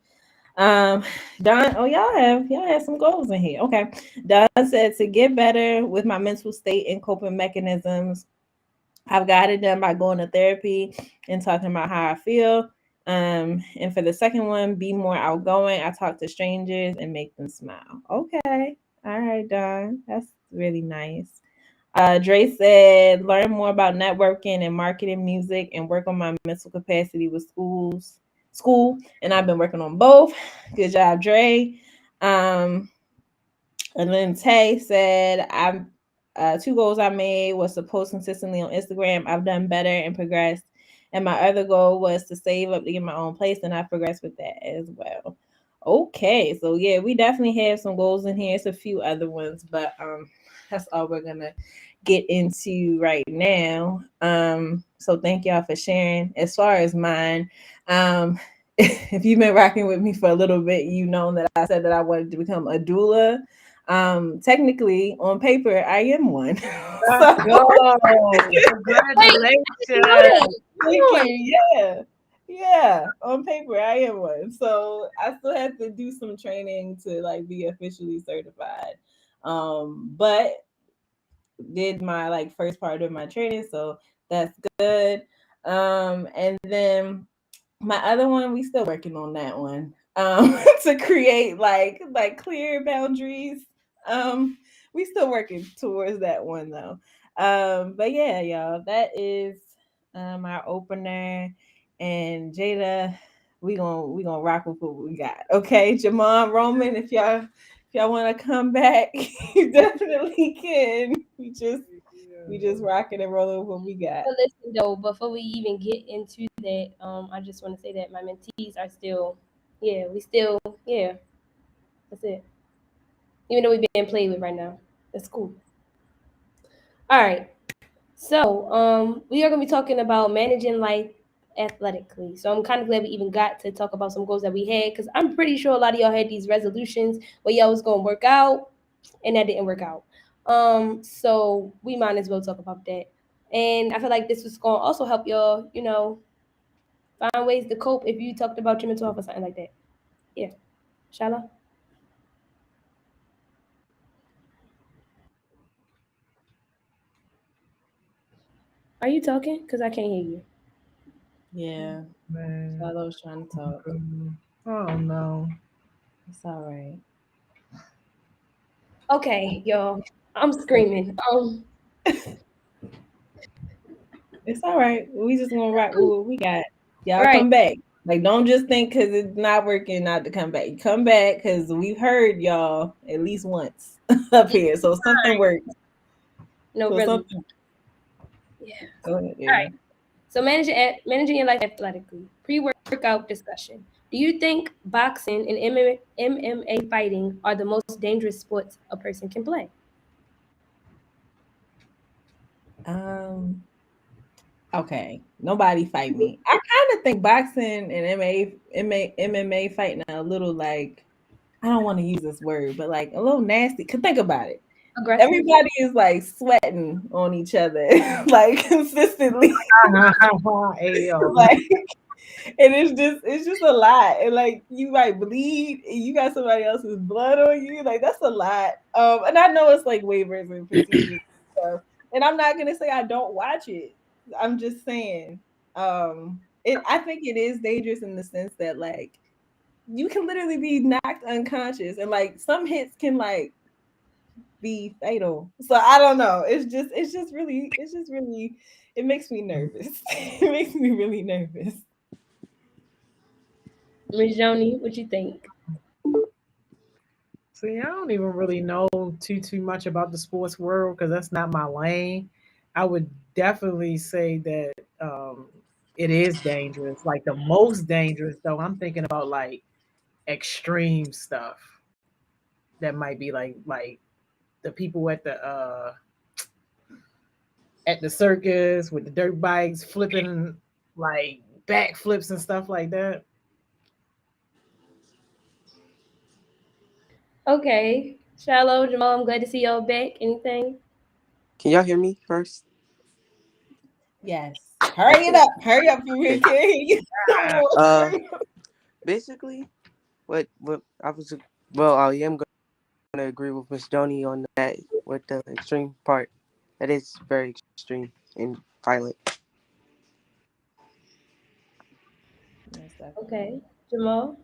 Don, oh y'all have some goals in here. Okay, Don said to get better with my mental state and coping mechanisms. I've got it done by going to therapy and talking about how I feel. And for the second one, be more outgoing. I talk to strangers and make them smile. Okay. All right, Don. That's really nice. Dre said, learn more about networking and marketing music and work on my mental capacity with school. And I've been working on both. Good job, Dre. And then Tay said, I'm 2 goals I made was to post consistently on Instagram. I've done better and progressed. And my other goal was to save up to get my own place, and I progressed with that as well. Okay, so yeah, we definitely have some goals in here. It's a few other ones, but that's all we're gonna get into right now. So thank y'all for sharing. As far as mine, if you've been rocking with me for a little bit, you know that I said that I wanted to become a doula. Technically on paper I am one. So, congratulations. yeah, on paper I am one. So I still have to do some training to like be officially certified. But did my like first part of my training, so that's good. And then my other one, we still working on that one. To create like clear boundaries. We still working towards that one though. But yeah, y'all, that is our opener. And Jada, we gonna rock with what we got. Okay, Jamal, Roman, if y'all want to come back, you definitely can. We just rocking and rolling with what we got. But listen though, before we even get into that, I just want to say that my mentees are still, yeah, that's it. Even though we've been played with right now, that's cool. All right, so we are gonna be talking about managing life athletically. So I'm kind of glad we even got to talk about some goals that we had, because I'm pretty sure a lot of y'all had these resolutions where y'all was gonna work out, and that didn't work out. So we might as well talk about that. And I feel like this was gonna also help y'all, find ways to cope if you talked about your mental health or something like that. Yeah. Shala? Are you talking? Because I can't hear you. Yeah, Man. Charlotte was trying to talk. Oh no. It's all right. Okay, y'all. I'm screaming. It's all right. We just gonna rock with what we got. Y'all Right. come back. Like, don't just think because it's not working not to come back. Come back because we've heard y'all at least once up here. So something works. No, So really. something. Yeah. Go ahead. All right. So managing your life athletically. Pre-workout discussion. Do you think boxing and MMA fighting are the most dangerous sports a person can play? Okay. Nobody fight me. I kind of think boxing and MMA fighting are a little like, I don't want to use this word, but like a little nasty. Cause think about it. Aggressive. Everybody is like sweating on each other like consistently. Like, and it's just a lot. And like you might bleed and you got somebody else's blood on you. Like that's a lot. And I know it's like waivers and procedures and stuff. And I'm not gonna say I don't watch it. I'm just saying, I think it is dangerous in the sense that like you can literally be knocked unconscious and like some hits can like be fatal. So I don't know. It's just really it makes me nervous. It makes me really nervous. Ms. Joni, what you think? See, I don't even really know too much about the sports world because that's not my lane. I would definitely say that it is dangerous. Like the most dangerous, though, I'm thinking about like extreme stuff that might be like the people at the circus with the dirt bikes flipping like backflips and stuff like that. Okay. Shallow, Jamal, I'm glad to see y'all back. Anything? Can y'all hear me first? Yes. Hurry it Okay. up. Hurry up for me. Okay. Can't hear you. Come on. Uh, Hurry up. basically, what I was I am gonna agree with Miss Donnie on that with the extreme part. That is very extreme and violent. Most definitely. Okay. Jamal?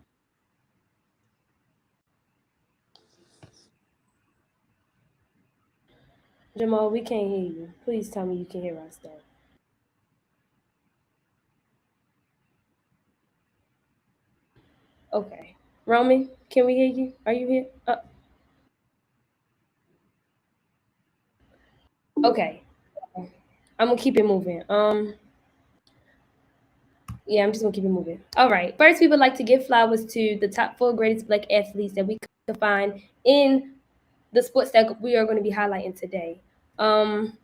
Jamal, we can't hear you. Please tell me you can hear us though. Okay. Roman, can we hear you? Are you here? Okay. I'm gonna keep it moving. Yeah, I'm just gonna keep it moving. All right. First, we would like to give flowers to the top 4 greatest Black athletes that we could find in the sports that we are going to be highlighting today. Um,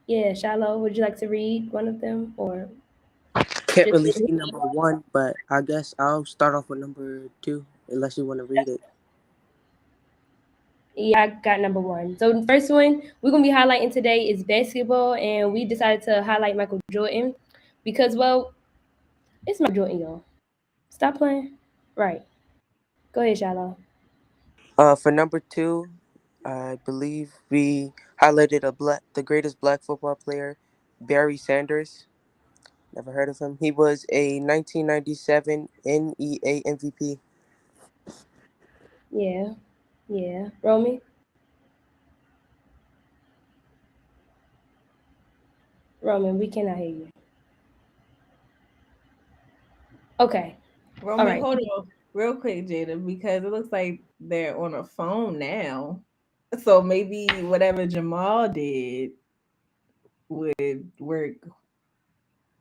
yeah, Shiloh, would you like to read one of them or Can't just? really see number one, but I guess I'll start off with number two, unless you want to read it. Yeah, I got number one. So the first one we're gonna be highlighting today is basketball, and we decided to highlight Michael Jordan because, well, it's Michael Jordan, y'all. Stop playing. Right. Go ahead, Shiloh. For number two, I believe we highlighted the greatest black football player, Barry Sanders. Never heard of him. He was a 1997 NEA MVP. Yeah, yeah. Romy, Roman, we cannot hear you. Okay. All Roman, right. hold on real quick, Jada, because it looks like they're on a phone now. So maybe whatever Jamal did would work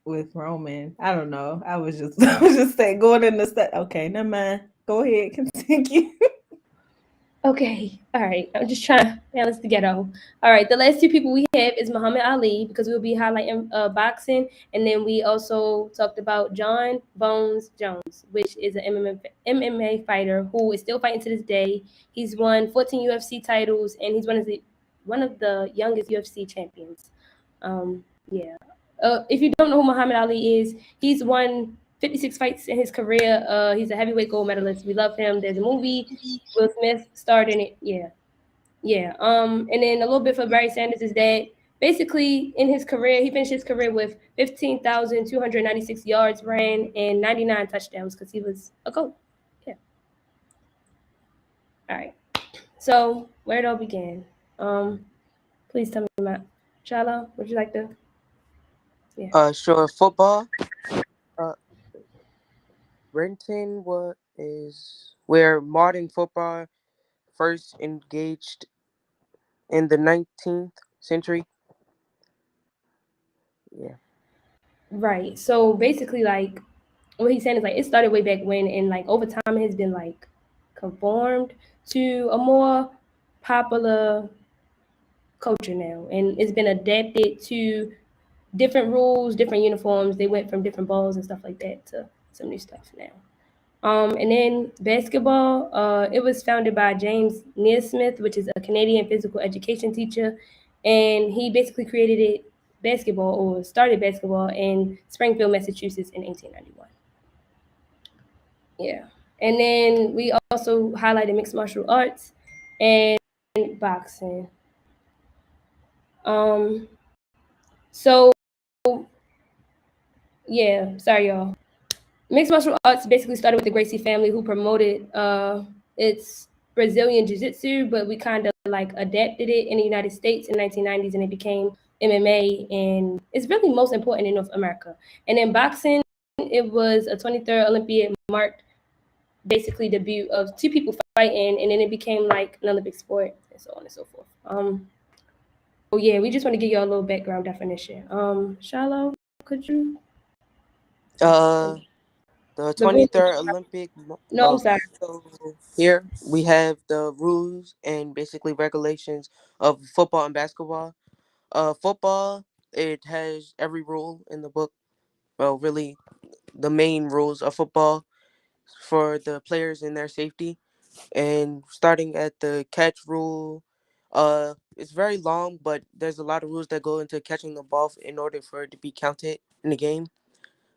with Roman. I don't know. I was just I was just saying going in the set. Okay, never mind. Go ahead, continue. Okay, all right. I'm just trying to balance the ghetto. All right, the last two people we have is Muhammad Ali because we'll be highlighting boxing, and then we also talked about John Bones Jones, which is an MMA fighter who is still fighting to this day. He's won 14 UFC titles, and he's one of the youngest UFC champions. Yeah. If you don't know who Muhammad Ali is, he's won 56 fights in his career. He's a heavyweight gold medalist. We love him. There's a movie Will Smith starred in it. Yeah. Yeah. And then a little bit for Barry Sanders is that basically in his career, he finished his career with 15,296 yards ran and 99 touchdowns because he was a GOAT. Yeah. All right. So where it all began. Please tell me, Matt. Shala, would you like to? Yeah. Sure. Football. Uh, Renton is where modern football first engaged in the 19th century. Yeah. Right. So basically, like, what he's saying is like it started way back when, and like over time, it has been like conformed to a more popular culture now, and it's been adapted to different rules, different uniforms. They went from different balls and stuff like that to some new stuff now. And then basketball, it was founded by James Naismith, which is a Canadian physical education teacher, and he basically created basketball or started basketball in Springfield, Massachusetts in 1891. Yeah. And then we also highlighted mixed martial arts and boxing. Um, so yeah, sorry y'all. Mixed martial arts basically started with the Gracie family who promoted its Brazilian jiu-jitsu, but we kind of like adapted it in the United States in 1990s and it became MMA and it's really most important in North America. And then boxing, it was a 23rd Olympiad marked basically debut of two people fighting and then it became like an Olympic sport and so on and so forth. yeah, we just want to give you a little background definition. Shallow, could you? The The rules. 23rd Olympic. No, I'm sorry. So here we have the rules and basically regulations of football and basketball. Football, it has every rule in the book. Well, really, the main rules of football for the players and their safety. And starting at the catch rule, it's very long, but there's a lot of rules that go into catching the ball in order for it to be counted in the game.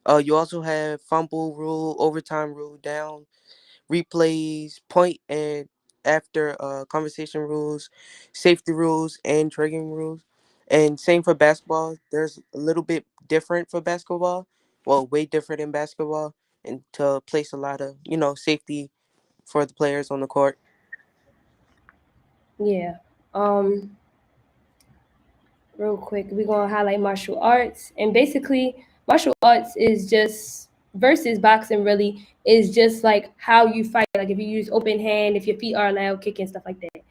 You also have fumble rule, overtime rule, down, replays, point and after conversation rules, safety rules, and triggering rules. And same for basketball. There's a little bit different for basketball. Well, way different in basketball, and to place a lot of safety for the players on the court. Yeah. Real quick, we're gonna highlight martial arts, and basically, martial arts is just versus boxing. Really, is just like how you fight. Like if you use open hand, if your feet are allowed, kicking stuff like that.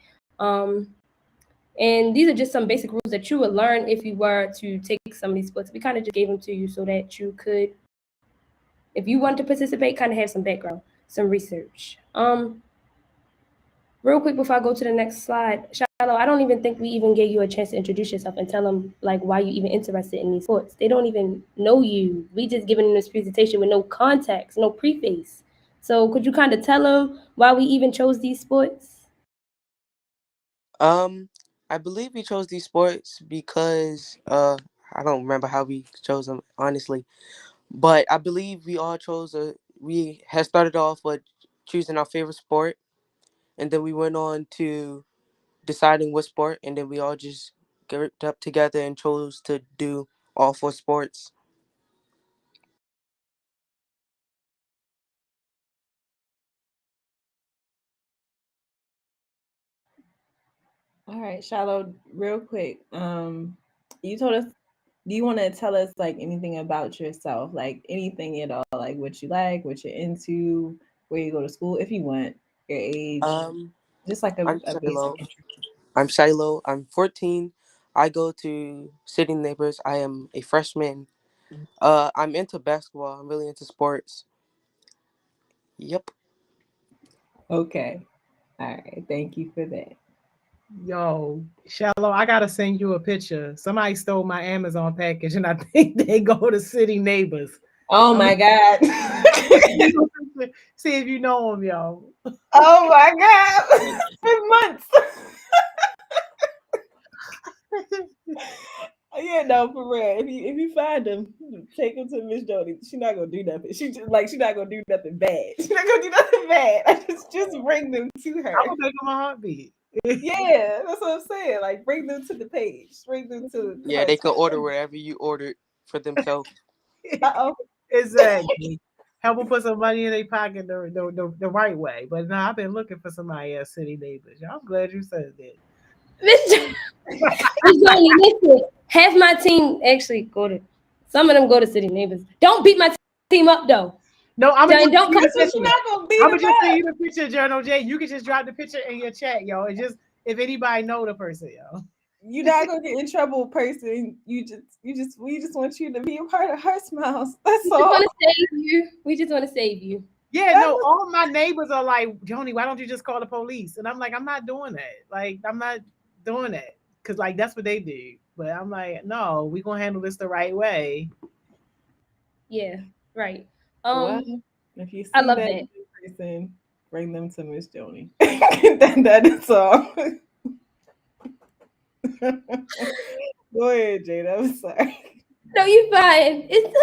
And these are just some basic rules that you would learn if you were to take some of these sports. We kind of just gave them to you so that you could, if you want to participate, kind of have some background, some research. Real quick before I go to the next slide, Shallow, I don't even think we even gave you a chance to introduce yourself and tell them like why you even interested in these sports. They don't even know you. We just giving them this presentation with no context, no preface. So could you kind of tell them why we even chose these sports? Um, I believe we chose these sports because I don't remember how we chose them honestly, but I believe we all chose we had started off with choosing our favorite sport, and then we went on to deciding what sport, and then we all just grouped up together and chose to do all four sports. All right, Shallow, real quick. You told us, do you want to tell us like anything about yourself? Like anything at all, like what you're into, where you go to school, if you want, your age, Um, just like I'm a basic Shiloh. intro. I'm Shiloh. I'm 14. I go to City Neighbors. I am a freshman. I'm into basketball. I'm really into sports. Yep. Okay. All right. Thank you for that. Yo, Shallow, I gotta send you a picture. Somebody stole my Amazon package, and I think they go to City Neighbors. Oh I'm my God. see if you know them, yo. Oh my God. For months. Yeah, no, for real. If you find them, take them to Miss Jody. She's not gonna do nothing. She's not gonna do nothing bad. She's not gonna do nothing bad. I just bring them to her. I'm gonna make them a heartbeat. Yeah, that's what I'm saying. Like bring them to the page. Bring them to Yeah, her. they can order wherever you ordered for themselves. Uh-oh. Exactly. Help them put some money in their pocket the right way. But no, I've been looking for somebody at City Neighbors. Yo, I'm glad you said that. Miss Johnny, listen, half my team actually go to, some of them go to City Neighbors. Don't beat my team up though. No, I'm gonna Don't come. That's what you're not gonna beat I'm them gonna just send up. you the picture, Journal J. You can just drop the picture in your chat, yo. And just if anybody know the person, yo. You're not gonna get in trouble, person. We just want you to be a part of her smiles. That's We just all. want to save you. We just want to save you. Yeah, That's no, all my neighbors are like, Joni, why don't you just call the police? And I'm like, I'm not doing that. Like, I'm not doing that. Cause like that's what they do. But I'm like, no, we gonna handle this the right way. Yeah, right. well, if you I see love that that. person, bring them to Miss Joni. That is all. Go ahead, Jada. I'm sorry. No, you fine. It's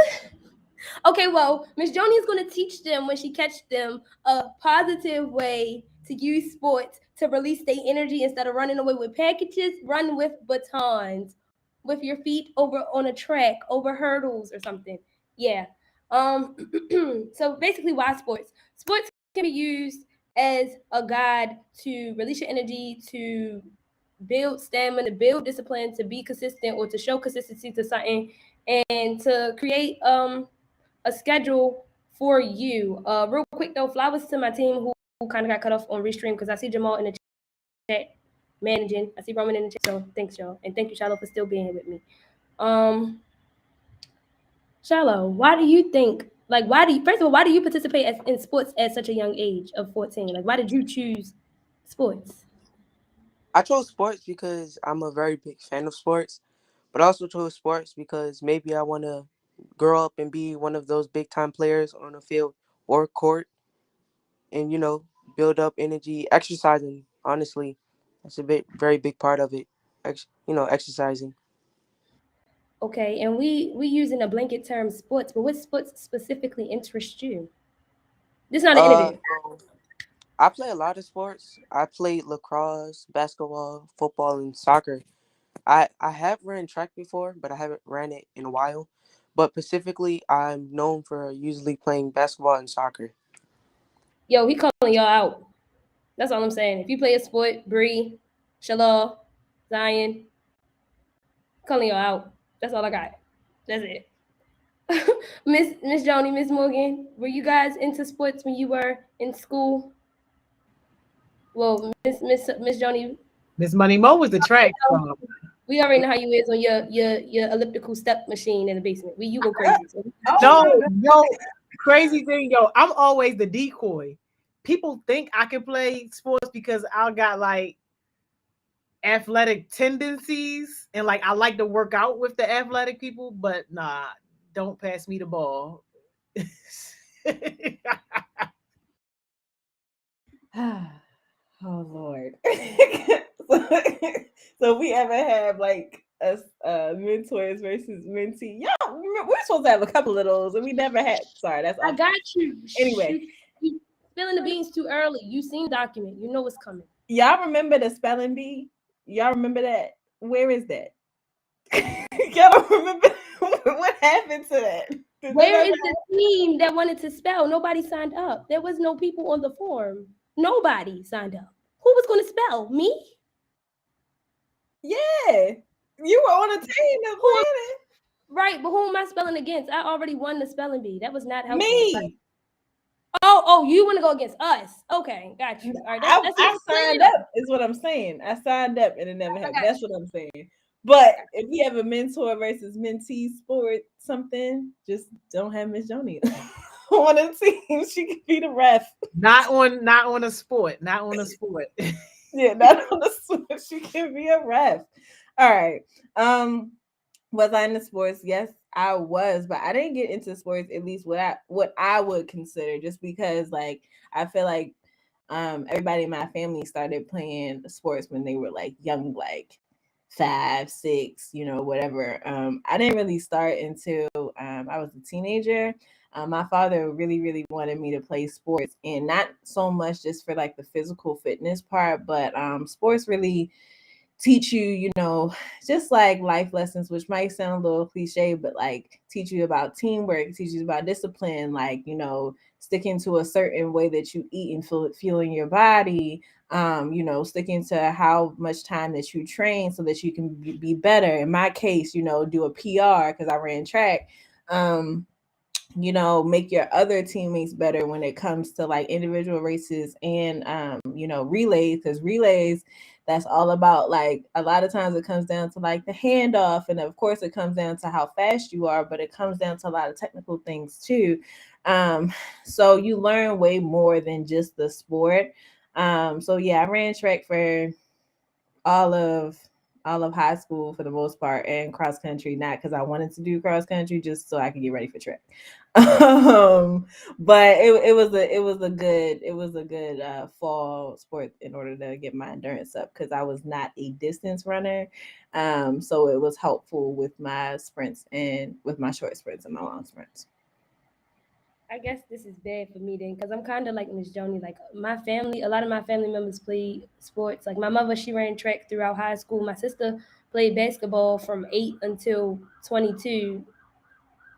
okay. Well, Miss Joni is going to teach them when she catch them a positive way to use sports to release their energy instead of running away with packages. Run with batons, with your feet over on a track, over hurdles or something. Yeah. Um. So basically, why sports? Sports can be used as a guide to release your energy, to build stamina, to build discipline, to be consistent or to show consistency to something, and to create a schedule for you. Real quick though, flowers to my team who kind of got cut off on restream because I see Jamal in the chat. managing. I see Roman in the chat, so thanks, y'all, and thank you, Shiloh, for still being here with me. Shiloh, why do you think? Like, first of all, why do you participate in sports at such a young age of 14? Like, why did you choose sports? I chose sports because I'm a very big fan of sports, but I also chose sports because maybe I want to grow up and be one of those big time players on a field or court, and build up energy, exercising. Honestly, that's a very big part of it. Exercising. Okay, and we using a blanket term sports, but what sports specifically interest you? This is not an interview. So I play a lot of sports. I played lacrosse, basketball, football, and soccer. I have ran track before, but I haven't ran it in a while. But specifically, I'm known for usually playing basketball and soccer. Yo, he calling y'all out. That's all I'm saying. If you play a sport, Bree, Shalal, Zion, calling y'all out. That's all I got. That's it. Miss Joni, Miss Morgan, were you guys into sports when you were in school? Well, Miss Joni, Miss Money Mo was the track star. we already know how you is on your elliptical step machine in the basement. You go crazy. So. No, crazy thing, yo. I'm always the decoy. People think I can play sports because I got like athletic tendencies and like I like to work out with the athletic people, but nah, don't pass me the ball. Oh Lord. So we ever have like us mentors versus mentee. Yeah, we're supposed to have a couple of those, and we never had. Sorry, that's I awful. got you. Anyway, you spilling the beans too early. You seen the document. You know what's coming. y'all remember the spelling bee? Y'all remember that? Where is that? Y'all don't remember what happened to that? Where is the team that wanted to spell? Nobody signed up. There was no people on the form. Nobody signed up. Who was going to spell? Me? Yeah, you were on a team that played it. Right, but who am I spelling against? I already won the spelling bee. That was not helpful. Me. Like, oh, you want to go against us? Okay, got you. All right, I signed up. Is what I'm saying. I signed up and it never happened. That's what I'm saying. But if we have a mentor versus mentee sport something, just don't have Miss Joni on the team. She could be the ref. Not on a sport. Not on a sport. Yeah, not on the sport. She can be a ref. All right. Was I into sports? Yes, I was, but I didn't get into sports, at least what I would consider, just because like I feel like everybody in my family started playing sports when they were like young, like 5, 6, whatever. I didn't really start until I was a teenager. My father really, really wanted me to play sports, and not so much just for like the physical fitness part, but sports really teach you, just like life lessons, which might sound a little cliche, but like teach you about teamwork, teach you about discipline, like, sticking to a certain way that you eat and feeling your body, sticking to how much time that you train so that you can be better. In my case, do a PR because I ran track. Make your other teammates better when it comes to like individual races and relays, because relays, that's all about like a lot of times it comes down to like the handoff, and of course it comes down to how fast you are, but it comes down to a lot of technical things too. So you learn way more than just the sport. So yeah, I ran track for all of high school for the most part, and cross country, not because I wanted to do cross country, just so I could get ready for track. But it was a good fall sport in order to get my endurance up, because I was not a distance runner. So it was helpful with my sprints and with my short sprints and my long sprints. I guess this is bad for me then, because I'm kind of like Miss Joni. Like my family, a lot of my family members play sports. Like my mother, she ran track throughout high school. My sister played basketball from 8 until 22.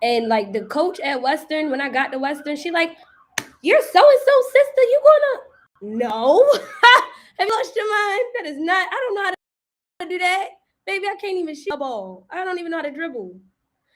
And like the coach at Western, when I got to Western, she like, "You're so and so sister. You gonna no? Have you lost your mind? That is not. I don't know how to do that, baby. I can't even shoot a ball. I don't even know how to dribble."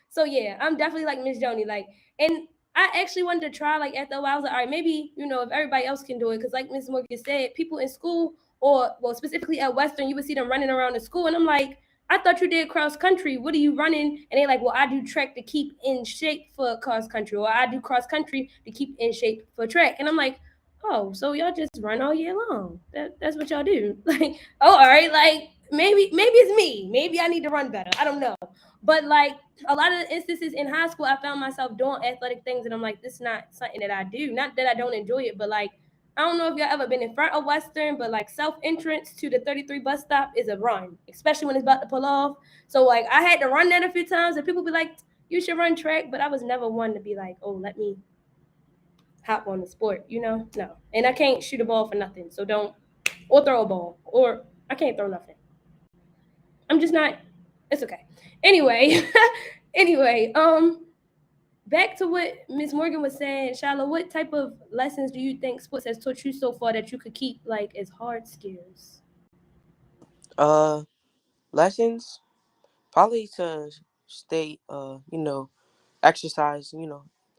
So yeah, I'm definitely like Miss Joni. Like, and I actually wanted to try. Like after a while, I was like, all right, maybe if everybody else can do it, because like Miss Morgan said, people in school or well, specifically at Western, you would see them running around the school, and I'm like, I thought you did cross country. What are you running? And they're like, well, I do track to keep in shape for cross country, or I do cross country to keep in shape for track. And I'm like, oh, so y'all just run all year long? That's what y'all do? Like, oh, all right, like maybe it's me. Maybe I need to run better. I don't know. But like a lot of the instances in high school, I found myself doing athletic things, and I'm like, this is not something that I do. Not that I don't enjoy it, but like I don't know if y'all ever been in front of Western, but like self entrance to the 33 bus stop is a run, especially when it's about to pull off. So like I had to run that a few times, and people be like, you should run track, but I was never one to be like, oh, let me hop on the sport, No. And I can't shoot a ball for nothing. So don't, or throw a ball, or I can't throw nothing. I'm just not, it's okay. Anyway, back to what Miss Morgan was saying, Shala, what type of lessons do you think sports has taught you so far that you could keep like as hard skills? Lessons probably to stay, exercise,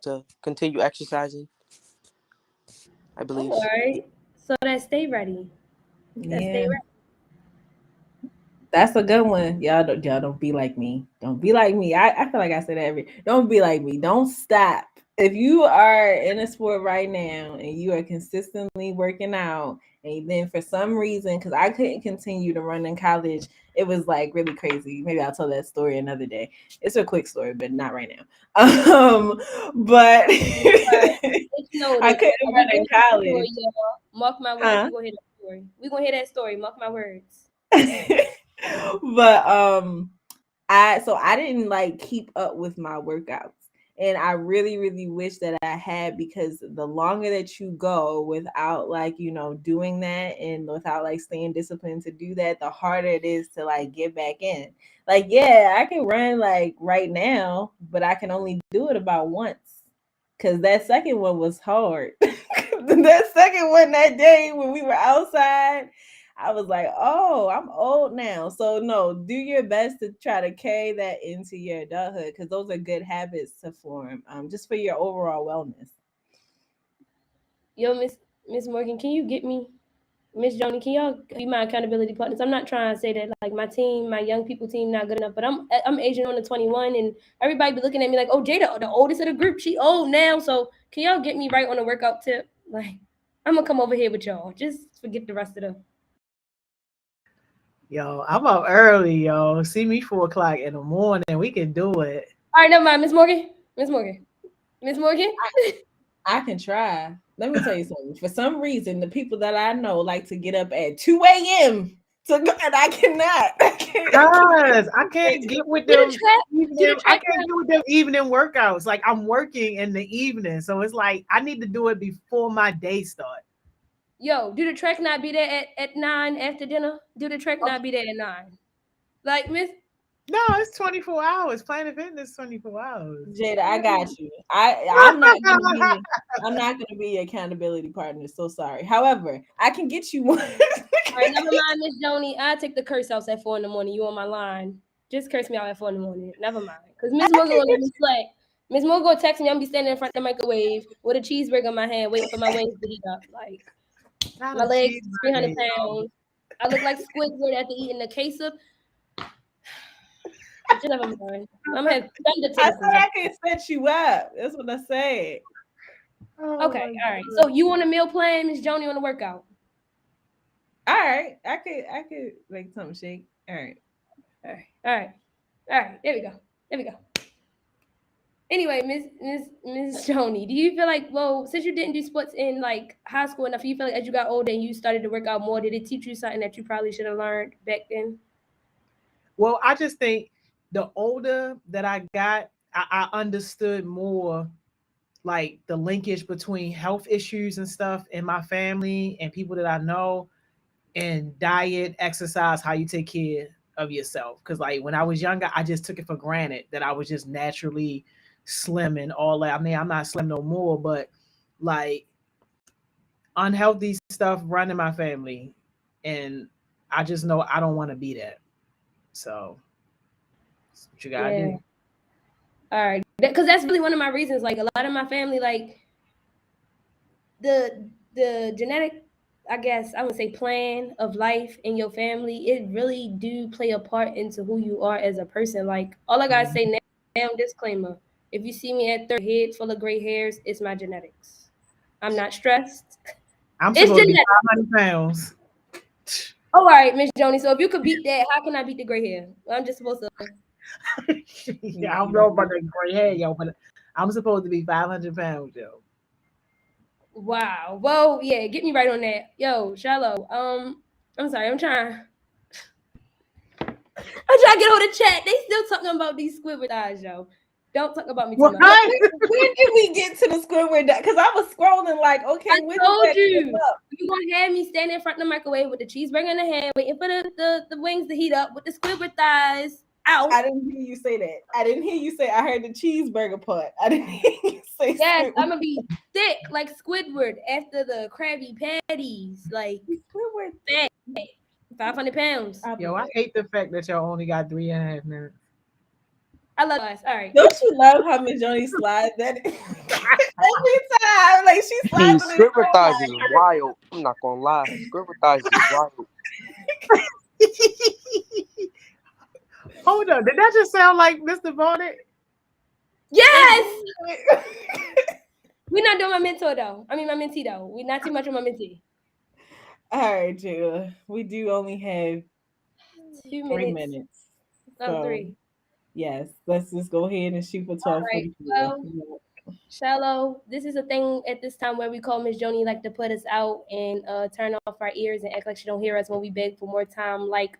to continue exercising, I believe. All right. So that stay ready. That stay Yeah. ready. That's a good one. Y'all don't be like me. Don't be like me. I feel like I said that don't be like me. Don't stop. If you are in a sport right now and you are consistently working out, and then for some reason, because I couldn't continue to run in college, it was like really crazy. Maybe I'll tell that story another day. It's a quick story, but not right now. But Right. I couldn't run in college. Mark my words, Huh? we're gonna hear that story. We're gonna hear that story. Mark my words. But I didn't like keep up with my workouts. And I really, really wish that I had, because the longer that you go without like, doing that, and without like staying disciplined to do that, the harder it is to like get back in. Like, yeah, I can run like right now, but I can only do it about once. Cause that second one was hard. That second one that day when we were outside, I was like, oh, I'm old now. So no, do your best to try to carry that into your adulthood, because those are good habits to form, just for your overall wellness. Yo, Miss Morgan, can you get me Miss Joni? Can y'all be my accountability partners? I'm not trying to say that like my team, my young people team, not good enough, but I'm Asian on the 21, and everybody be looking at me like, oh, Jada, the oldest of the group, she old now. So can y'all get me right on the workout tip? Like, I'm gonna come over here with y'all. Just forget the rest of the. Yo, I'm up early, yo. See me 4 o'clock in the morning. We can do it. All right, never mind, Miss Morgan. Miss Morgan. I can try. Let me tell you something. For some reason, the people that I know like to get up at 2 a.m. to go, and I cannot. Guys, I can't get with them. I Track can't do with them evening workouts. Like I'm working in the evening, so it's like I need to do it before my day start. Yo, do the track not be there at 9 after dinner? Do the track not be there at 9? Like, Miss. No, it's 24 hours. Planet Fitness 24 hours. Jada, I got you. I'm not gonna be your accountability partner. So sorry. However, I can get you one. All right, never mind, Miss Joni. I take the curse out at 4 in the morning. You on my line? Just curse me out at 4 in the morning. Never mind, because Miss Morgan will let me slay. Miss Morgan will text me. I'm gonna be standing in front of the microwave with a cheeseburger in my hand, waiting for my wings to heat up. Like Not my a legs, cheeseburger, 300 yo. pounds. I look like Squidward after eating a case of. But you never mind. I'm gonna have thunder I said tendencies. I can set you up. That's what I said. Oh Okay, my all right. God. So you on the meal plan, Miss Joni on the workout. All right. I could make something shake. All right. All right. There we go. Anyway, Miss Joni, do you feel like, well, since you didn't do sports in like high school enough, you feel like as you got older and you started to work out more, did it teach you something that you probably should have learned back then? Well, I just think the older that I got, I understood more like the linkage between health issues and stuff in my family and people that I know, and diet, exercise, how you take care of yourself. Because like when I was younger, I just took it for granted that I was just naturally slim and all that. I mean, I'm not slim no more, but like unhealthy stuff running my family, and I just know I don't want to be that. So that's what you gotta Yeah. do. All right. Because that's really one of my reasons. Like a lot of my family, like the genetic I guess I would say plan of life in your family, it really do play a part into who you are as a person. Like all I gotta say now, disclaimer: if you see me at 30, head full of gray hairs, it's my genetics. I'm not stressed. I'm It's supposed to be genetics. 500 pounds. Oh, all right, Miss Joni. So if you could beat that, how can I beat the gray hair? I'm just supposed to. Yeah, I don't know about that gray hair, yo, but I'm supposed to be 500 pounds, yo. Wow. Well, yeah, get me right on that. Yo, Shallow. I'm sorry. I'm trying to get on the chat. They still talking about these Squidward eyes, yo. Don't talk about me too What? much. When did we get to the Squidward? Because I was scrolling like, okay, I when told did that you. come up? You gonna have me standing in front of the microwave with the cheeseburger in the hand, waiting for the wings to heat up with the Squidward thighs out. I didn't hear you say that. I didn't hear you say. I heard the cheeseburger part. I didn't hear you say. Yes, Squidward. I'm gonna be thick like Squidward after the Krabby Patties, like Squidward. fat, 500 pounds. Yo, I hate the fact that y'all only got 3.5 minutes. I love us. All right. Don't you love how Miss Joni slides that every time? Like she slides it in. Scribble thighs is wild. I'm not gonna lie. Scribble thighs is wild. Hold on, did that just sound like Mr. Bonnet? Yes. We're not doing my mentor though. I mean my mentee though. We're not too much on my mentee. All right, Jayla. We do only have 3 minutes. So, 3. yes, let's just go ahead and shoot for 12:44. Right. Well, Shallow, this is a thing at this time where we call Miss Joni like to put us out and turn off our ears and act like she don't hear us when we beg for more time, like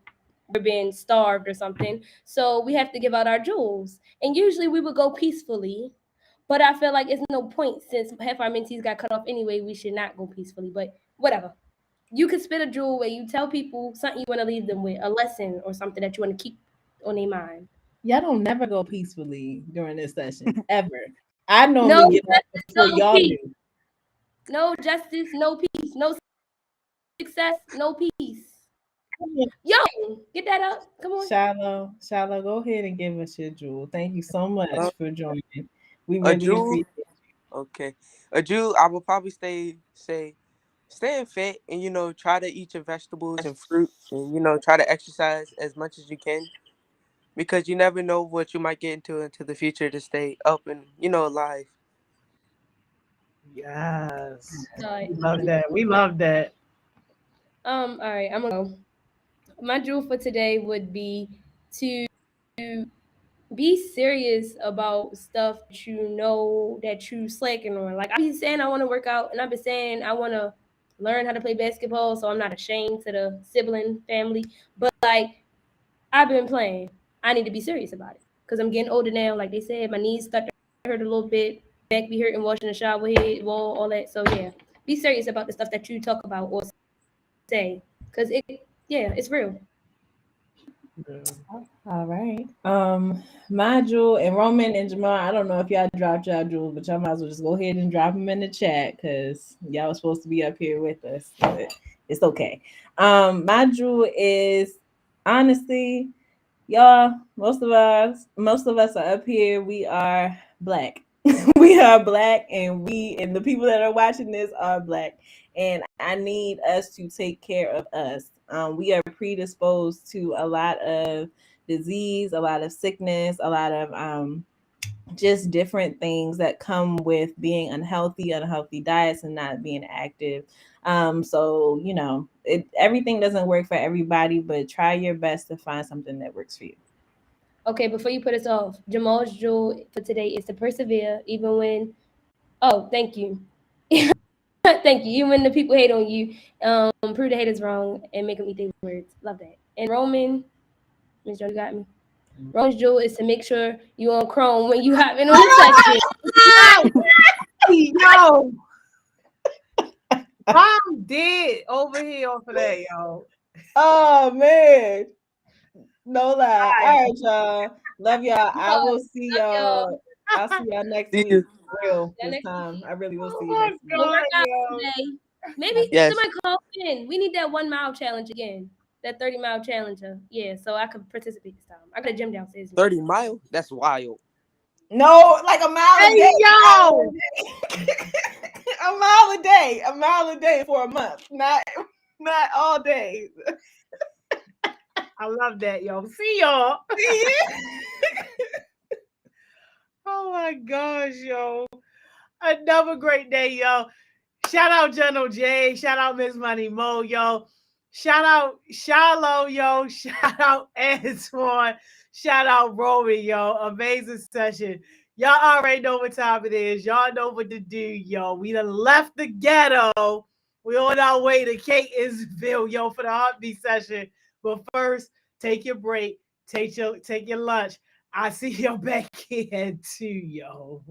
we're being starved or something. So we have to give out our jewels. And usually we would go peacefully, but I feel like it's no point since half our mentees got cut off anyway. We should not go peacefully, but whatever. You could spit a jewel where you tell people something you want to leave them with, a lesson or something that you want to keep on their mind. Y'all don't never go peacefully during this session ever. I normally No get off justice, before no y'all peace. do. No justice, no peace. No success, no peace. Yo, get that up. Come on. Shiloh, go ahead and give us your jewel. Thank you so much for joining. We A really jewel? appreciate it. Okay. A jewel, I would probably staying fit and try to eat your vegetables and fruit and try to exercise as much as you can because you never know what you might get into the future to stay up and alive. Yes. Sorry. We love that. We love that. All right, I'm gonna go. My jewel for today would be to be serious about stuff that you know that you slacking on. Like I've been saying I want to work out and I've been saying I want to learn how to play basketball so I'm not ashamed to the sibling family. But like I've been playing. I need to be serious about it because I'm getting older now. Like they said, my knees start to hurt a little bit. Back be hurting, washing the shower head, wall, all that. So yeah, be serious about the stuff that you talk about or say because it's real. All right. My jewel and Roman and Jamal, I don't know if y'all dropped y'all jewels, but y'all might as well just go ahead and drop them in the chat because y'all were supposed to be up here with us. But it's okay. My jewel is honestly, y'all, most of us are up here. We are Black. We are Black, and the people that are watching this are Black. And I need us to take care of us. We are predisposed to a lot of disease, a lot of sickness, a lot of just different things that come with being unhealthy diets and not being active. So everything doesn't work for everybody, but try your best to find something that works for you. Okay, before you put us off, Jamal's jewel for today is to persevere even when. Oh, thank you. Thank you. Even when the people hate on you, prove the haters wrong and make them eat their words. Love that. And Roman, Miss Jo, you got me. Roman's jewel is to make sure you on Chrome when you happen on the session. Yo, I'm dead over here off of that, yo. Oh man. No lie. All right, y'all. Love y'all. I will see y'all. I'll see y'all next week. Real this time. I really will see you next week. We'll work out today. Maybe somebody call in. We need that 1 mile challenge again. That 30-mile challenger. Yeah, so I could participate this time. I got a gym downstairs. 30 miles? That's wild. No, like a mile a day. Yo! a mile a day for a month, not all day. I love that, yo. See y'all. Oh my gosh, yo. Another great day, yo. Shout out General J. Shout out Miss Money Mo, yo. Shout out Shiloh, yo. Shout out Antoine. Shout out Roman, yo. Amazing session. Y'all already know what time it is. Y'all know what to do, yo. We done left the ghetto. We on our way to Catonsville, yo, for the heartbeat session. But first, take your break. Take your lunch. I see you back here too, yo.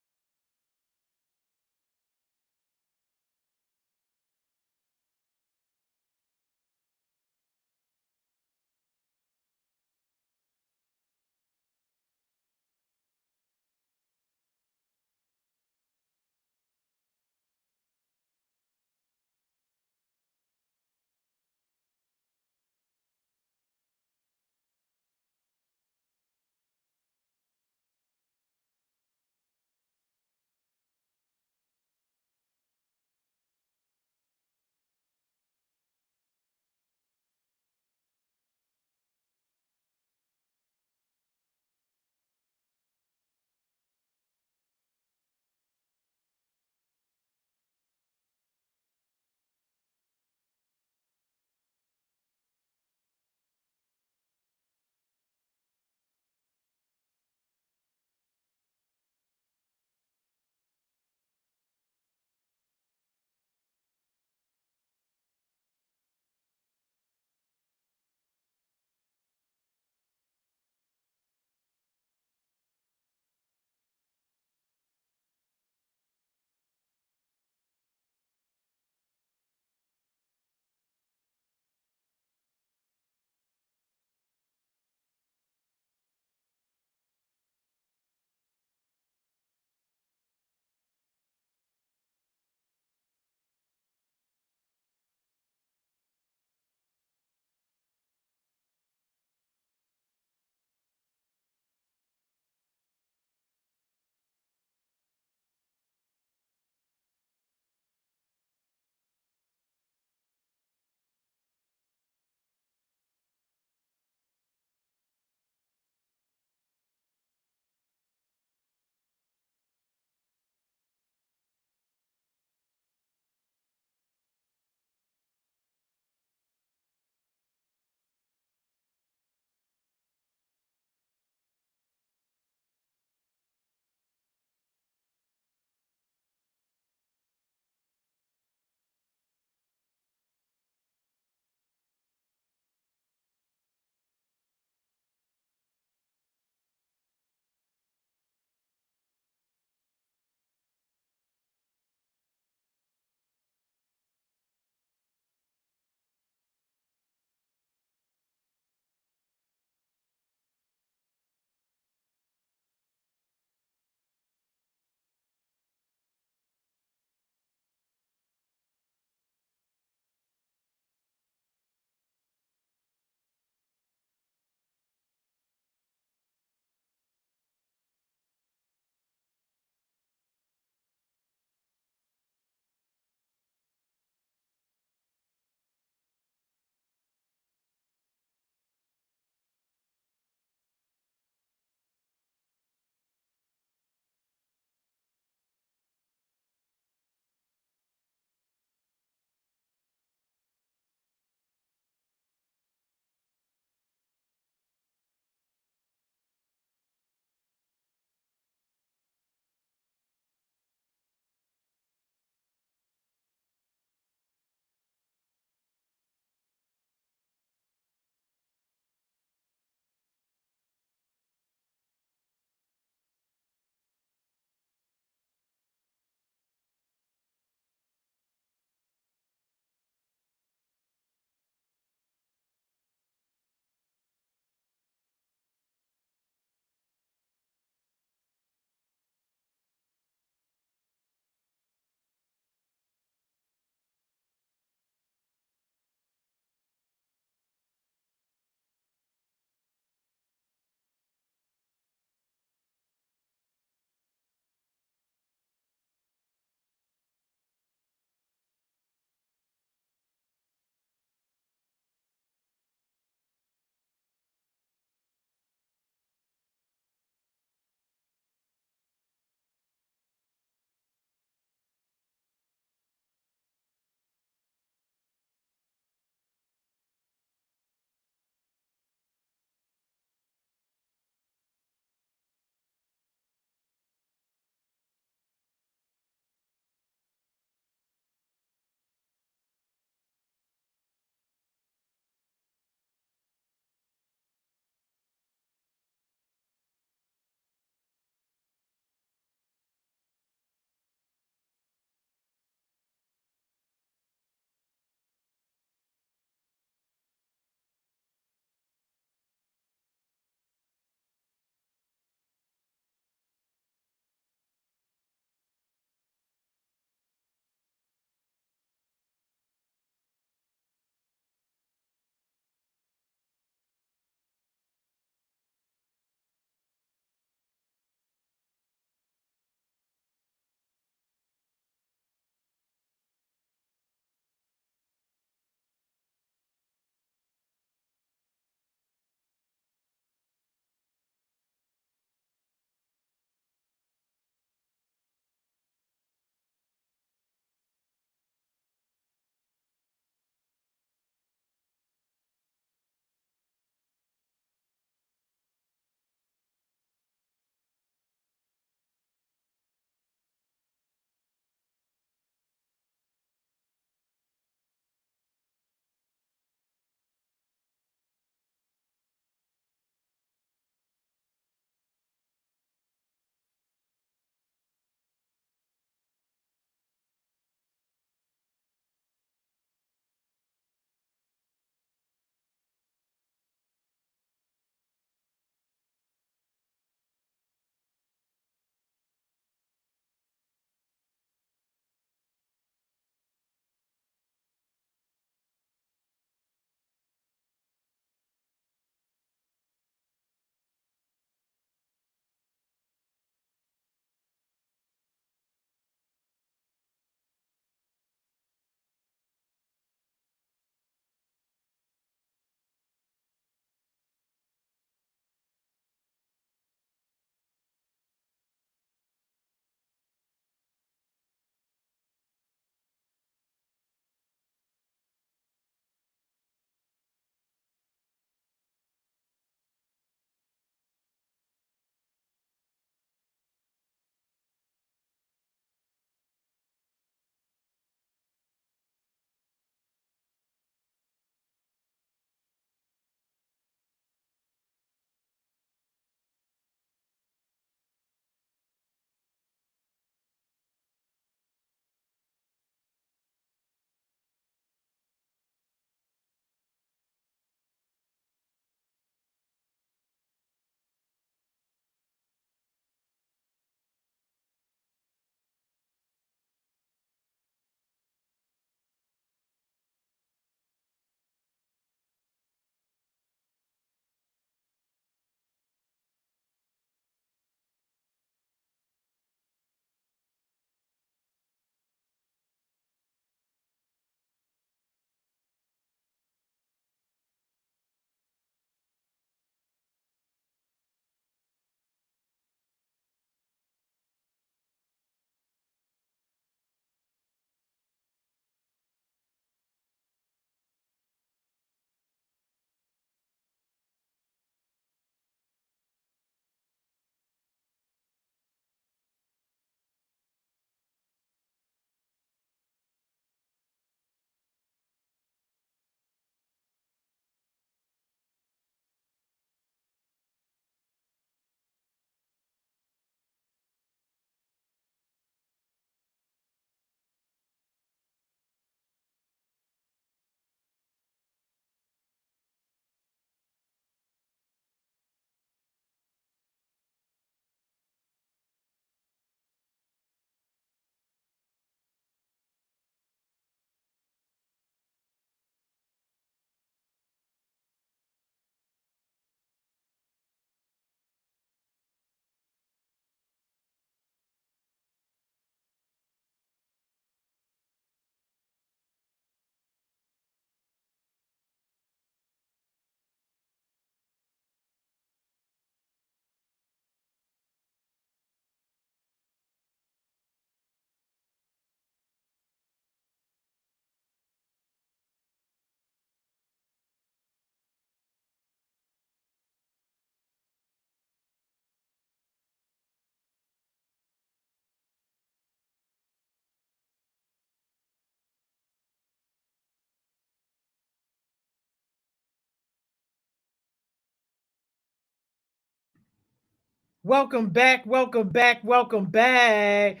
Welcome back, welcome back, welcome back.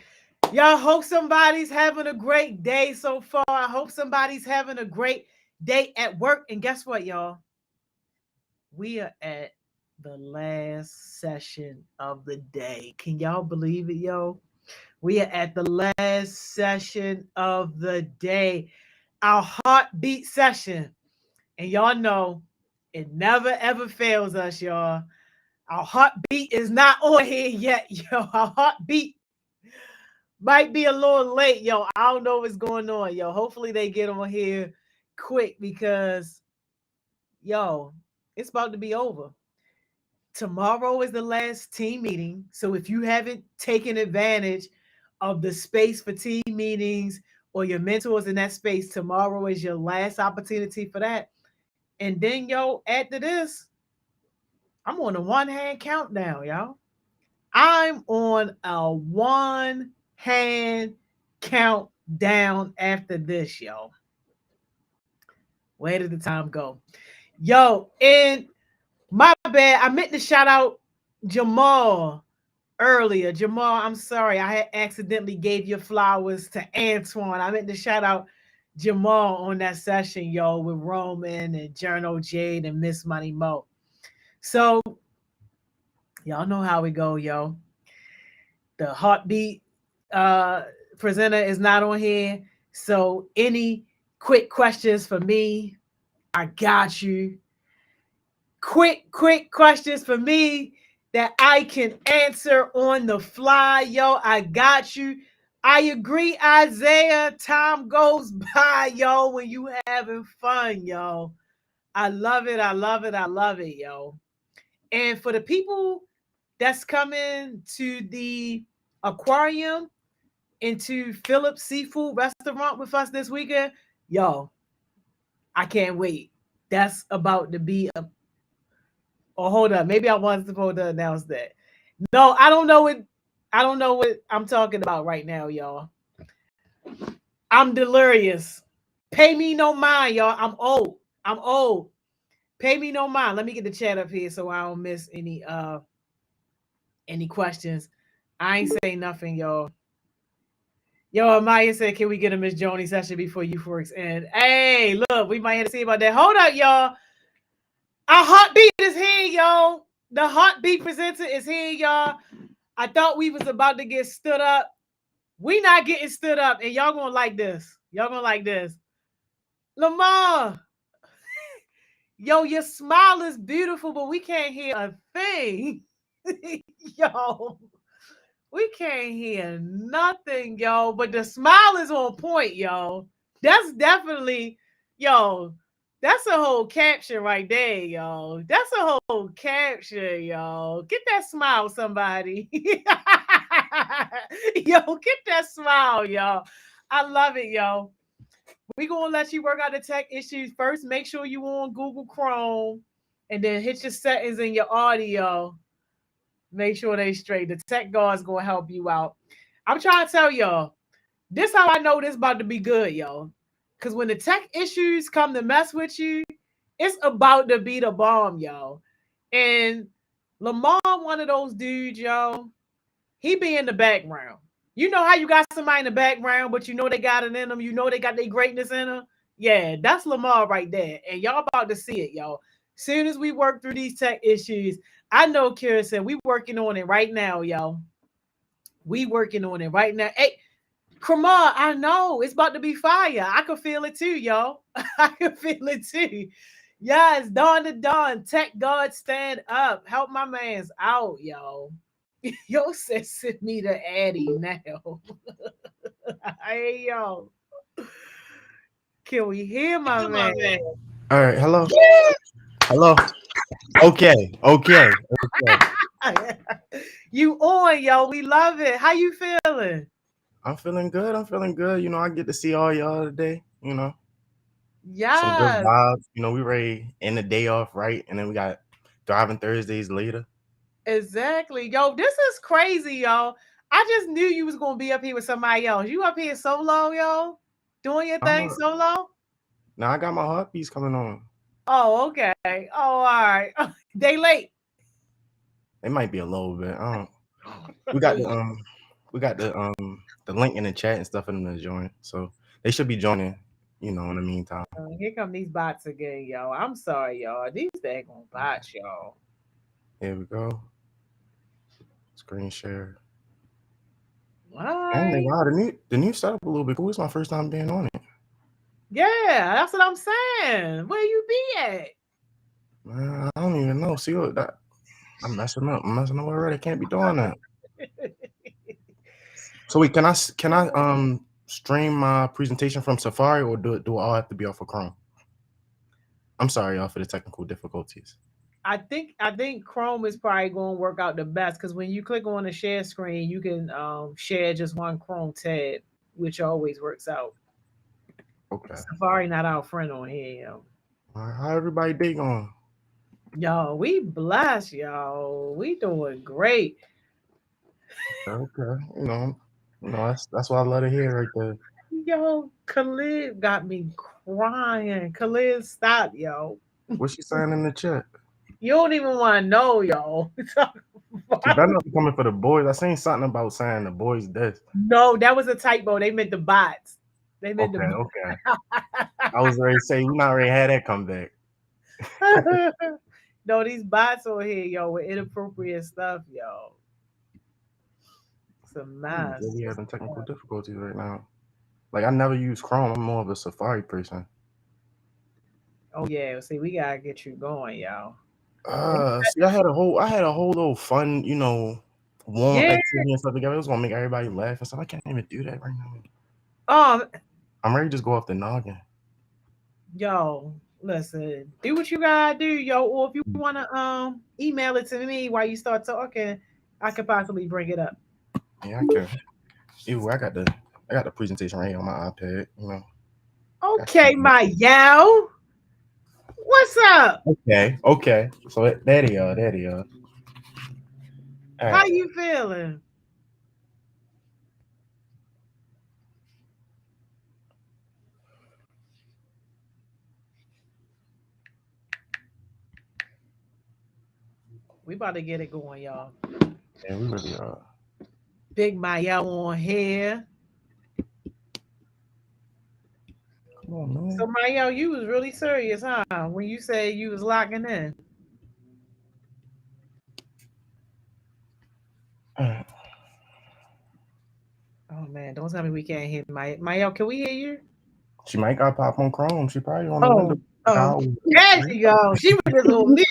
Y'all, hope somebody's having a great day so far. I hope somebody's having a great day at work. And guess what, y'all? We are at the last session of the day. Can y'all believe it, yo? We are at the last session of the day, our heartbeat session. And y'all know it never ever fails us, y'all. Our heartbeat is not on here yet, yo. Our heartbeat might be a little late, yo. I don't know what's going on, yo. Hopefully they get on here quick because, yo, it's about to be over. Tomorrow is the last team meeting. So if you haven't taken advantage of the space for team meetings or your mentors in that space, tomorrow is your last opportunity for that. And then, yo, after this, I'm on a one hand countdown, y'all. I'm on a one hand countdown after this, yo. Where did the time go? Yo, and my bad, I meant to shout out Jamal earlier. Jamal, I'm sorry. I had accidentally gave your flowers to Antoine. I meant to shout out Jamal on that session, yo, with Roman and Journal Jade and Miss Money Mo. So y'all know how we go, yo. The heartbeat uh presenter is not on here. So any quick questions for me, I got you. Quick questions for me that I can answer on the fly. Yo, I got you. I agree, Isaiah. Time goes by, yo, when you having fun, yo. I love it. I love it. I love it, yo. And for the people that's coming to the aquarium into Phillips Seafood Restaurant with us this weekend, yo, I can't wait. That's about to be a. Oh, hold up. Maybe I wasn't supposed to announce that. No, I don't know what. I don't know what I'm talking about right now, y'all. I'm delirious. Pay me no mind, y'all. I'm old. I'm old. Pay me no mind. Let me get the chat up here so I don't miss any questions. I ain't saying nothing, y'all. Yo, Amaya said, can we get a Miss Joni session before YouthWorks end? Hey, look, we might have to see about that. Hold up, y'all. Our heartbeat is here, y'all. The heartbeat presenter is here, y'all. I thought we was about to get stood up. We not getting stood up, and y'all gonna like this. Y'all gonna like this. Lamar, yo, your smile is beautiful, but we can't hear a thing. Yo, we can't hear nothing, yo. But the smile is on point, yo. That's definitely, yo. That's a whole caption right there, yo. That's a whole caption, yo. Get that smile, somebody. Yo, get that smile, yo. I love it, yo. We gonna let you work out the tech issues first. Make sure you on Google Chrome, and then hit your settings in your audio. Make sure they straight. The tech guard's gonna help you out. I'm trying to tell y'all, this how I know this about to be good, yo. Cause when the tech issues come to mess with you, it's about to be the bomb, yo. And Lamar, one of those dudes, yo, he be in the background. You know how you got somebody in the background, but you know they got it in them. You know they got their greatness in them. Yeah, that's Lamar right there. And y'all about to see it, y'all. Soon as we work through these tech issues, I know Kira said we working on it right now, y'all. We working on it right now. Hey, Kramar, I know it's about to be fire. I can feel it too, y'all. I can feel it too. Yes, dawn to dawn. Tech God stand up. Help my man's out, yo. Yo said send me to Addy now. Hey yo. Can we hear my man? All right, hello. Yeah. Hello. Okay. You on, yo. We love it. How you feeling? I'm feeling good. You know, I get to see all y'all today. You know, some good Yes. vibes. You know, we ready to end the day off right, and then we got Thriving Thursdays later. Exactly. Yo, this is crazy, yo. I just knew you was gonna be up here with somebody else. You up here solo, yo? Doing your thing solo? Now I got my heartbeats coming on. Oh, okay. Oh, all right. They late. It might be a little bit. I don't. We got the link in the chat and stuff for them to join, so they should be joining. In the meantime. Here come these bots again, y'all. I'm sorry, y'all. These daggone bots, y'all. Here we go. Screen share. All And right. wow, the new setup a little bit cool. It's my first time being on it. Yeah, that's what I'm saying. Where you be at? Man, I don't even know. See what that I'm messing up. I'm messing up already. I can't be doing that. So wait, can I stream my presentation from Safari or do it all have to be off of Chrome? I'm sorry, y'all, for the technical difficulties. I think Chrome is probably going to work out the best because when you click on the share screen, you can share just one Chrome tab, which always works out. Okay. Safari not our friend on here, yo. All right, how everybody day going? Y'all, we blessed, y'all. We doing great. Okay. That's what I love to hear right there. Yo, Khalid got me crying. Khalid, stop, yo. What's she saying in the chat? You don't even want to know, yo. She better not be coming for the boys. I seen something about saying the boys this. No, that was a typo. They meant the bots. They meant Okay, the okay. I was ready to say we not already had that comeback. No, these bots on here, yo, with inappropriate stuff, yo. It's a I'm mess. really having technical difficulties right now. Like I never use Chrome. I'm more of a Safari person. Oh yeah, see, we gotta get you going, y'all. See, I had a whole little fun, warm Yeah. activity and stuff together. It was gonna make everybody laugh and stuff. I can't even do that right now. Um, I'm ready to just go off the noggin. yo, listen, do what you gotta do, yo. Or if you wanna email it to me while you start talking, I could possibly bring it up. Yeah, I can. Ew, I got the presentation right here on my iPad. Got Okay, you. my yo. What's up? Okay. So there they are. There they are. All How right. you feeling? We about to get it going, y'all. Yeah, we really are. Big Maya on here. Come on, man. So Maya, you was really serious, huh? When you say you was locking in. All right. Oh man, don't tell me we can't hear Maya. Maya, can we hear you? She might got pop on Chrome. She probably on the window. Oh, oh, There she go. She was just on mute.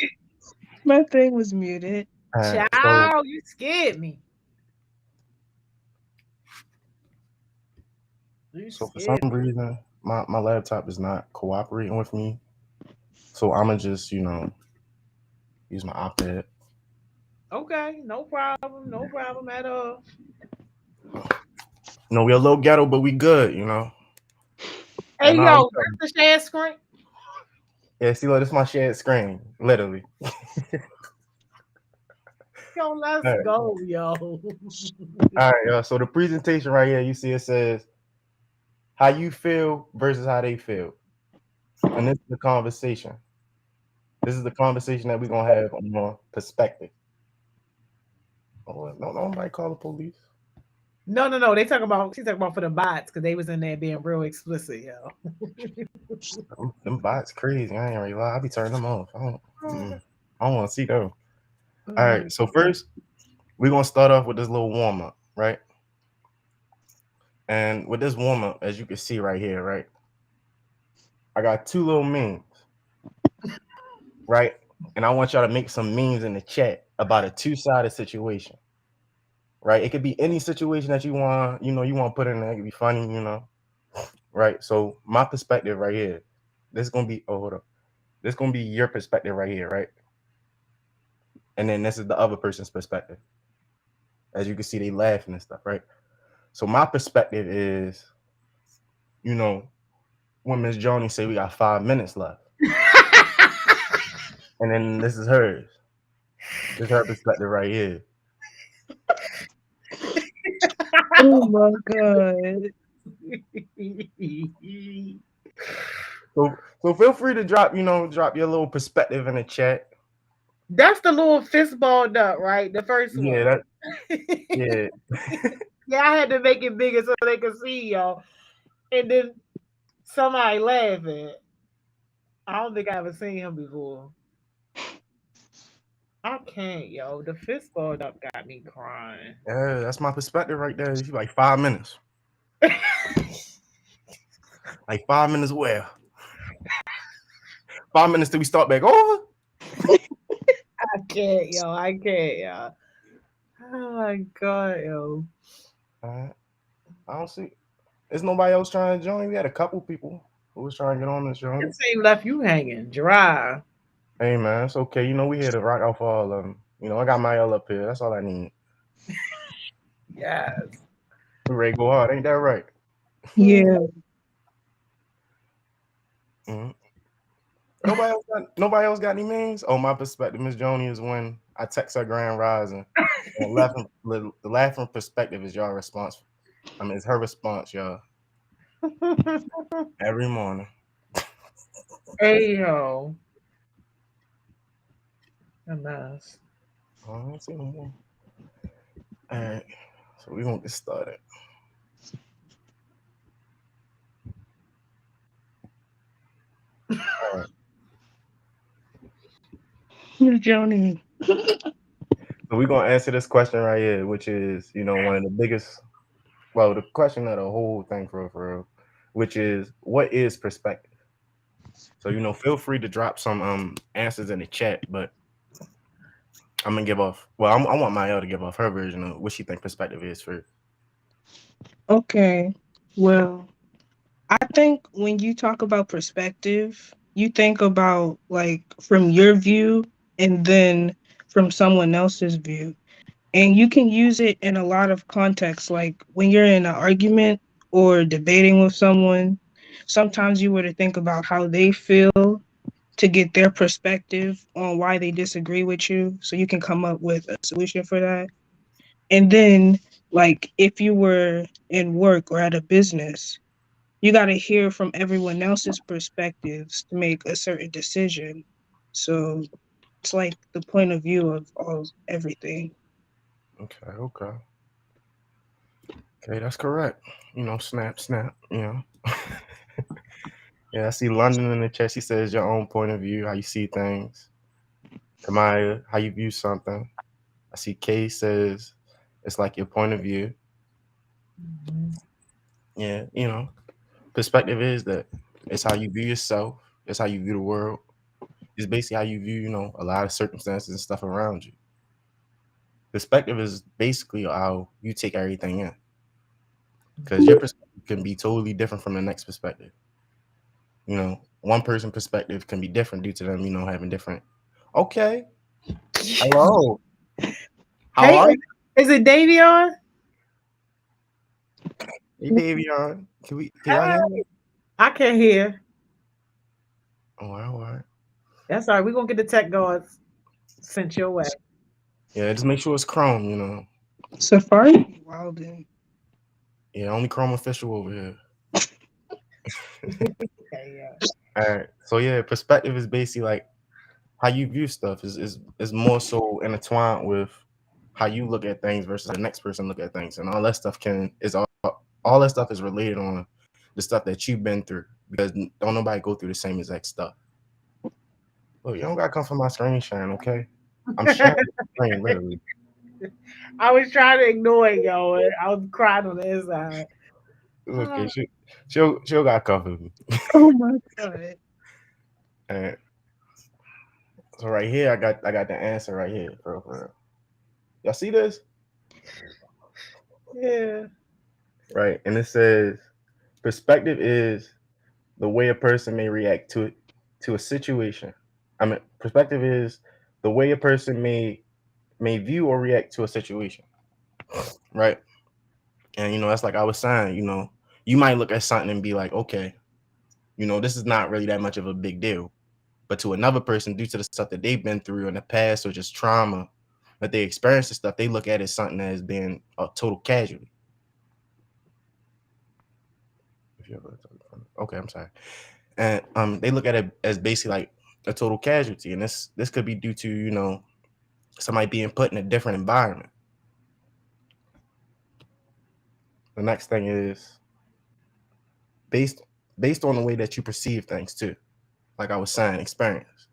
my thing was muted. All right. Child, you scared me. You So for some scared me. reason, my laptop is not cooperating with me. So I'ma just use my iPad. Okay, no problem. No problem at all. We're a little ghetto, but we good. Hey And yo, that's the share screen. yeah, see, look, this is my shared screen, literally. Yo, let's All right, go, yo. all right, y'all. So the presentation right here, you see, it says how you feel versus how they feel, and this is the conversation. This is the conversation that we're gonna have on your perspective. Oh, no, nobody call the police. No. She's talking about for the bots because they was in there being real explicit, yo. Them bots crazy. I ain't gonna lie. I be turning them off. I don't want to see them. All right. So first, we're gonna start off with this little warm up, right? And with this warm up, as you can see right here, right, I got two little memes, right? And I want y'all to make some memes in the chat about a two-sided situation, right? It could be any situation that you want, you want to put in there. It could be funny, right? So my perspective right here, this is gonna be. Oh, hold up. This is gonna be your perspective right here, right? And then this is the other person's perspective. As you can see, they laughing and stuff, right? So my perspective is, when Miss Joni say we got 5 minutes left, and then this is hers. This is her perspective right here. Oh my god. So feel free to drop your little perspective in the chat. That's the little fist balled up, right? The first Yeah, one. that yeah. Yeah, I had to make it bigger so they could see y'all. And then somebody laughing. I don't think I ever seen him before. I can't, yo. The fist balled up got me crying. Yeah, that's my perspective right there. It's like 5 minutes. Like 5 minutes where? 5 minutes till we start back over? I can't, yo. I can't, yo. Oh my god, yo. Uh, I don't see. There's nobody else trying to join. We had a couple people who was trying to get on this joint. This ain't left you hanging dry. Hey man, it's okay. You know we here to rock out for all of them. You know I got my L up here. That's all I need. Yes. We ready to go hard, ain't that right? Yeah. Mhm. Nobody else got any memes? Oh, my perspective, Miss Joni, is when I text her Grand Rising. And the laughing perspective is y'all response. I mean, it's her response, y'all, every morning. Hey, yo. A mess. I don't see no more. All right, so we gonna get started. All right, Joni. so we're gonna answer this question right here, which is, one of the biggest, well, the question of the whole thing for real, which is, what is perspective? So, feel free to drop some answers in the chat, but I'm gonna give off. Well, I want Mael to give off her version of what she think perspective is first. Okay. Well, I think when you talk about perspective, you think about like from your view and then from someone else's view. And you can use it in a lot of contexts, like when you're in an argument or debating with someone. Sometimes you were to think about how they feel to get their perspective on why they disagree with you. So you can come up with a solution for that. And then, like, if you were in work or at a business, you got to hear from everyone else's perspectives to make a certain decision. So it's like the point of view of all everything. Okay, okay, okay. That's correct. Snap, snap. Yeah, I see London in the chat. She says your own point of view, how you see things. Kamaya, how you view something. I see Kay says it's like your point of view. Mhm. Yeah, perspective is that it's how you view yourself. It's how you view the world. It's basically how you view, a lot of circumstances and stuff around you. Perspective is basically how you take everything in, because your perspective can be totally different from the next perspective. One person perspective can be different due to them, having different. Okay, hello, how Hey, are you? is it Davion? Hey, Davion, can y'all hear Hi. me? I can't hear. All right. That's all right. We're gonna get the tech guards sent your way. Yeah, just make sure it's Chrome. Safari? Wildin'. Yeah, only Chrome official over here. Okay, yeah. All right. So yeah, perspective is basically like how you view stuff is more so intertwined with how you look at things versus the next person look at things, and all that stuff all that stuff is related on the stuff that you've been through, because don't nobody go through the same exact stuff. Look, you don't gotta come from my screen sharing, okay? I'm sharing the screen literally. I was trying to ignore it, yo. And I was crying on the inside. It's okay. She'll got come for me. Oh my god. And so right here, I got the answer right here, for real. Y'all see this? Yeah. Right. And it says perspective is the way a person may react to a situation. I mean, perspective is the way a person may view or react to a situation. Right. And that's like I was saying, you might look at something and be like, okay, this is not really that much of a big deal. But to another person, due to the stuff that they've been through in the past or just trauma that they experienced and stuff, they look at it as something that has been a total casualty. If you ever, okay, I'm sorry. And they look at it as basically like a total casualty, and this could be due to, you know, somebody being put in a different environment. The next thing is based on the way that you perceive things too. Like I was saying, experience.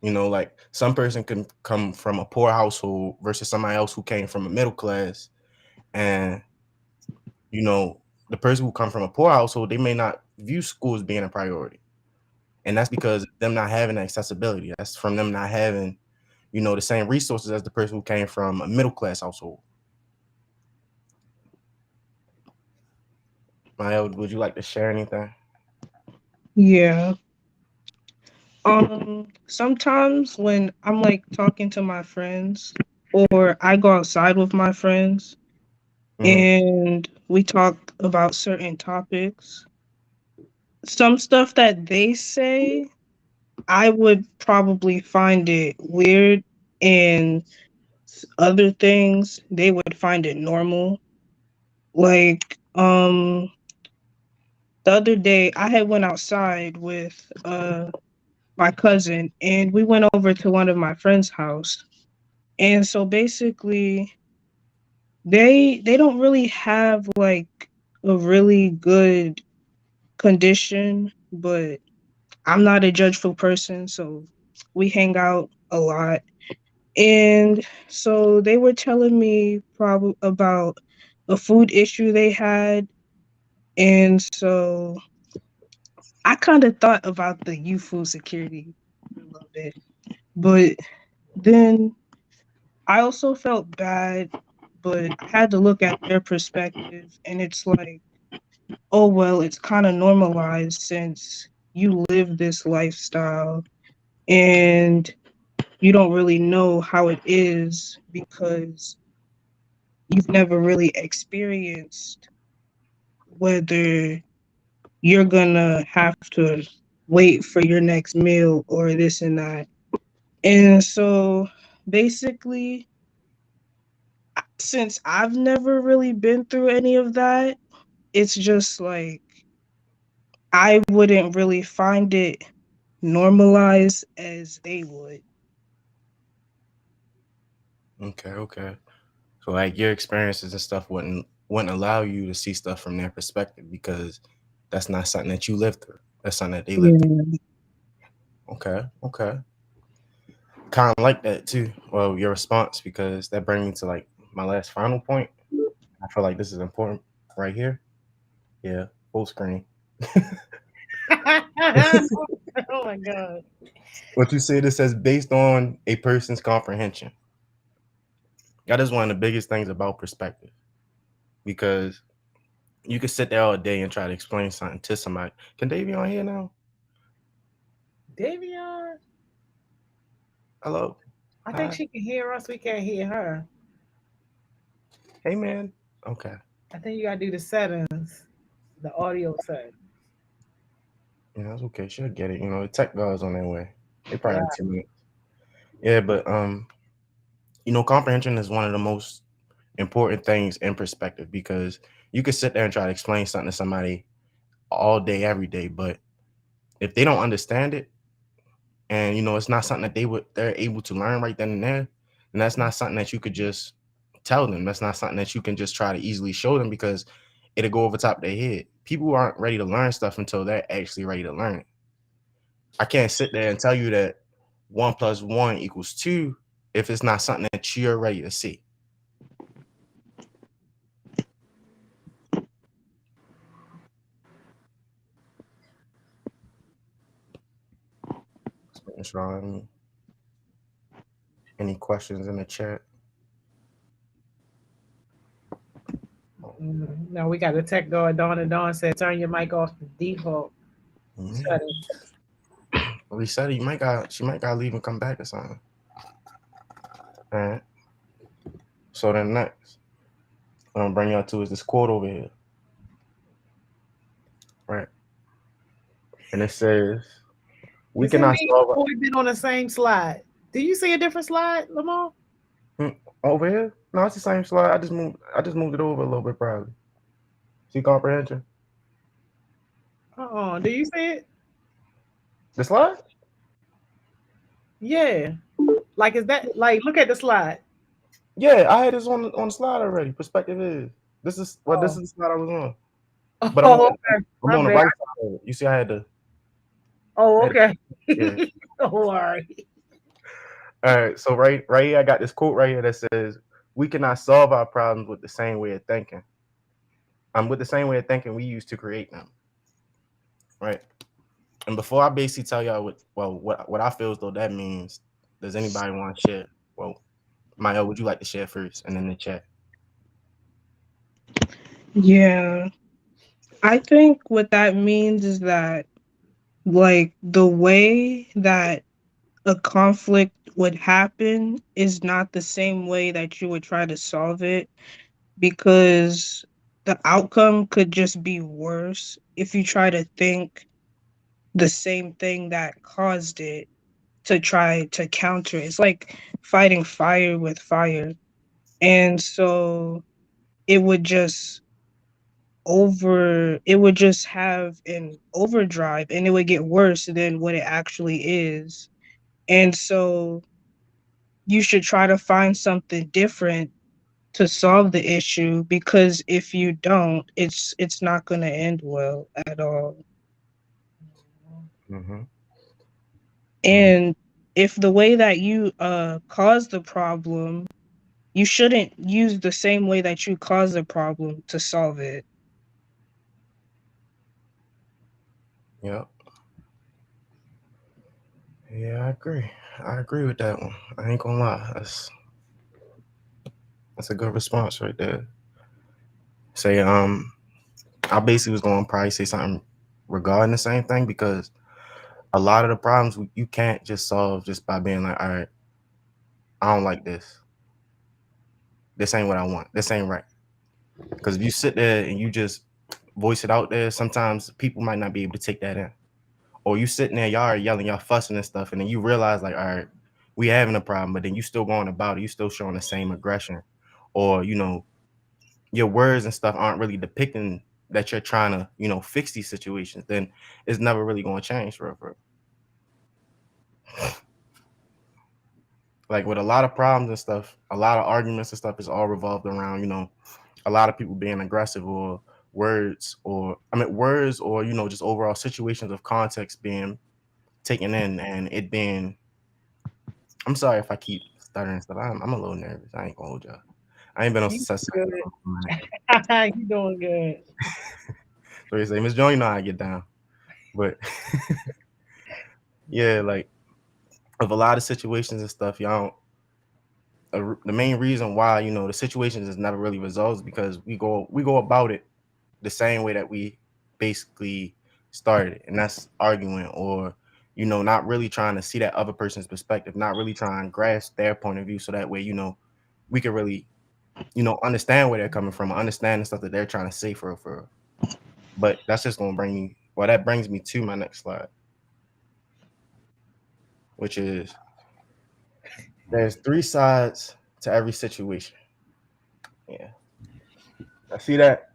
You know, like some person can come from a poor household versus somebody else who came from a middle class, and you know, the person who come from a poor household, they may not view school as being a priority, and that's because of them not having accessibility. That's from them not having, you know, the same resources as the person who came from a middle class household. Maya, would you like to share anything? Yeah. Sometimes when I'm like talking to my friends or I go outside with my friends and we talk about certain topics, some stuff that they say, I would probably find it weird, and other things they would find it normal. Like the other day I had went outside with my cousin and we went over to one of my friends' house. And so basically they don't really have like a really good condition, but I'm not a judgeful person, so we hang out a lot. And so they were telling me probably about a food issue they had. And so I kind of thought about the youth food security a little bit. But then I also felt bad, but I had to look at their perspective. And it's like, oh, well, it's kind of normalized since you live this lifestyle and you don't really know how it is because you've never really experienced whether you're gonna have to wait for your next meal or this and that. And so basically, since I've never really been through any of that, it's just like I wouldn't really find it normalized as they would. Okay. So like your experiences and stuff wouldn't allow you to see stuff from their perspective because that's not something that you lived through. That's something that they lived through. Yeah. Okay. Kind of like that too. Well, your response, because that brings me to like my last final point. I feel like this is important right here. Yeah, full screen. Oh my God. What you said, it says based on a person's comprehension. That is one of the biggest things about perspective, because you can sit there all day and try to explain something to somebody. Can they be on here now? Davion, Hello. I think Hi. she can hear us. We can't hear her. Hey man. Okay. I think you gotta do the settings, the audio settings. Yeah, that's okay. She'll get it. You know, the tech guys on their way. They probably Right. in 2 minutes. Yeah, but you know, comprehension is one of the most important things in perspective, because you can sit there and try to explain something to somebody all day, every day, but if they don't understand it, and you know, it's not something that they're able to learn right then and there, and that's not something that you could just tell them. That's not something that you can just try to easily show them, because it'll go over top of their head. People aren't ready to learn stuff until they're actually ready to learn it. I can't sit there and tell you that 1 + 1 = 2 if it's not something that you're ready to see. Sean, any questions in the chat? No, we got the tech going. Dawn and Dawn said, turn your mic off the default settings. Well, he said she might got to leave and come back or something. All right. So then next, what I'm gonna bring y'all to is this quote over here. Right. And it says, we Is it cannot me? solve Or we been on the same slide? Do you see a different slide, Lamar? over here. No, it's the same slide. I just moved it over a little bit, probably. See comprehension? Do you see it? The slide? Yeah. Like, is that like, look at the slide. Yeah, I had this on the slide already. Perspective is this Oh, is the slide I was on, but oh, okay. I'm My on the bad. right side of it. You see, Oh, I had to okay. yeah. Oh, all right. All right, so right here, I got this quote right here that says, "We cannot solve our problems with the same way of thinking. With the same way of thinking we used to create them." Right. And before I basically tell y'all what I feel as though that means, does anybody want to share? Well, Maya, would you like to share first, and then the chat? Yeah. I think what that means is that, like, the way that a conflict would happen is not the same way that you would try to solve it, because the outcome could just be worse if you try to think the same thing that caused it to try to counter it. It's like fighting fire with fire. And so it would just it would just have an overdrive, and it would get worse than what it actually is. And so you should try to find something different to solve the issue, because if you don't, it's not going to end well at all. Mm-hmm. And if the way that you cause the problem, you shouldn't use the same way that you cause the problem to solve it. Yep. Yeah, I agree. I agree with that one. I ain't gonna lie. That's a good response right there. Say, I basically was gonna probably say something regarding the same thing, because a lot of the problems you can't just solve just by being like, all right, I don't like this. This ain't what I want. This ain't right. Because if you sit there and you just voice it out there, sometimes people might not be able to take that in. Or you sitting there, y'all are yelling, y'all fussing and stuff, and then you realize like, all right, we having a problem, but then you still going about it, you still showing the same aggression, or your words and stuff aren't really depicting that you're trying to fix these situations. Then it's never really going to change for like with a lot of problems and stuff, a lot of arguments and stuff is all revolved around a lot of people being aggressive, or words, or just overall situations of context being taken in, and it being, I'm sorry if I keep stuttering and stuff. I'm a little nervous. I ain't gonna hold y'all. I ain't been on You success. good. You doing good. So you say, Miss Joan, you know how I get down. But yeah, like of a lot of situations and stuff, y'all the main reason why the situations is never really resolved is because we go about it the same way that we basically started, and that's arguing, or not really trying to see that other person's perspective, not really trying to grasp their point of view, so that way we can really understand where they're coming from, understand the stuff that they're trying to say for real, for real. But that's just gonna bring me, well, that brings me to my next slide, which is there's three sides to every situation. Yeah, I see that.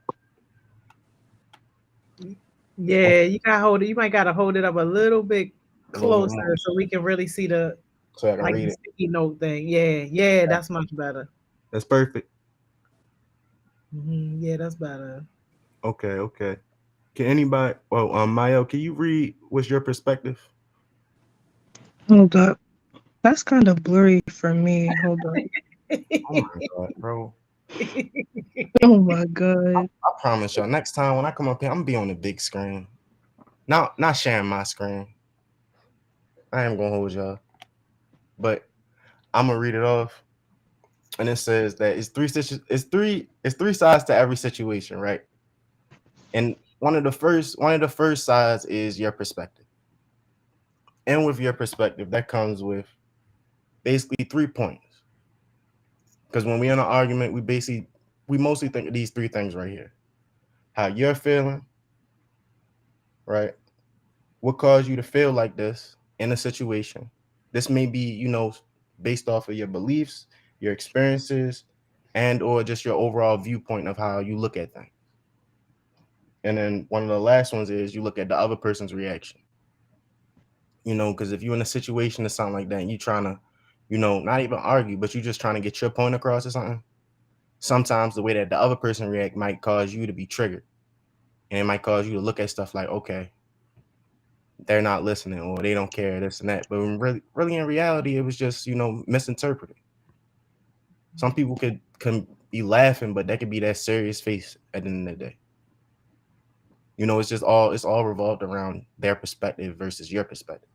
Yeah, you gotta hold it. You might gotta hold it up a little bit A little bit more closer so we can really see the so I can like read the it. sticky note thing. Yeah, yeah, that's much better. That's perfect. Yeah, that's better. Okay, okay. Can anybody? Well, Mayo, can you read? What's your perspective? Hold up. That's kind of blurry for me. Hold up. Oh my god, bro! Oh my god. I promise y'all, next time when I come up here, I'm gonna be on the big screen. Not sharing my screen. I am gonna hold y'all, but I'm gonna read it off, and it says that it's three sides to every situation, right? And one of the first sides is your perspective, and with your perspective, that comes with basically 3 points. Because when we're in an argument, we mostly think of these three things right here: how you're feeling, right? What caused you to feel like this in a situation? This may be, based off of your beliefs, your experiences, and or just your overall viewpoint of how you look at things. And then one of the last ones is you look at the other person's reaction. Because if you're in a situation or something like that, and you trying to, not even argue, but you just trying to get your point across or something. Sometimes the way that the other person react might cause you to be triggered, and it might cause you to look at stuff like, okay, they're not listening or they don't care, this and that. But really in reality, it was just misinterpreted. Some people can be laughing, but that could be that serious face at the end of the day. It's all revolved around their perspective versus your perspective.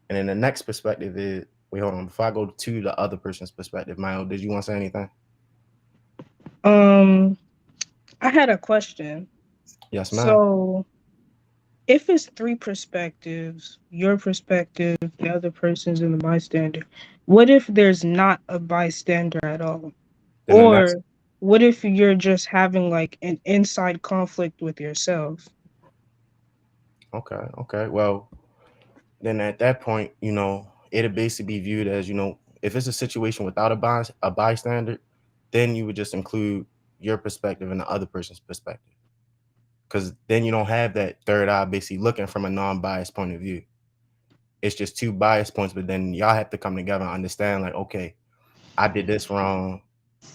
And then the next perspective is, wait, hold on. Before I go to the other person's perspective, Milo, did you want to say anything? I had a question. Yes, ma'am. So, if it's three perspectives, your perspective, the other person's, and the bystander, what if there's not a bystander at all? Then the next, Or what if you're just having like an inside conflict with yourself? okay. Well, then at that point, it'll basically be viewed as, if it's a situation without a bystander, then you would just include your perspective and the other person's perspective. Because then you don't have that third eye basically looking from a non-biased point of view. It's just two biased points, but then y'all have to come together and understand, like, okay, I did this wrong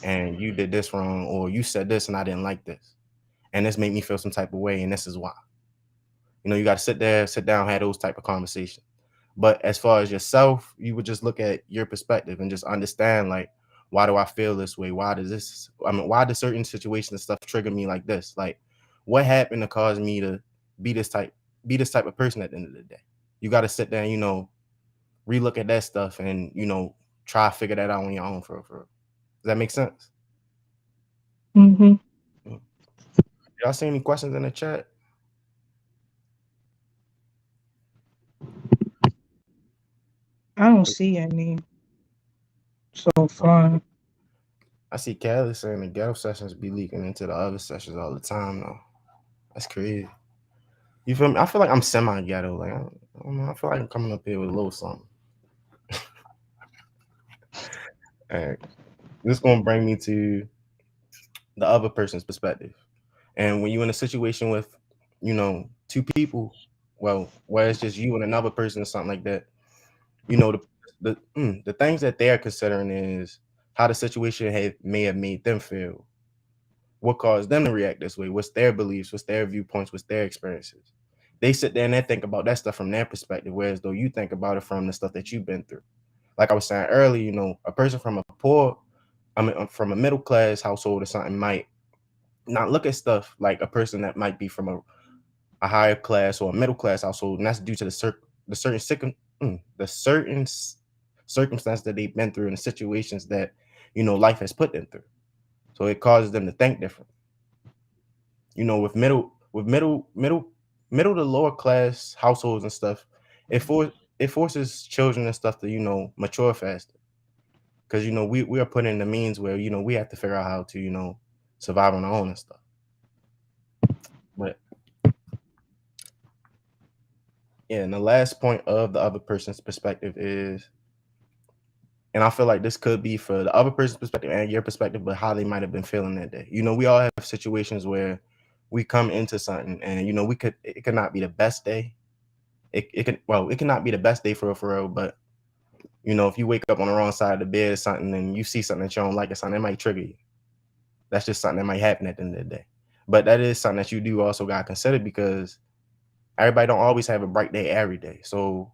and you did this wrong, or you said this and I didn't like this. And this made me feel some type of way, and this is why. You got to sit down, have those type of conversations. But as far as yourself, you would just look at your perspective and just understand, like, why do I feel this way? Why does certain situations and stuff trigger me like this? Like, what happened to cause me to be this type of person at the end of the day? You got to sit there and, relook at that stuff and, try to figure that out on your own for real. Does that make sense? Mm-hmm. Y'all see any questions in the chat? I don't see any so far. I see Callie saying the ghetto sessions be leaking into the other sessions all the time, though. That's crazy. You feel me? I feel like I'm semi-ghetto. Like, I don't know. I feel like I'm coming up here with a little something. All right. This is going to bring me to the other person's perspective. And when you're in a situation with, two people, well, where it's just you and another person or something like that, the things that they're considering is how the situation may have made them feel. What caused them to react this way? What's their beliefs? What's their viewpoints? What's their experiences? They sit there and they think about that stuff from their perspective, whereas though you think about it from the stuff that you've been through. Like I was saying earlier, a person from from a middle class household or something might not look at stuff like a person that might be from a higher class or a middle class household, and that's due to the certain circumstances that they've been through and the situations that life has put them through. So it causes them to think different. With middle to lower class households and stuff, it forces children and stuff to mature faster. Because we are put in the means where we have to figure out how to survive on our own and stuff. But yeah, and the last point of the other person's perspective is, and I feel like this could be for the other person's perspective and your perspective, but how they might have been feeling that day. We all have situations where we come into something and it could not be the best day. It cannot be the best day for real, but if you wake up on the wrong side of the bed or something and you see something that you don't like or something, that might trigger you. That's just something that might happen at the end of the day. But that is something that you do also got to consider, because everybody don't always have a bright day every day. So,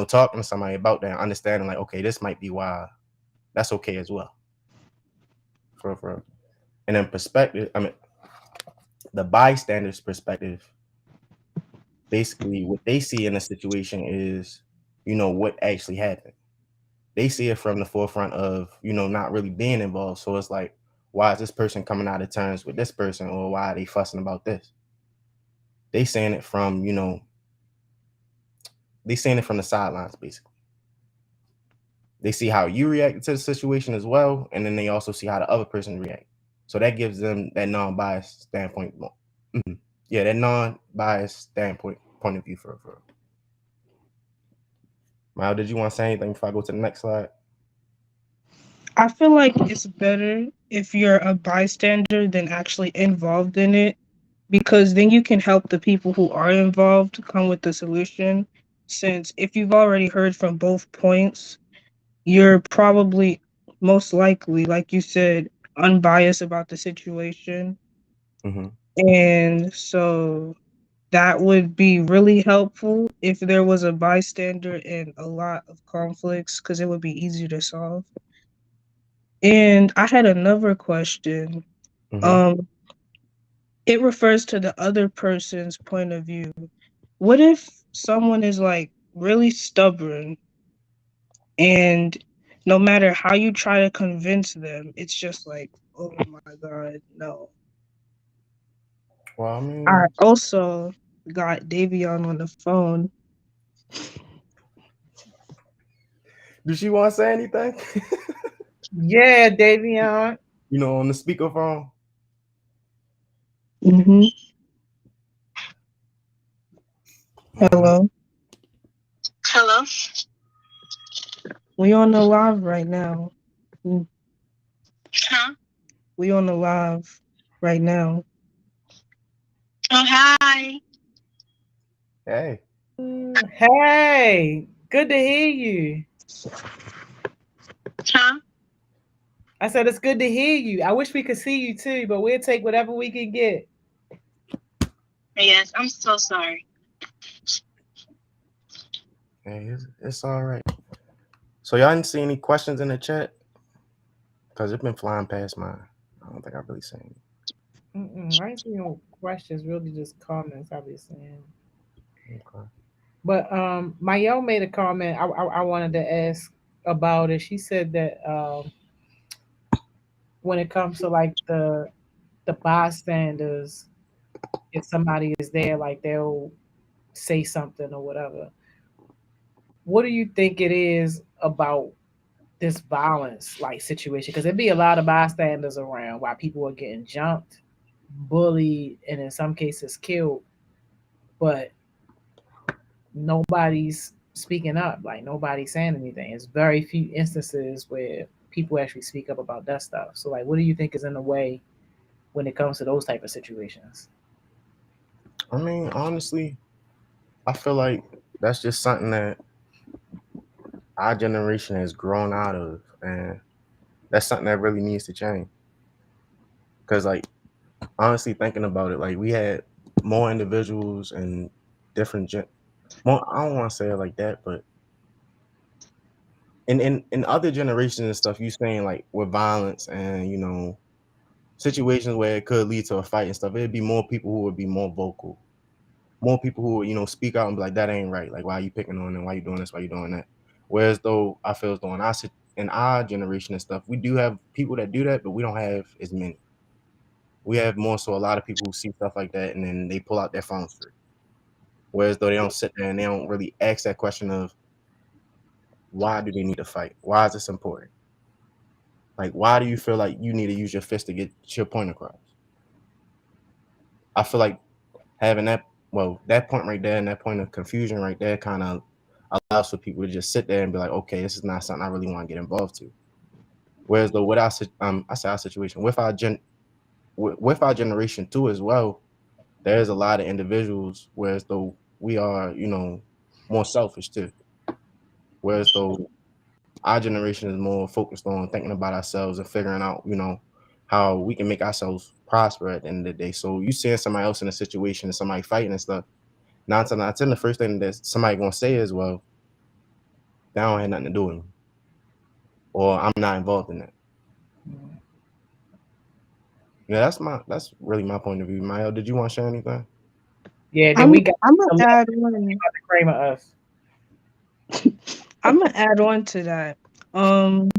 talking to somebody about that and understanding, like, okay, this might be why, that's okay as well. For real. And then perspective, the bystander's perspective, basically what they see in a situation is, what actually happened. They see it from the forefront of, not really being involved. So it's like, why is this person coming out of terms with this person, or why are they fussing about this? They saying it from, they saying it from the sidelines, basically. They see how you react to the situation as well, and then they also see how the other person react. So that gives them that non-biased standpoint. Yeah, that non-biased standpoint point of view for. Mal, did you want to say anything before I go to the next slide? I feel like it's better if you're a bystander than actually involved in it, because then you can help the people who are involved come with the solution, since if you've already heard from both points, you're probably most likely, like you said, unbiased about the situation. Mm-hmm. And so that would be really helpful if there was a bystander and a lot of conflicts because it would be easier to solve. And I had another question. Mm-hmm. Um, it refers to the other person's point of view. What if someone is like really stubborn and no matter how you try to convince them, it's just like, oh my God, no. Well, I I mean, also got Davion on the phone. does she want to say anything? Yeah, Davion. On the speakerphone. Mm-hmm. Mm-hmm. Hello. Hello. We on the live right now. Mm, huh? We on the live right now. Oh, hi. Hey. Hey, good to hear you. Huh? I said it's good to hear you. I wish we could see you too, but we'll take whatever we can get. Yes, I'm so sorry. Hey, it's all right. So y'all didn't see any questions in the chat? Because it's been flying past mine. I don't think I've really seen it. I ain't see no questions, really just comments. I'll be saying. Okay. But Mayo made a comment. I wanted to ask about it. She said that when it comes to like the bystanders, if somebody is there, like they'll say something or whatever. What do you think it is about this violence like situation? Because there'd be a lot of bystanders around while people are getting jumped, bullied, and in some cases killed, but nobody's speaking up. Like nobody's saying anything. It's very few instances where people actually speak up about that stuff. So like, what do you think is in the way when it comes to those type of situations? I mean, honestly, I feel like that's just something that our generation has grown out of, and that's something that really needs to change. Because, like, honestly, thinking about it, like, we had more individuals and different more. I don't want to say it like that, but in other generations and stuff, you saying like with violence and situations where it could lead to a fight and stuff, it'd be more people who would be more vocal, more people who would speak out and be like, that ain't right. Like, why are you picking on them? Why you doing this? Why you doing that? Whereas though I feel as though in our generation and stuff, we do have people that do that, but we don't have as many. We have more so a lot of people who see stuff like that and then they pull out their phones for it. Whereas though they don't sit there and they don't really ask that question of why do they need to fight? Why is this important? Like, why do you feel like you need to use your fist to get your point across? I feel like having that point right there and that point of confusion right there kind of allows for people to just sit there and be like, okay, this is not something I really want to get involved to. Whereas though with I say our situation with with our generation too as well, there's a lot of individuals whereas though we are more selfish too. Whereas though our generation is more focused on thinking about ourselves and figuring out how we can make ourselves prosper at the end of the day. So you seeing somebody else in a situation and somebody fighting and stuff, 9 times out of 10, the first thing that somebody gonna say is, "Well, that don't have nothing to do with me," or "I'm not involved in that." Yeah, that's really my point of view. Mayo, did you want to share anything? Yeah, then I'm we got I'm gonna the left add on. about the cream of us. I'm gonna add on to that. Um,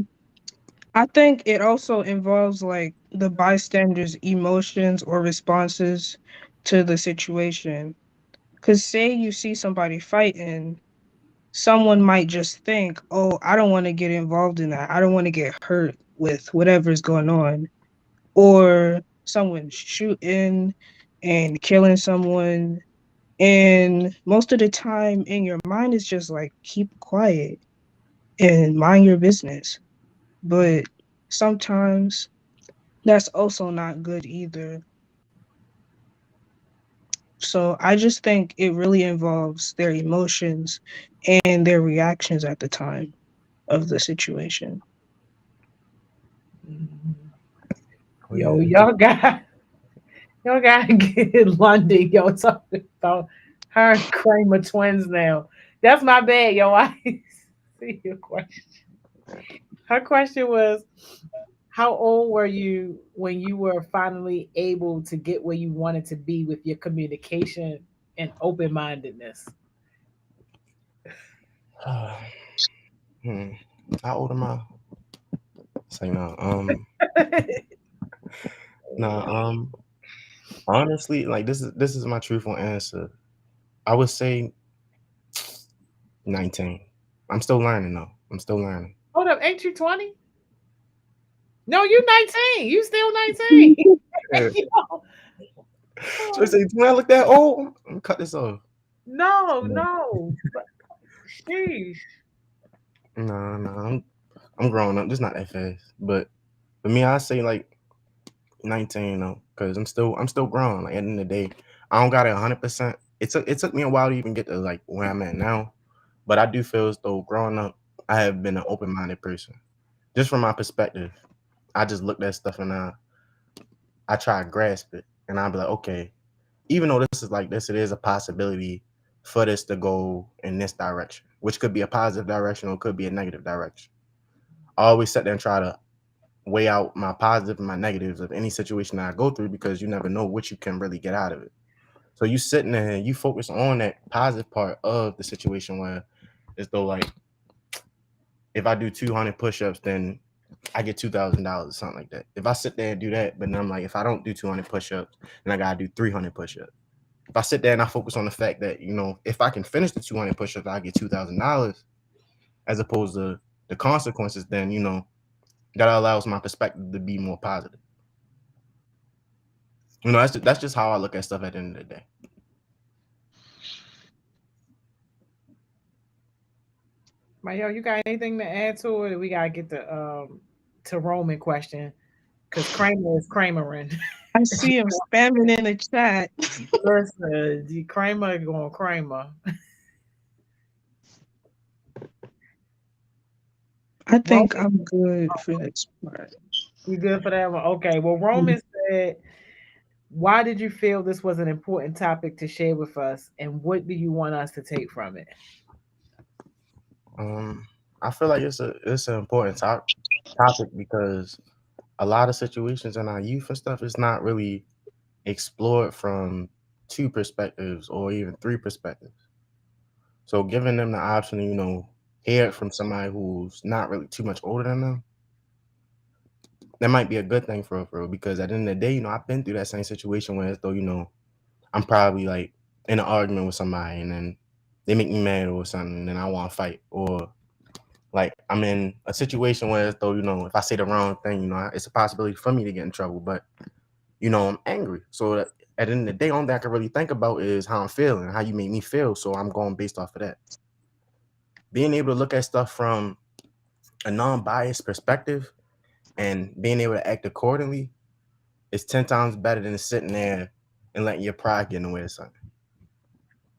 I think it also involves like the bystanders' emotions or responses to the situation. Cause say you see somebody fighting, someone might just think, "Oh, I don't want to get involved in that. I don't want to get hurt with whatever's going on." Or someone shooting and killing someone. And most of the time in your mind is just like, keep quiet and mind your business. But sometimes that's also not good either. So I just think it really involves their emotions and their reactions at the time of the situation. Oh, yeah. Yo, y'all gotta get Lundy, yo, talking about her and Kramer twins now. That's my bad, yo. I see your question. Her question was, how old were you when you were finally able to get where you wanted to be with your communication and open mindedness? Hmm. How old am I? Say no. Nah. Honestly, like this is my truthful answer. I would say 19. I'm still learning though. I'm still learning. Hold up, ain't you 20? No, you 19. You still 19. Yeah. Yo, So I oh, say, do I look that old? I'm gonna cut this off. no, No, no. But sheesh. no, I'm growing up. Just not that fast. But for me, I say like 19 though, because I'm still growing. Like at the end of the day, I don't got it 100%. It took me a while to even get to like where I'm at now. But I do feel as though growing up, I have been an open minded person. Just from my perspective, I just looked at stuff and I try to grasp it, and I'll be like, okay, even though this is like this, it is a possibility for this to go in this direction, which could be a positive direction or could be a negative direction. I always sit there and try to weigh out my positive and my negatives of any situation that I go through because you never know what you can really get out of it. So you sitting there and you focus on that positive part of the situation where it's though like if I do 200 push-ups, then I get $2,000 or something like that. If I sit there and do that, but then I'm like, if I don't do 200 push-ups, then I gotta do 300 push-ups. If I sit there and I focus on the fact that if I can finish the 200 push-ups, I get $2,000 as opposed to the consequences. Then that allows my perspective to be more positive. That's just how I look at stuff at the end of the day. Yo, you got anything to add to it? We gotta get the to Roman question because Kramer is Kramering. I see him spamming in the chat. Listen, the Kramer going Kramer. I think Roman, I'm good for this part. you good for that one? Okay. Well, Roman said, "Why did you feel this was an important topic to share with us, and what do you want us to take from it?" Um, I feel like it's an important topic because a lot of situations in our youth and stuff is not really explored from two perspectives or even three perspectives. So giving them the option to, hear it from somebody who's not really too much older than them, that might be a good thing for real, because at the end of the day, I've been through that same situation where as though, I'm probably like in an argument with somebody and then they make me mad or something and then I want to fight. Or like I'm in a situation where as though, if I say the wrong thing, it's a possibility for me to get in trouble. But I'm angry. So that at the end of the day, only thing I can really think about is how I'm feeling, how you make me feel. So I'm going based off of that. Being able to look at stuff from a non-biased perspective and being able to act accordingly is 10 times better than sitting there and letting your pride get in the way of something.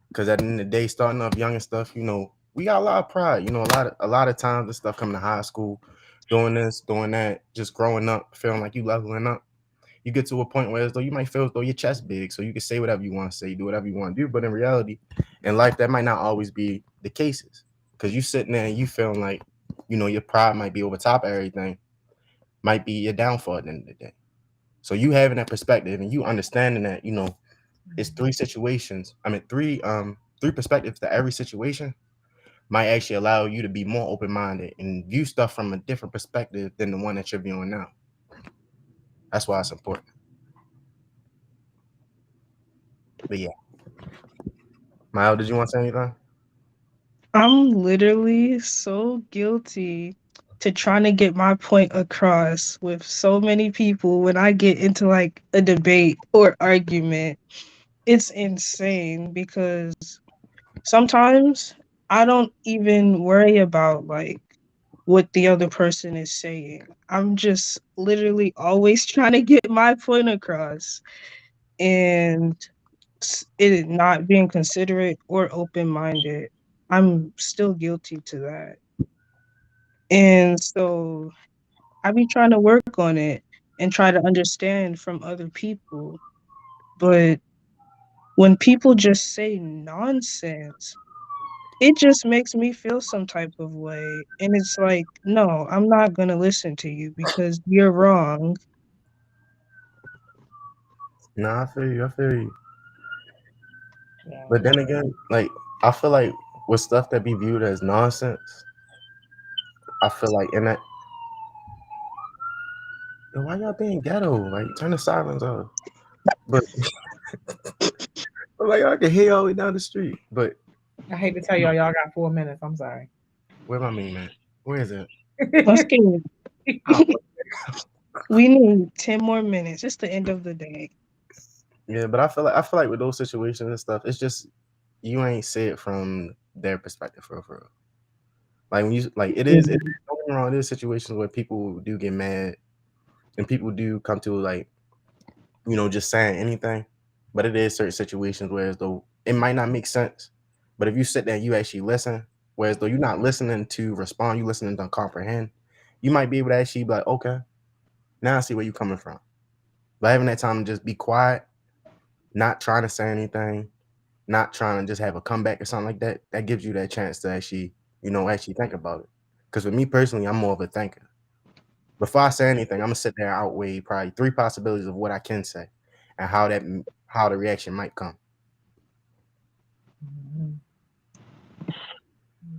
Because at the end of the day, starting off young and stuff, we got a lot of pride. A lot of times this stuff coming to high school, doing this, doing that, just growing up, feeling like you leveling up. You get to a point where as though you might feel as though your chest big, so you can say whatever you want to say, do whatever you want to do. But in reality, in life, that might not always be the cases. Because you sitting there and you feeling like, your pride might be over top of everything, might be your downfall at the end of the day. So you having that perspective and you understanding that, it's three situations. I mean, three perspectives to every situation might actually allow you to be more open minded and view stuff from a different perspective than the one that you're viewing now. That's why it's important. But yeah. Mile, did you want to say anything? I'm literally so guilty to trying to get my point across with so many people when I get into like a debate or argument. It's insane because sometimes I don't even worry about like what the other person is saying. I'm just literally always trying to get my point across. And it not being considerate or open-minded. I'm still guilty to that. And so I be trying to work on it and try to understand from other people. But when people just say nonsense, it just makes me feel some type of way. And it's like, no, I'm not going to listen to you because you're wrong. Nah, I feel you. I feel you. Yeah. But then again, like I feel like with stuff that be viewed as nonsense, I feel like in that, yo, why y'all being ghetto? Like turn the sirens off. But like I can hear y'all way down the street. But I hate to tell y'all got 4 minutes. I'm sorry. where my main man? Where is it? Let's get Oh, we need 10 more minutes. It's the end of the day. yeah, but I feel like with those situations and stuff, it's just you ain't see it from their perspective for real, for real. Like when you like don't get me wrong, it is situations where people do get mad and people do come to like, just saying anything. But it is certain situations where as though it might not make sense. But if you sit there and you actually listen, whereas though you're not listening to respond, you listening to comprehend, you might be able to actually be like, okay, now I see where you're coming from. But having that time to just be quiet, not trying to say anything, not trying to just have a comeback or something like that, that gives you that chance to actually, actually think about it. Because with me personally, I'm more of a thinker. Before I say anything, I'm gonna sit there and outweigh probably 3 possibilities of what I can say and how the reaction might come.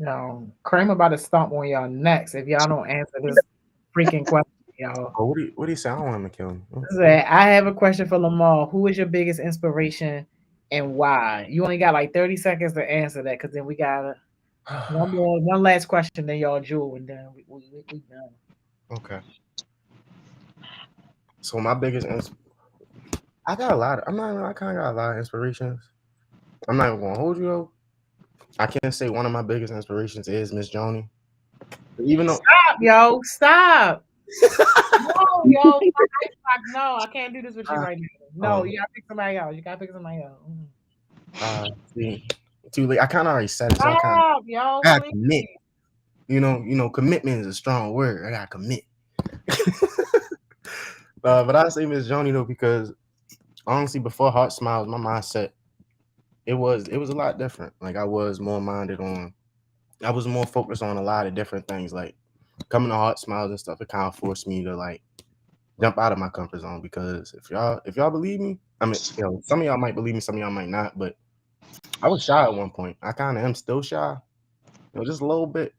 Yo, Kramer about to stomp on y'all next if y'all don't answer this freaking question, y'all. Oh, what do you say? I don't want him to kill me. I have a question for Lamar. Who is your biggest inspiration and why? You only got like 30 seconds to answer that because then we got one last question, then y'all jewel, and then we done. Okay. So my I got a lot. I kind of got a lot of inspirations. I'm not even gonna hold you though. I can't say one of my biggest inspirations is Miss Joni. Even though Stop, yo, stop. No, yo, no, I can't do this with you right now. No, you gotta pick somebody else. You gotta pick somebody else. see, too late. I kind of already said it, so Stop, yo, I gotta please. commit. Commitment is a strong word. I gotta commit. But I say Miss Joni though because honestly, before Heart Smiles, my mindset it was a lot different. Like I was more focused on a lot of different things. Like coming to Heart Smiles and stuff, it kind of forced me to like jump out of my comfort zone because if y'all believe me, I mean, some of y'all might believe me, some of y'all might not, but I was shy at one point. I kind of am still shy, just a little bit.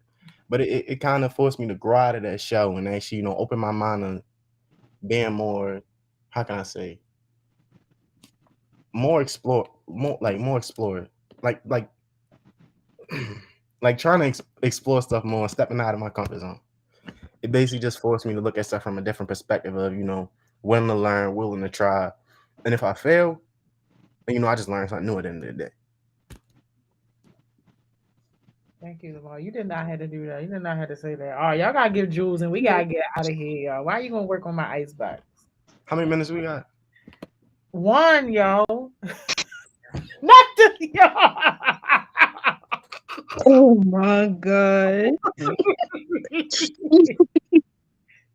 But it kind of forced me to grow out of that shell and actually, open my mind to being more, how can I say, more explore, like like trying to explore stuff more, stepping out of my comfort zone. It basically just forced me to look at stuff from a different perspective of, willing to learn, willing to try. And if I fail, then, I just learned something new at the end of the day. Thank you, Lamar. You did not have to do that. You did not have to say that. All right, y'all gotta give Jules and we gotta get out of here, y'all. Why are you gonna work on my icebox? How many minutes we got? One, yo. Not the yo. Oh my God.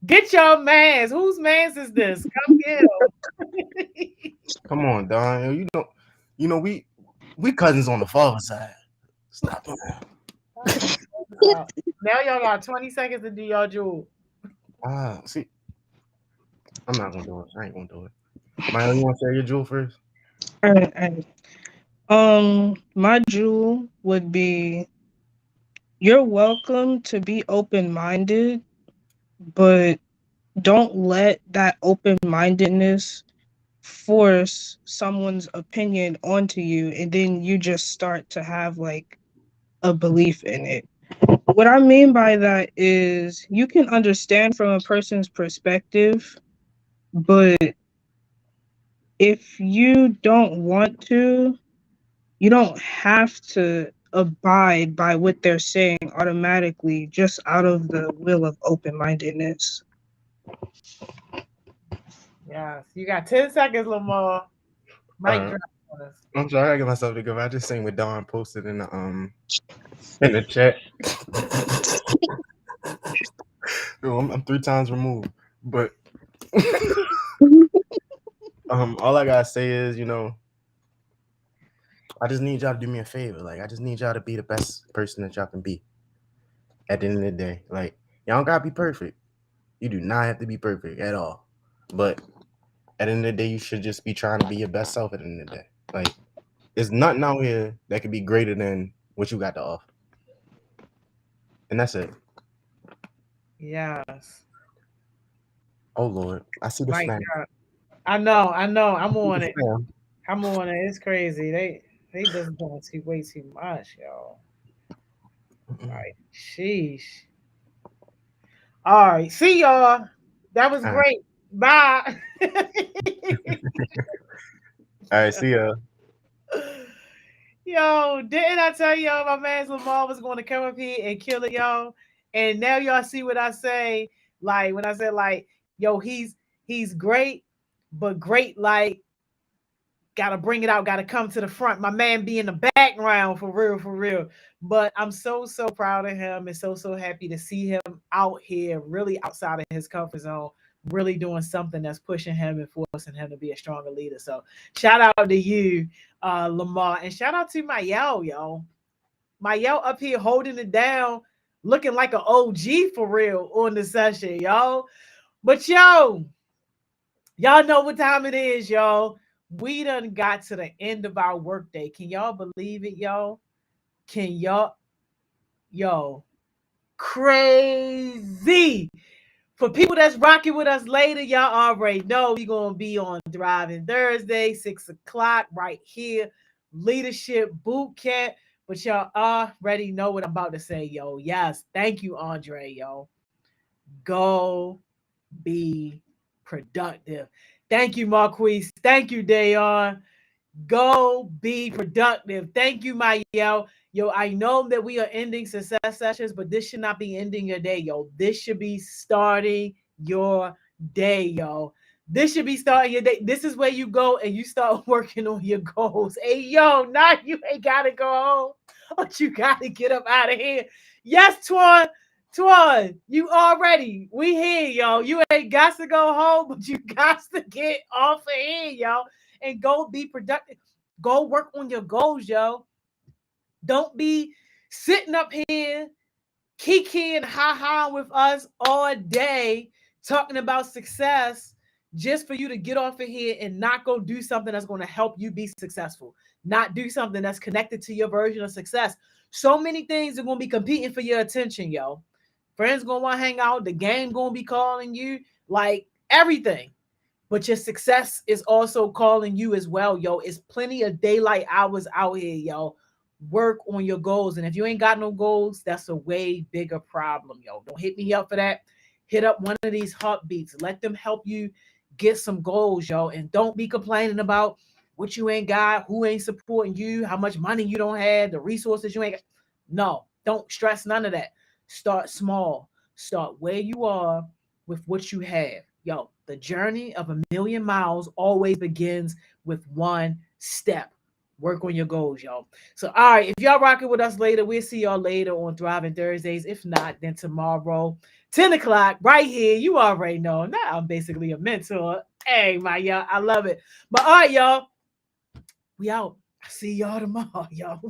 Get your mans. Whose mans is this? Come here. Come on, Don. We cousins on the father side. Stop it. Now y'all got 20 seconds to do your jewel. See, I'm not gonna do it. I ain't gonna do it. Maya, you want to share your jewel first? All right. My jewel would be you're welcome to be open-minded, but don't let that open-mindedness force someone's opinion onto you and then you just start to have like a belief in it. What I mean by that is you can understand from a person's perspective, but if you don't want to, you don't have to abide by what they're saying automatically just out of the will of open-mindedness. Yes, you got 10 seconds, Lamar. Mike drop. I'm sorry, I gotta get myself together. I just seen what Dawn posted in the chat. Yo, I'm 3 times removed, but all I gotta say is, I just need y'all to do me a favor. Like, I just need y'all to be the best person that y'all can be. At the end of the day, like, y'all don't gotta be perfect. You do not have to be perfect at all. But at the end of the day, you should just be trying to be your best self at the end of the day. Like, there's nothing out here that could be greater than what you got to offer. And that's it. Yes. Oh Lord, I see the My snap. God. I know. I'm on it. Spam. I'm on it. It's crazy. They just doing way too much, y'all. Like, sheesh. All right. See y'all. That was All right. great. Bye. All right, see ya. Yo, didn't I tell y'all my man Lamar was going to come up here and kill it, y'all? And now y'all see what I say. Like when I said, like, yo, he's great, but great, like, gotta bring it out, gotta come to the front. My man be in the background for real, for real. But I'm so proud of him and so happy to see him out here, really outside of his comfort zone, really doing something that's pushing him and forcing him to be a stronger leader. So shout out to you, Lamar, and shout out to my yo. My up here holding it down, looking like an OG for real on the session, y'all. But y'all know what time it is, y'all. We done got to the end of our workday. Can y'all believe it, y'all? Can y'all, yo, crazy. For people that's rocking with us later, y'all already know we gonna be on Thriving Thursday, 6 o'clock, right here. Leadership boot camp. But y'all already know what I'm about to say, yo. Yes, thank you, Andre, yo. Go be productive. Thank you, Marquise. Thank you, Dayon. Go be productive. Thank you, my yo. Yo, I know that we are ending success sessions, but this should not be ending your day, yo. This should be starting your day, yo. This should be starting your day. This is where you go and you start working on your goals. Hey, yo, not you ain't gotta go home, but you gotta get up out of here. Yes, Twan. Twan, you already. We here, yo. You ain't got to go home, but you got to get off of here, yo, and go be productive. Go work on your goals, yo. Don't be sitting up here kikiing, ha with us all day, talking about success just for you to get off of here and not go do something that's going to help you be successful. Not do something that's connected to your version of success. So many things are going to be competing for your attention, yo. Friends going to want to hang out. The game going to be calling you. Like everything. But your success is also calling you as well, yo. It's plenty of daylight hours out here, yo. Work on your goals. And if you ain't got no goals, that's a way bigger problem, yo. Don't hit me up for that. Hit up one of these heartbeats. Let them help you get some goals, yo. And don't be complaining about what you ain't got, who ain't supporting you, how much money you don't have, the resources you ain't got. No, don't stress none of that. Start small. Start where you are with what you have. Yo, the journey of 1,000,000 miles always begins with one step. Work on your goals, y'all. So, all right, if y'all rocking with us later, we'll see y'all later on Thriving Thursdays. If not, then tomorrow, 10 o'clock, right here. You already know. Now I'm basically a mentor. Hey, my y'all, I love it. But all right, y'all, we out. I see y'all tomorrow, y'all.